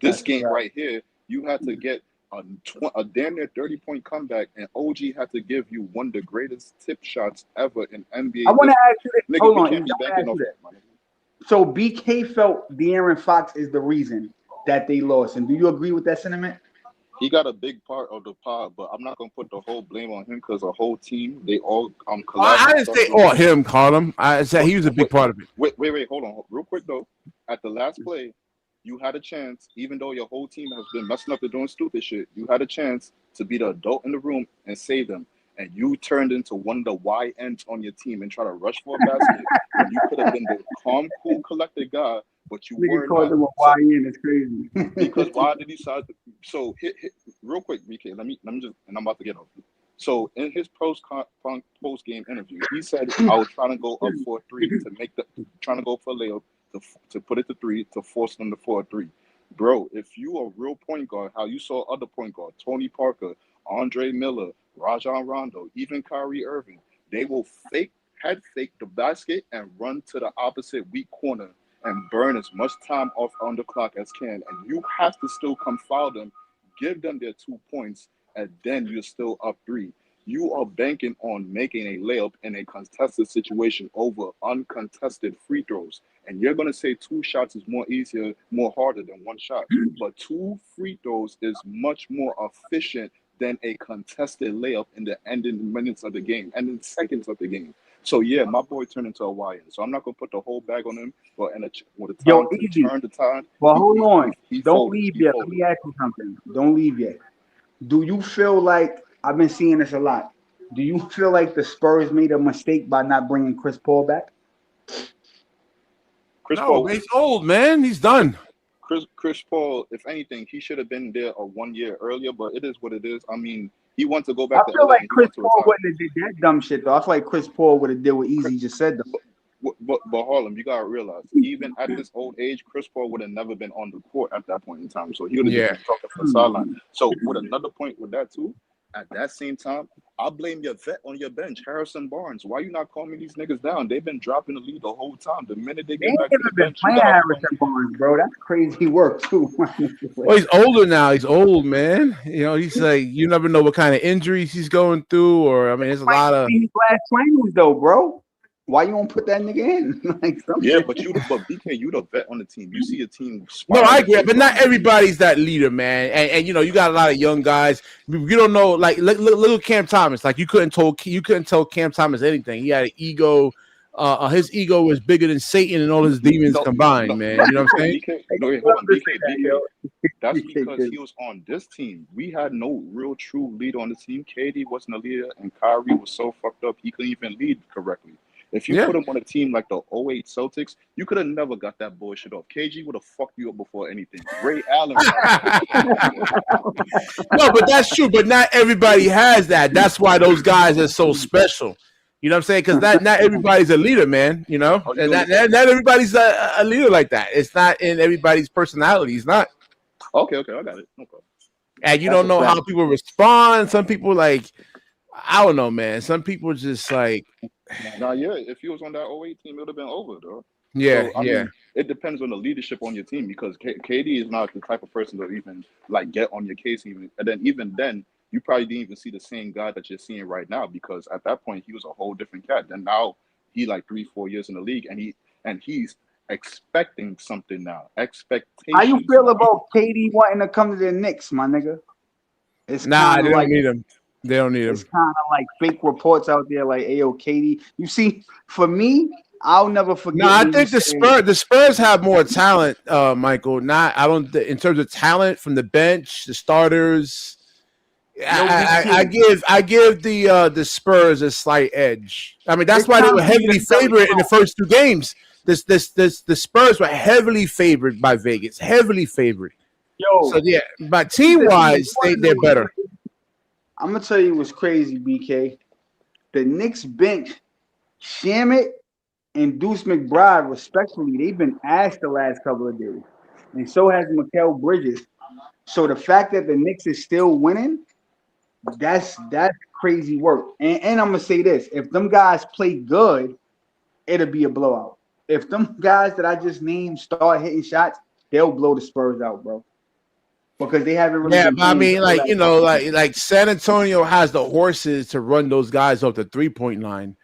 This game right here, you had to get a damn near 30-point comeback, and OG had to give you one of the greatest tip shots ever in NBA. I want to ask you this. Hold on. So BK felt De'Aaron Fox is the reason that they lost, and do you agree with that sentiment? He got a big part of the pot, but I'm not gonna put the whole blame on him because the whole team, they all I didn't say him, call him. I said he was a big part of it. Wait, hold on, real quick though. At the last play, you had a chance, even though your whole team has been messing up and doing stupid shit. You had a chance to be the adult in the room and save them, and you turned into one of the YNs on your team and try to rush for a basket. And you could have been the calm, cool, collected guy. But you were not. Him a YN, it's crazy. Because why did he decide to? So hit real quick, BK. Let me just, and I'm about to get off. So in his post game interview, he said, "I was trying to go up for a 3 to trying to go for a layup to put it to 3 to force them to 4-3." Bro, if you a real point guard, how you saw other point guard, Tony Parker, Andre Miller, Rajon Rondo, even Kyrie Irving, they will head fake the basket and run to the opposite weak corner and burn as much time off on the clock as can. And you have to still come foul them, give them their 2 points, and then you're still up 3. You are banking on making a layup in a contested situation over uncontested free throws. And you're going to say 2 shots is more easier, more harder than 1 shot. But 2 free throws is much more efficient than a contested layup in the ending minutes of the game, ending seconds of the game. So, yeah, my boy turned into a YN. So I'm not going to put the whole bag on him. But with the time to Easy. turn the time, Well, hold on. he Don't folded. leave He yet. folded. Let me ask you something. Don't leave yet. Do you feel like, I've been seeing this a lot, do you feel like the Spurs made a mistake by not bringing Chris Paul back? No, he's old, man. He's done. Chris Paul, if anything, he should have been there 1 year earlier, but it is what it is. I mean, he wants to go back to LA. I feel like and Chris Paul wouldn't have did that dumb shit, though. I feel like Chris Paul would have did what Easy just said, though. But Harlem, you gotta realize, even at this old age, Chris Paul would have never been on the court at that point in time. So he would have just been talking from the sideline. So with another point with that too, at that same time, I blame your vet on your bench, Harrison Barnes. Why you not calming these niggas down? They've been dropping the lead the whole time. The minute they get back to the bench, playing Harrison Barnes, bro. That's crazy work too. Well, he's older now. He's old, man. You know, he's like, you never know what kind of injuries he's going through, or I mean, there's a lot of last finals though, bro. Why you won't put that nigga in? Like but BK, you the vet on the team. You see a team. No, I agree, but not everybody's that leader, man. And you know, you got a lot of young guys. You don't know, like look at Cam Thomas. Like you couldn't tell Cam Thomas anything. He had an ego. His ego was bigger than Satan and all his demons combined, man. You know what I'm saying? BK. That's because he was on this team. We had no real true leader on the team. KD wasn't a leader, and Kyrie was so fucked up he couldn't even lead correctly. If you put him on a team like the 08 Celtics, you could have never got that bullshit off. KG would have fucked you up before anything. Ray Allen. No, but that's true. But not everybody has that. That's why those guys are so special. You know what I'm saying? Because not everybody's a leader, man. You know, and not everybody's a leader like that. It's not in everybody's personality. It's not. Okay, I got it. No problem. And you don't know how people respond. Some people I don't know, man. Some people just like. Nah, yeah. If he was on that 08 team, it would have been over, though. Yeah, so, I mean, it depends on the leadership on your team because KD is not the type of person to even get on your case even. And then even then, you probably didn't even see the same guy that you're seeing right now because at that point he was a whole different cat. Then now he 3-4 years in the league and he's expecting something now. Expectations. How you feel about KD wanting to come to the Knicks, my nigga? It's they don't need him. They don't need him. It's kind of like fake reports out there, like "Ayo, KD." You see, for me, I'll never forget. No, I think the Spurs have more talent, Michael. In terms of talent from the bench, the starters. I give the Spurs a slight edge. I mean, that's why they were heavily favored in the first 2 games. The Spurs were heavily favored by Vegas, heavily favored. So yeah, but team wise, they're better. I'm gonna tell you what's crazy, BK. The Knicks bench, Shamet and Deuce McBride, respectfully, they've been asked the last couple of days, and so has Mikal Bridges. So the fact that the Knicks is still winning, that's crazy work. And I'm gonna say this: if them guys play good, it'll be a blowout. If them guys that I just named start hitting shots, they'll blow the Spurs out, bro. Because they haven't really. Yeah, but I mean, like San Antonio has the horses to run those guys off the 3-point line.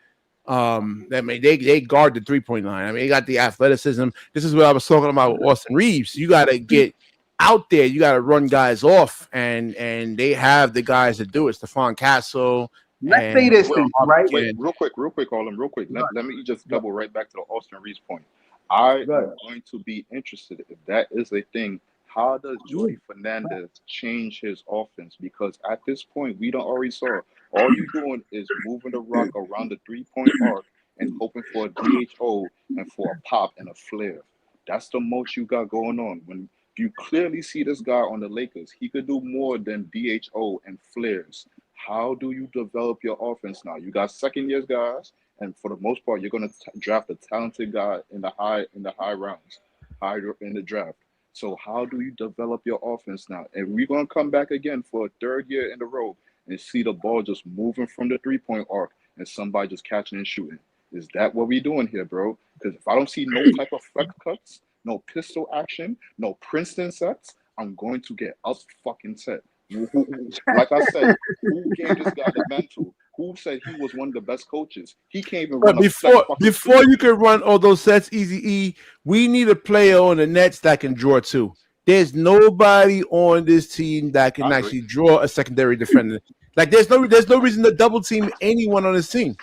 I mean, they guard the 3-point line. I mean, they got the athleticism. This is what I was talking about with Austin Reeves. You got to get out there. You got to run guys off, and they have the guys to do it. Stephon Castle. Let's say this thing, right? Wait, real quick, Harlem, real quick. Let me just double right back to the Austin Reeves point. I am going to be interested if that is a thing. How does Jordy Fernandez change his offense? Because at this point, we don't already saw all you're doing is moving the rock around the 3-point arc and hoping for a DHO and for a pop and a flare. That's the most you got going on. When you clearly see this guy on the Lakers, he could do more than DHO and flares. How do you develop your offense now? You got second-year guys, and for the most part, you're going to draft a talented guy in the high rounds, higher in the draft. So how do you develop your offense now? And we're going to come back again for a 3rd year in a row and see the ball just moving from the 3-point arc and somebody just catching and shooting. Is that what we're doing here, bro? Because if I don't see no type of flex cuts, no pistol action, no Princeton sets, I'm going to get up fucking set. Like I said, who gave this guy the mental? Who said he was one of the best coaches? He can't even But run a set fucking before field. you can run all those sets, Easy E, we need a player on the Nets that can draw too. There's nobody on this team that can I agree. actually draw a secondary defender. Like there's no reason to double team anyone on this team.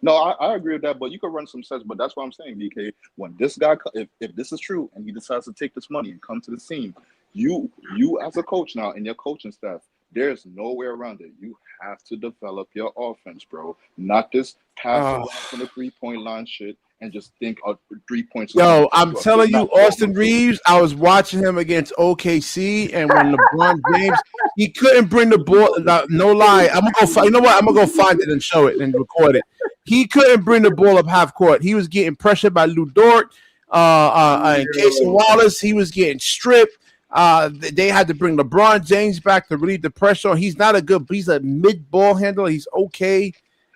No, I agree with that, but you can run some sets. But that's what I'm saying, BK. When this guy, if this is true, and he decides to take this money and come to the scene, you as a coach now and your coaching staff, there's no way around it. You have to develop your offense, bro. Not this pass around from the 3-point line shit and just think of 3 points. Yo, I'm telling you, Austin Reeves, I was watching him against OKC, and when LeBron James, he couldn't bring the ball. No lie, I'm gonna go. You know what? I'm gonna go find it and show it and record it. He couldn't bring the ball up half court. He was getting pressured by Lou Dort, and Casey Wallace. He was getting stripped. They had to bring LeBron James back to relieve the pressure. He's not a good. He's a mid ball handler. He's okay.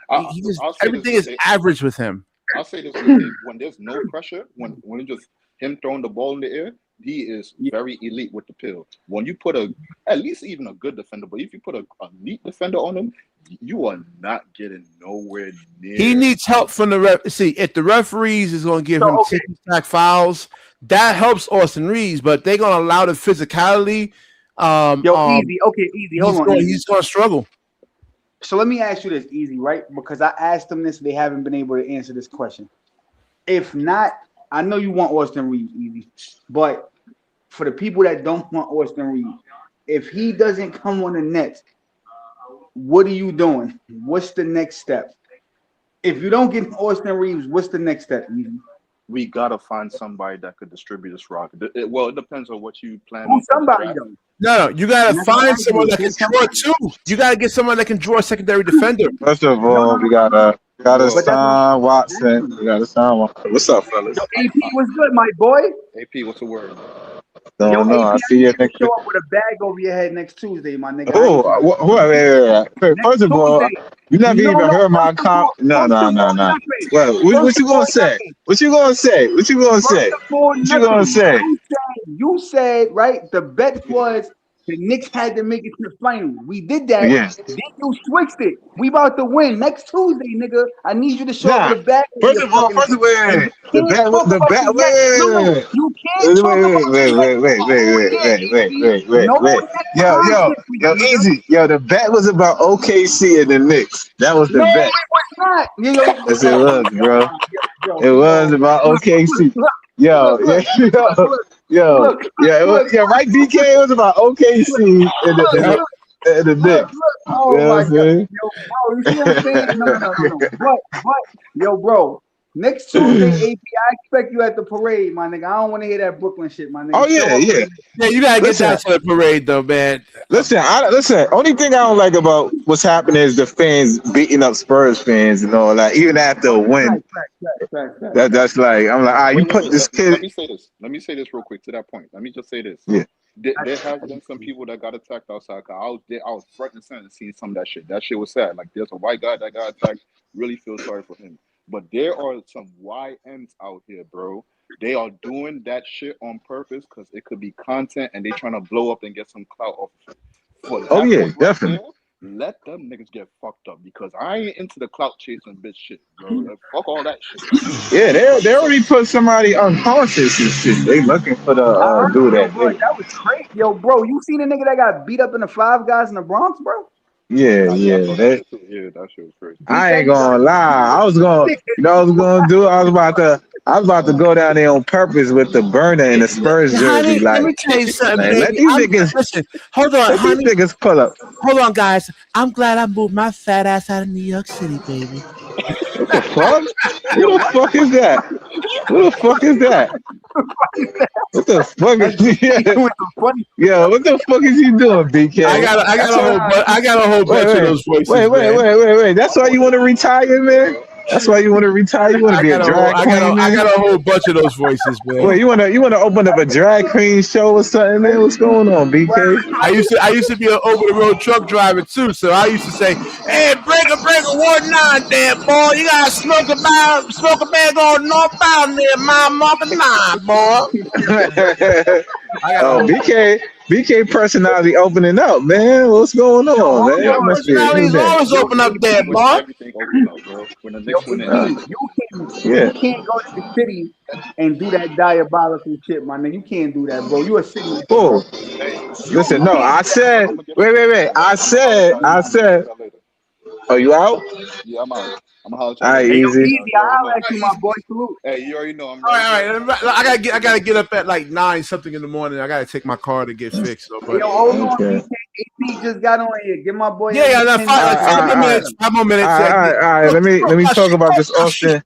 Everything is average with him. I'll say this: when there's no pressure, when it's just him throwing the ball in the air, he is very elite with the pill. When you put at least even a good defender, but if you put a elite defender on him, you are not getting nowhere near. He needs help from the ref. See, if the referees is going to give him ticky-tack fouls, that helps Austin Reeves, but they're going to allow the physicality. Easy. Hold on. He's going to struggle. So let me ask you this, Easy, right? Because I asked them this, they haven't been able to answer this question. If not, I know you want Austin Reeves, Easy, but for the people that don't want Austin Reeves, if he doesn't come on the Nets, what are you doing? What's the next step? If you don't get Austin Reeves, what's the next step, Easy? We gotta find somebody that could distribute this rock. It depends on what you plan on. Somebody. No, you gotta find someone that can draw too. You gotta get someone that can draw a secondary defender. First of all, we gotta sign Watson. We gotta sign Watson. What's up, fellas? AP was good, my boy. AP, what's the word? Don't know. I see you next. Show up with a bag over your head next Tuesday, my nigga. Wait. First of all, you never even heard my comment. No. Well, what you gonna say? What you gonna say? You said, right, the bet was the Knicks had to make it to the final. We did that. Yeah. Then you switched it. We about to win next Tuesday, nigga. I need you to show up with a bag. First of all, the bet. You can't Yo, Easy. Yo, the bet was about OKC and the Knicks. That was the bet. It was not. Yes, it was, bro. It was about OKC. Right, BK, it was about OKC and the Knicks. Oh my God. Yo, bro, you see what I'm saying? No. But, bro, next Tuesday, AP, I expect you at the parade, my nigga. I don't want to hear that Brooklyn shit, my nigga. Oh, yeah. Yeah, you gotta get down to the parade, though, man. Listen. Only thing I don't like about what's happening is the fans beating up Spurs fans and all that, even after a win. That's like, I'm like, you put this kid. Let me say this real quick to that point. Let me just say this. Yeah. There has been some people that got attacked outside. I was front and center seeing some of that shit. That shit was sad. Like, there's a white guy that got attacked. Really feel sorry for him. But there are some YNs out here, bro. They are doing that shit on purpose because it could be content and they trying to blow up and get some clout off of it. Oh, yeah, definitely. Let them niggas get fucked up because I ain't into the clout chasing bitch shit, bro. Like, fuck all that shit. Yeah, they already put somebody unconscious and shit. They looking for the do that. That was crazy. Yo, bro, you seen a nigga that got beat up in the Five Guys in the Bronx, bro? Yeah. That shit was crazy. I ain't gonna lie. I was about to go down there on purpose with the burner and the Spurs jersey. Honey, like, let me tell you something, man, baby. let these niggas Listen, hold on, let honey. these niggas pull up. Hold on, guys. I'm glad I moved my fat ass out of New York City, baby. What the fuck? Who the fuck is that? What the fuck is that? What the fuck is Yo, what the fuck is he doing, BK? I got a whole bunch of those voices. Wait. That's why you want to retire, man? That's why you want to retire? You want to be a drag queen? I got a whole bunch of those voices, man. Wait, you want to open up a drag queen show or something, man? What's going on, BK? I used to be an over the road truck driver too, so I used to say, "Hey, breaker, Ward 9, there, boy. You gotta smoke a bag on northbound there, my market 9, boy." BK personality opening up, man. What's going on, man? Your Must be a personality's new day. always open up there, When Mark. everything open up, bro. When the Knicks win it. You can't go to the city and do that diabolical shit, my nigga. You can't do that, bro. You a city. Oh, listen, no, I said, wait. I said, oh, you out? Yeah, I'm out. I'm gonna holler at you. All right, Hey, yo, easy. easy. I'll let you, my boy. Salute. Hey, you already know I'm All right. right. I gotta get up at like 9 something in the morning. I gotta take my car to get fixed. So, but Yo, hold on. Okay. AP just got on here. Give my boy. yeah, no, 5 more minutes. 5 more minutes. All right. Let me talk about this Austin.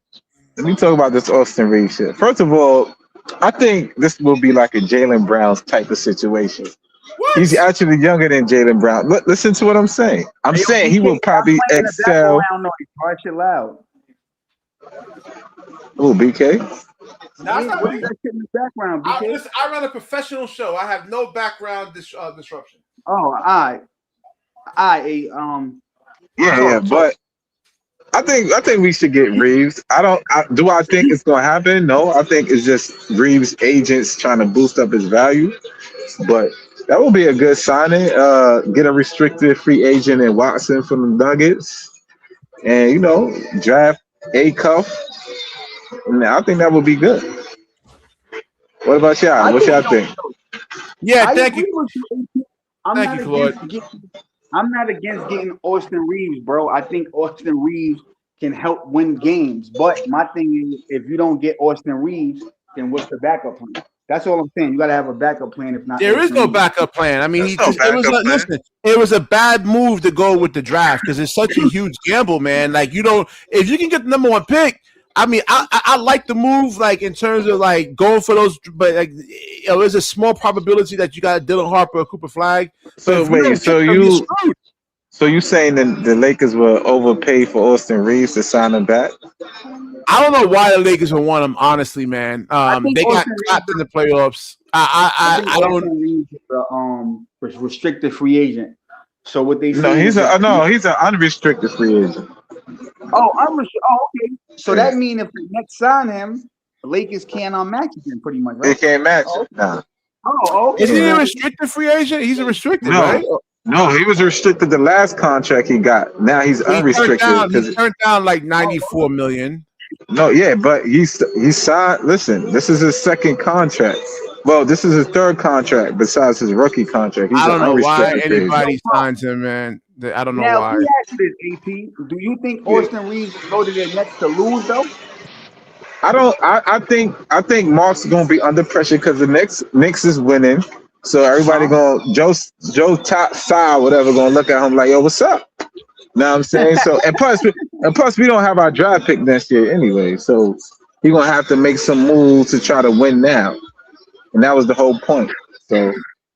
Let me talk about this Austin Reeves shit. First of all, I think this will be like a Jaylen Brown's type of situation. What? He's actually younger than Jaylen Brown. Listen to what I'm saying. I'm saying he will probably excel. Noise, shit loud. Oh, BK. That's not What's me. that shit in the background, BK? I run a professional show. I have no background disruption. Oh, all right. Yeah, but I think we should get Reeves. Do I think it's gonna happen? No, I think it's just Reeves' agents trying to boost up his value. But that would be a good signing. Get a restricted free agent in Watson from the Nuggets, and draft a cuff. And I think that would be good. What about y'all? What y'all think? Yeah, thank you. I'm not against getting Austin Reeves, bro. I think Austin Reeves can help win games. But my thing is, if you don't get Austin Reeves, then what's the backup plan? That's all I'm saying. You got to have a backup plan. If not, there is no backup plan. I mean, it was a bad move to go with the draft because it's such a huge gamble, man. Like if you can get the number 1 pick. I mean, I like the move, like in terms of like going for those, but like there's a small probability that you got Dylan Harper or Cooper Flag. So wait, so you saying that the Lakers will overpay for Austin Reeves to sign him back? I don't know why the Lakers would want him, honestly, man. They got clapped in the playoffs. I don't. He's a restricted free agent. So what they say? He's an unrestricted free agent. Okay. So that means if the Nets sign him, the Lakers can't match him pretty much, right? They can't match it. Nah. Oh, okay. Isn't he a restricted free agent? He's a restricted, right? No, he was restricted the last contract he got. Now he's unrestricted. He turned down like $94 million. No, yeah, but he signed. Listen, this is his second contract. Well, this is his third contract besides his rookie contract. I don't know why anybody signs him, man. I don't know why. Now, let me ask you this, AP. Do you think Austin Reeves will go to the Nets to lose, though? I think Mark's gonna be under pressure because the Knicks is winning. So everybody Joe top side, whatever, gonna look at him like, yo, what's up? Know what I'm saying? So and plus we don't have our draft pick next year anyway. So he's gonna have to make some moves to try to win now. And that was the whole point. So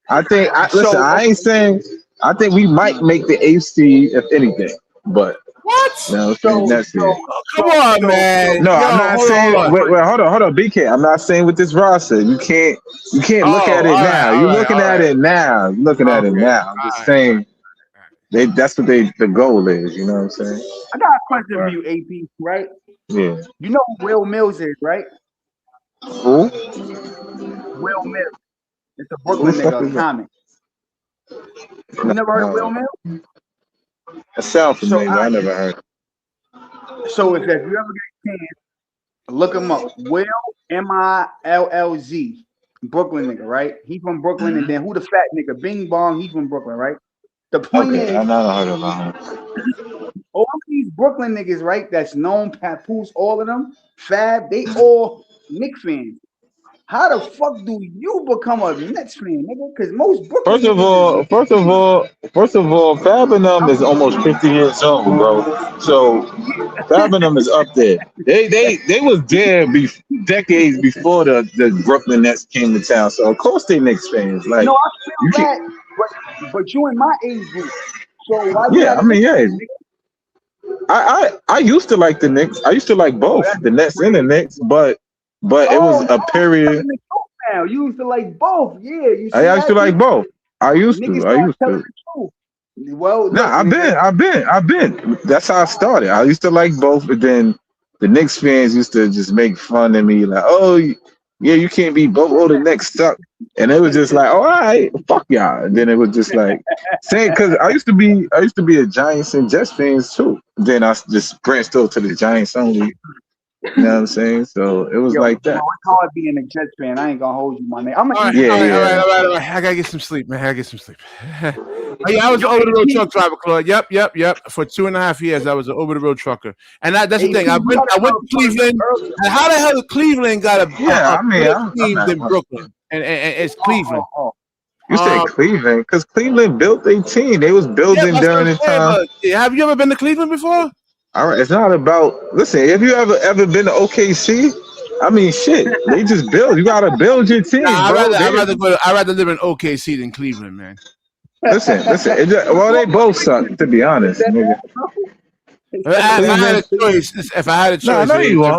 I think I think we might make the 8th seed if anything. But what? No, come on, man. No, I'm not saying. Wait, hold on, BK. I'm not saying with this roster. You can't look at it now. You're looking at it now. You're looking at it now. I'm just saying. That's what the goal is. You know what I'm saying? I got a question for you, AP. Right? Yeah. You know who Will Mills is, right? Who? Will Mills. It's a Brooklyn nigga, comic. You never heard of Will Mills? That sounds familiar. I never heard. So if you ever get a chance, look him up. Will Millz, Brooklyn nigga, right? He from Brooklyn, and then who the fat nigga? Bing Bong, he from Brooklyn, right? The point is, I never heard about him. All these Brooklyn niggas, right? That's known, Papoose, all of them, Fab, they all Knicks fans. How the fuck do you become a Nets fan, nigga? Because most Brooklyn First of all, Fab and them is almost 50 years old, bro. So Fab and them is up there. They was there decades before the Brooklyn Nets came to town. So of course they Knicks fans. Like, no, I feel that, but you in my age group. So why? I used to like the Knicks. I used to like both the Nets and the Knicks, but it was a period. Now you used to like both, yeah. I used to like both. I used to. Well, no, I've been. That's how I started. I used to like both, but then the Knicks fans used to just make fun of me, like, oh, you yeah, you can't be both. Oh, the Knicks suck. And it was just like, oh, all right, fuck y'all. And then it was just like saying, because I used to be a Giants and Jets fans too. Then I just branched over to the Giants only. You know what I'm saying? So it was like that. It's hard being a Jets fan. I ain't gonna hold you, my name. I'm All right. I gotta get some sleep, man. I was an over the road truck driver, Claude. Yep. For 2.5 years, I was an over the road trucker, and that's the thing. I went to Cleveland. And how the hell Cleveland got a better team than Brooklyn? And it's Cleveland. You say Cleveland because Cleveland built their team. They was building during the time. Have you ever been to Cleveland before? All right, it's not about. Listen, have you ever been to OKC? I mean, shit. They just build. You gotta build your team. I'd rather live in OKC than Cleveland, man. Listen. They both suck, to be honest, nigga. If I had a choice,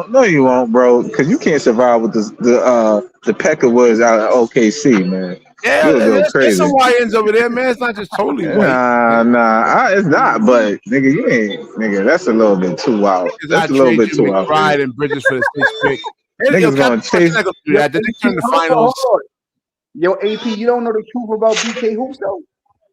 no, you won't, bro. Because you can't survive with the Peckerwoods out of OKC, man. Yeah, there's some YNs over there, man. It's not just totally white. Nah, it's not. But nigga, you ain't, nigga. That's a little bit too wild. That's a little bit too wild. Pride and Bridges for the 6th pick. Niggas gonna chase. Then they turn the finals. Yo, AP, you don't know the truth about BK Hoops though.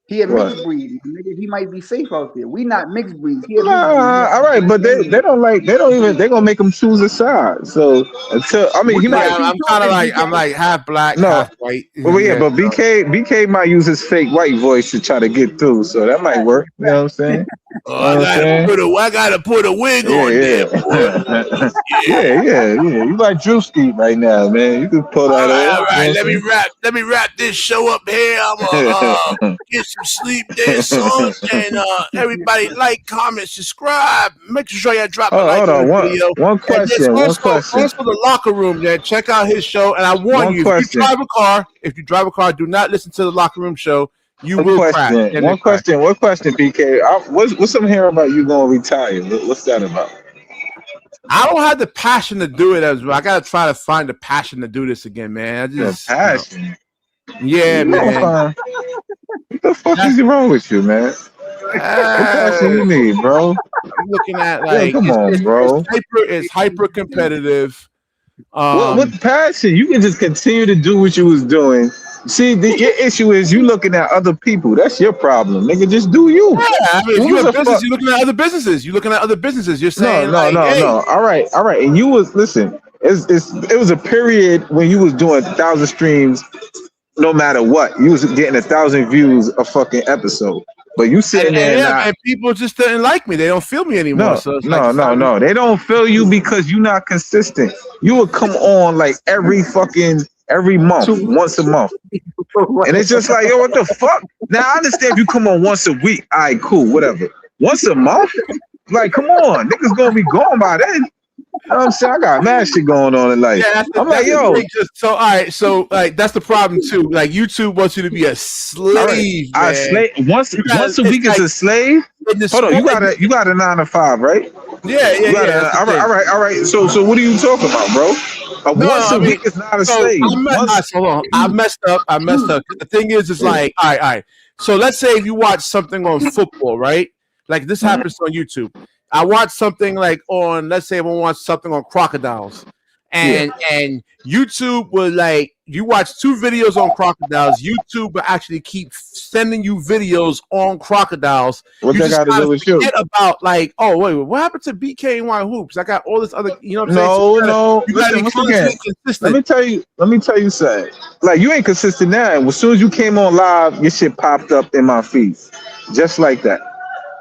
He a mixed breed. Nigga, he might be safe out there. We not mixed breeds. All right, but they gonna make him choose a side. So until I'm like half black, half white. Well, yeah, but BK might use his fake white voice to try to get through. So that might work. You know what I'm saying? I gotta put a wig on there. Yeah. You like Drewski right now, man. You can pull that out. All right, let me wrap this show up here. I'm gonna get some sleep there, son. And everybody like, comment, subscribe. Make sure you drop a like on the video. One question. Also the locker room there. Check out his show. And I warn you, if you drive a car, do not listen to the locker room show. You will crash. One question, BK. What's I'm hearing about you going to retire? What's that about? I don't have the passion to do it as well. I gotta try to find the passion to do this again, man. Passion. Yeah, man. What the fuck is wrong with you, man? What passion you need, bro? I'm looking at like, come on, bro. It's hyper competitive. What passion? You can just continue to do what you was doing. See, your issue is you looking at other people. That's your problem, nigga. Just do you. Yeah, I mean, if you have business, you're looking at other businesses. You're saying no. All right. And you was listen. It was a period when you was doing 1,000 streams, no matter what. You was getting 1,000 views a fucking episode. But you sitting there and people just didn't like me. They don't feel me anymore. No. They don't feel you because you're not consistent. You would come on like every month, once a month. And it's just like, yo, what the fuck? Now I understand if you come on once a week. All right, cool, whatever. Once a month? Like, come on, niggas gonna be gone by then. You know what I'm saying? I got mad shit going on in life. Yeah, I'm like, yo. So, all right, so like that's the problem too. Like YouTube wants you to be a slave. Right. Once a week is a slave. Hold on, you got a 9 to 5, right? Yeah. All right. So what are you talking about, bro? Once a week is not a slave. I messed up. The thing is like, all right. So let's say if you watch something on football, right? Like this happens on YouTube. I watch something like let's say I want to watch something on crocodiles. And YouTube will like, you watch 2 videos on crocodiles. YouTube will actually keep sending you videos on crocodiles. What they got to do with you? Forget about like, oh wait, what happened to Bkny Hoops? I got all this other, you know what I'm saying? No. Listen, once again, let me tell you something. Like you ain't consistent now. As soon as you came on live, your shit popped up in my feed, just like that.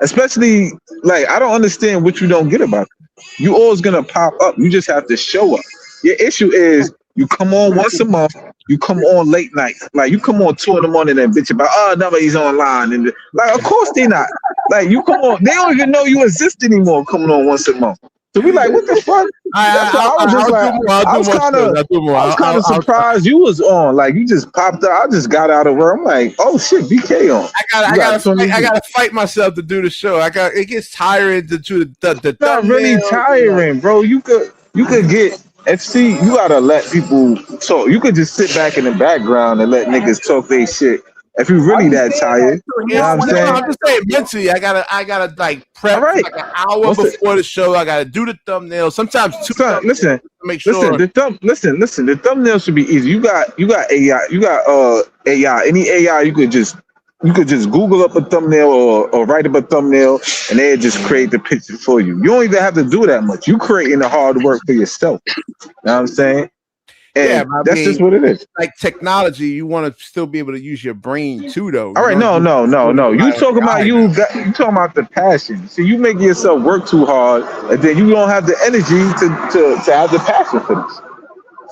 Especially like I don't understand what you don't get about it. You always gonna pop up. You just have to show up. Your issue is you come on once a month. You come on late night. Like you come on 2 in the morning and bitch about nobody's online and like of course they not. Like you come on, they don't even know you exist anymore. Coming on once a month. So we like, what the fuck? I was kind of surprised you was on. Like you just popped up. I just got out of work. I'm like, oh shit, BK on. I gotta fight myself to do the show. It gets tiring to do the not really tiring, bro. You could get you gotta let people talk. You could just sit back in the background and let niggas talk their shit If you're really that tired, you know what I'm saying? I'm just saying mentally, I gotta like prep right. like an hour before the show. I gotta do the thumbnail. Sometimes two thumbnails listen, to make sure. Listen. The thumbnail should be easy. You got AI. You got AI. Any AI you could just Google up a thumbnail or write up a thumbnail, and they just create the picture for you. You don't even have to do that much. You creating the hard work for yourself. You know what I'm saying? And that's just what it is. Like technology, you want to still be able to use your brain too, though. All right, no. You talking about you talking about the passion. See, you make yourself work too hard, and then you don't have the energy to have the passion for this.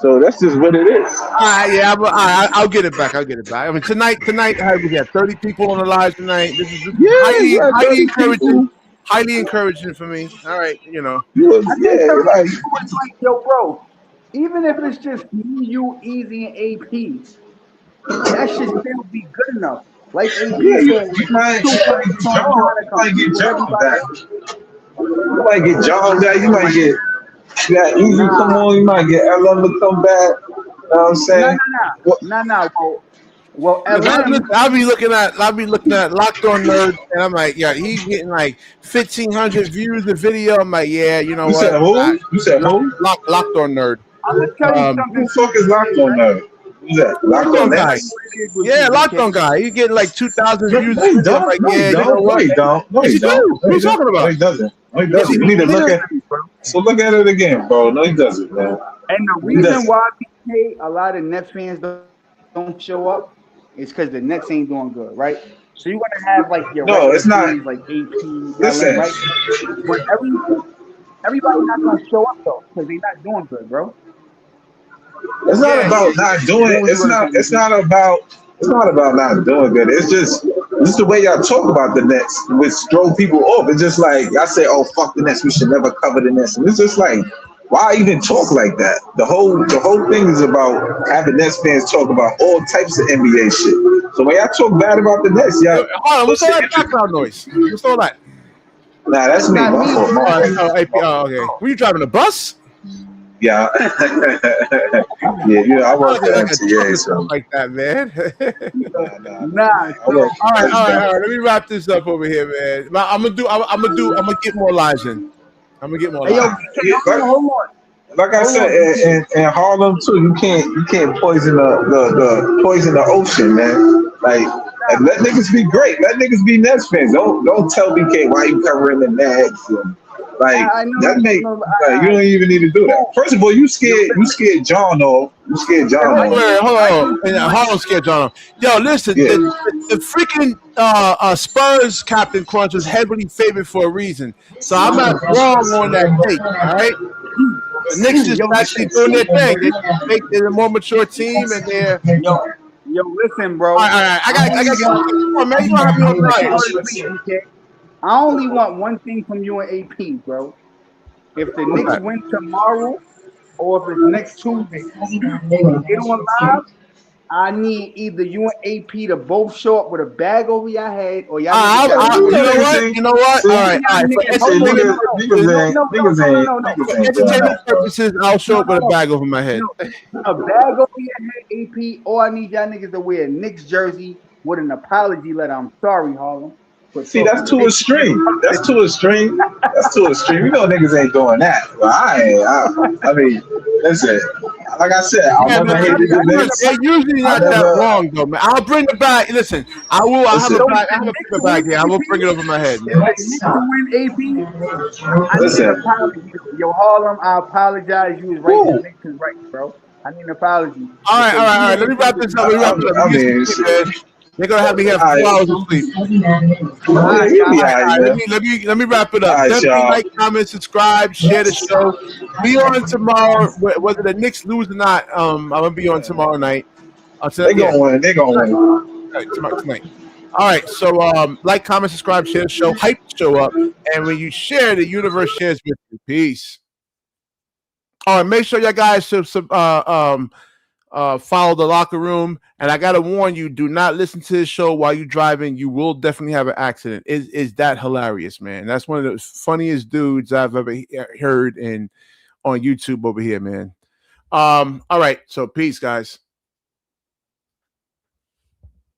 So that's just what it is. I'll get it back. I mean, tonight, we got 30 people on the live tonight. This is highly encouraging. Highly encouraging for me. All right, you know. Yo, bro. Even if it's just me, you, Easy, and AP, that should still be good enough. Like AP said, you might get John back. You might get John back. You might get that Easy come on. You might get LM to come back. You know what I'm saying? No. Well, I'll be looking at Locked On Nerd, and I'm like, yeah, he's getting like 1,500 views a video. I'm like, yeah, you know what? You said who? Locked On Nerd. I'm gonna tell you something. Who the fuck is Locked On Nerd? Who's that? Locked On guy. Yeah, Locked On guy. He's getting like 2,000 views. No, he don't. Like, No, he don't. What are you talking about? No, he doesn't. No, he doesn't. You need to look at. So look at it again, bro. No, he doesn't, man. And the reason why a lot of Nets fans don't show up is because the Nets ain't doing good, right? So you're gonna have like your it's not like AP, listen. LA, right? But everybody's not gonna show up though because they're not doing good, bro. It's not about not doing. It's not about not doing good. It's just the way y'all talk about the Nets, which throw people off. It's just like I say, oh fuck the Nets, we should never cover the Nets, and it's just like, why even talk like that? The whole thing is about having Nets fans talk about all types of NBA shit. So when y'all talk bad about the Nets, y'all. Hold on, what's all that background noise? What's all that? Nah, that's me. Okay. Were you driving a bus? Yeah. I work at MTA, so like that, man. Nah. All right. Let me wrap this up over here, man. I'm gonna get more lives in. I'm gonna get more lives. Hold on. Like I said, in Harlem too, you can't poison the ocean, man. Like let niggas be great. Let niggas be Nets fans. Don't tell BK why you covering the Nets. Like you don't even need to do that. First of all, you scared John off. You scared John off. Hold on. Harlem scared John off. Yo, listen, the freaking Spurs captain Crunch was heavily favored for a reason. So I'm not wrong on that take. All right. The Knicks just actually doing their thing. They're a more mature team, and they're yo, listen, bro. All right. I got come on, man. You don't have me on the I only want one thing from you and AP, bro. If the Knicks win tomorrow, or if it's next Tuesday, get on live. I need either you and AP to both show up with a bag over your head, or y'all. You know what? All right. For entertainment purposes, I'll show up with a bag over my head. A bag over your head, AP, or I need y'all niggas to wear a Knicks jersey with an apology letter. I'm sorry, Harlem. See, that's too extreme. That's too extreme. You know niggas ain't doing that. But I mean, listen, like I said, I'll never hate the Knicks. They're usually not that wrong, though, man. I'll bring the bag. Listen, I will. I have a bag here. I will bring it over my head. Man. Win, AP. Listen, an apology. Yo, Harlem, I apologize. You was right. The Knicks is right, bro. I need an apology. All right. Let me wrap this up. They're gonna have me here for 2 hours of sleep. Let me wrap it up. Definitely like, comment, subscribe, share the show. Be on tomorrow, whether the Knicks lose or not. I'm gonna be on tomorrow night. They're gonna win. Tonight. All right. So like, comment, subscribe, share the show, hype the show up, and when you share, the universe shares with you. Peace. All right. Make sure you guys follow the locker room, and I gotta warn you, do not listen to this show while you're driving. You will definitely have an accident. Is that hilarious, man? That's one of the funniest dudes I've ever heard on YouTube over here, man. All right, so peace, guys.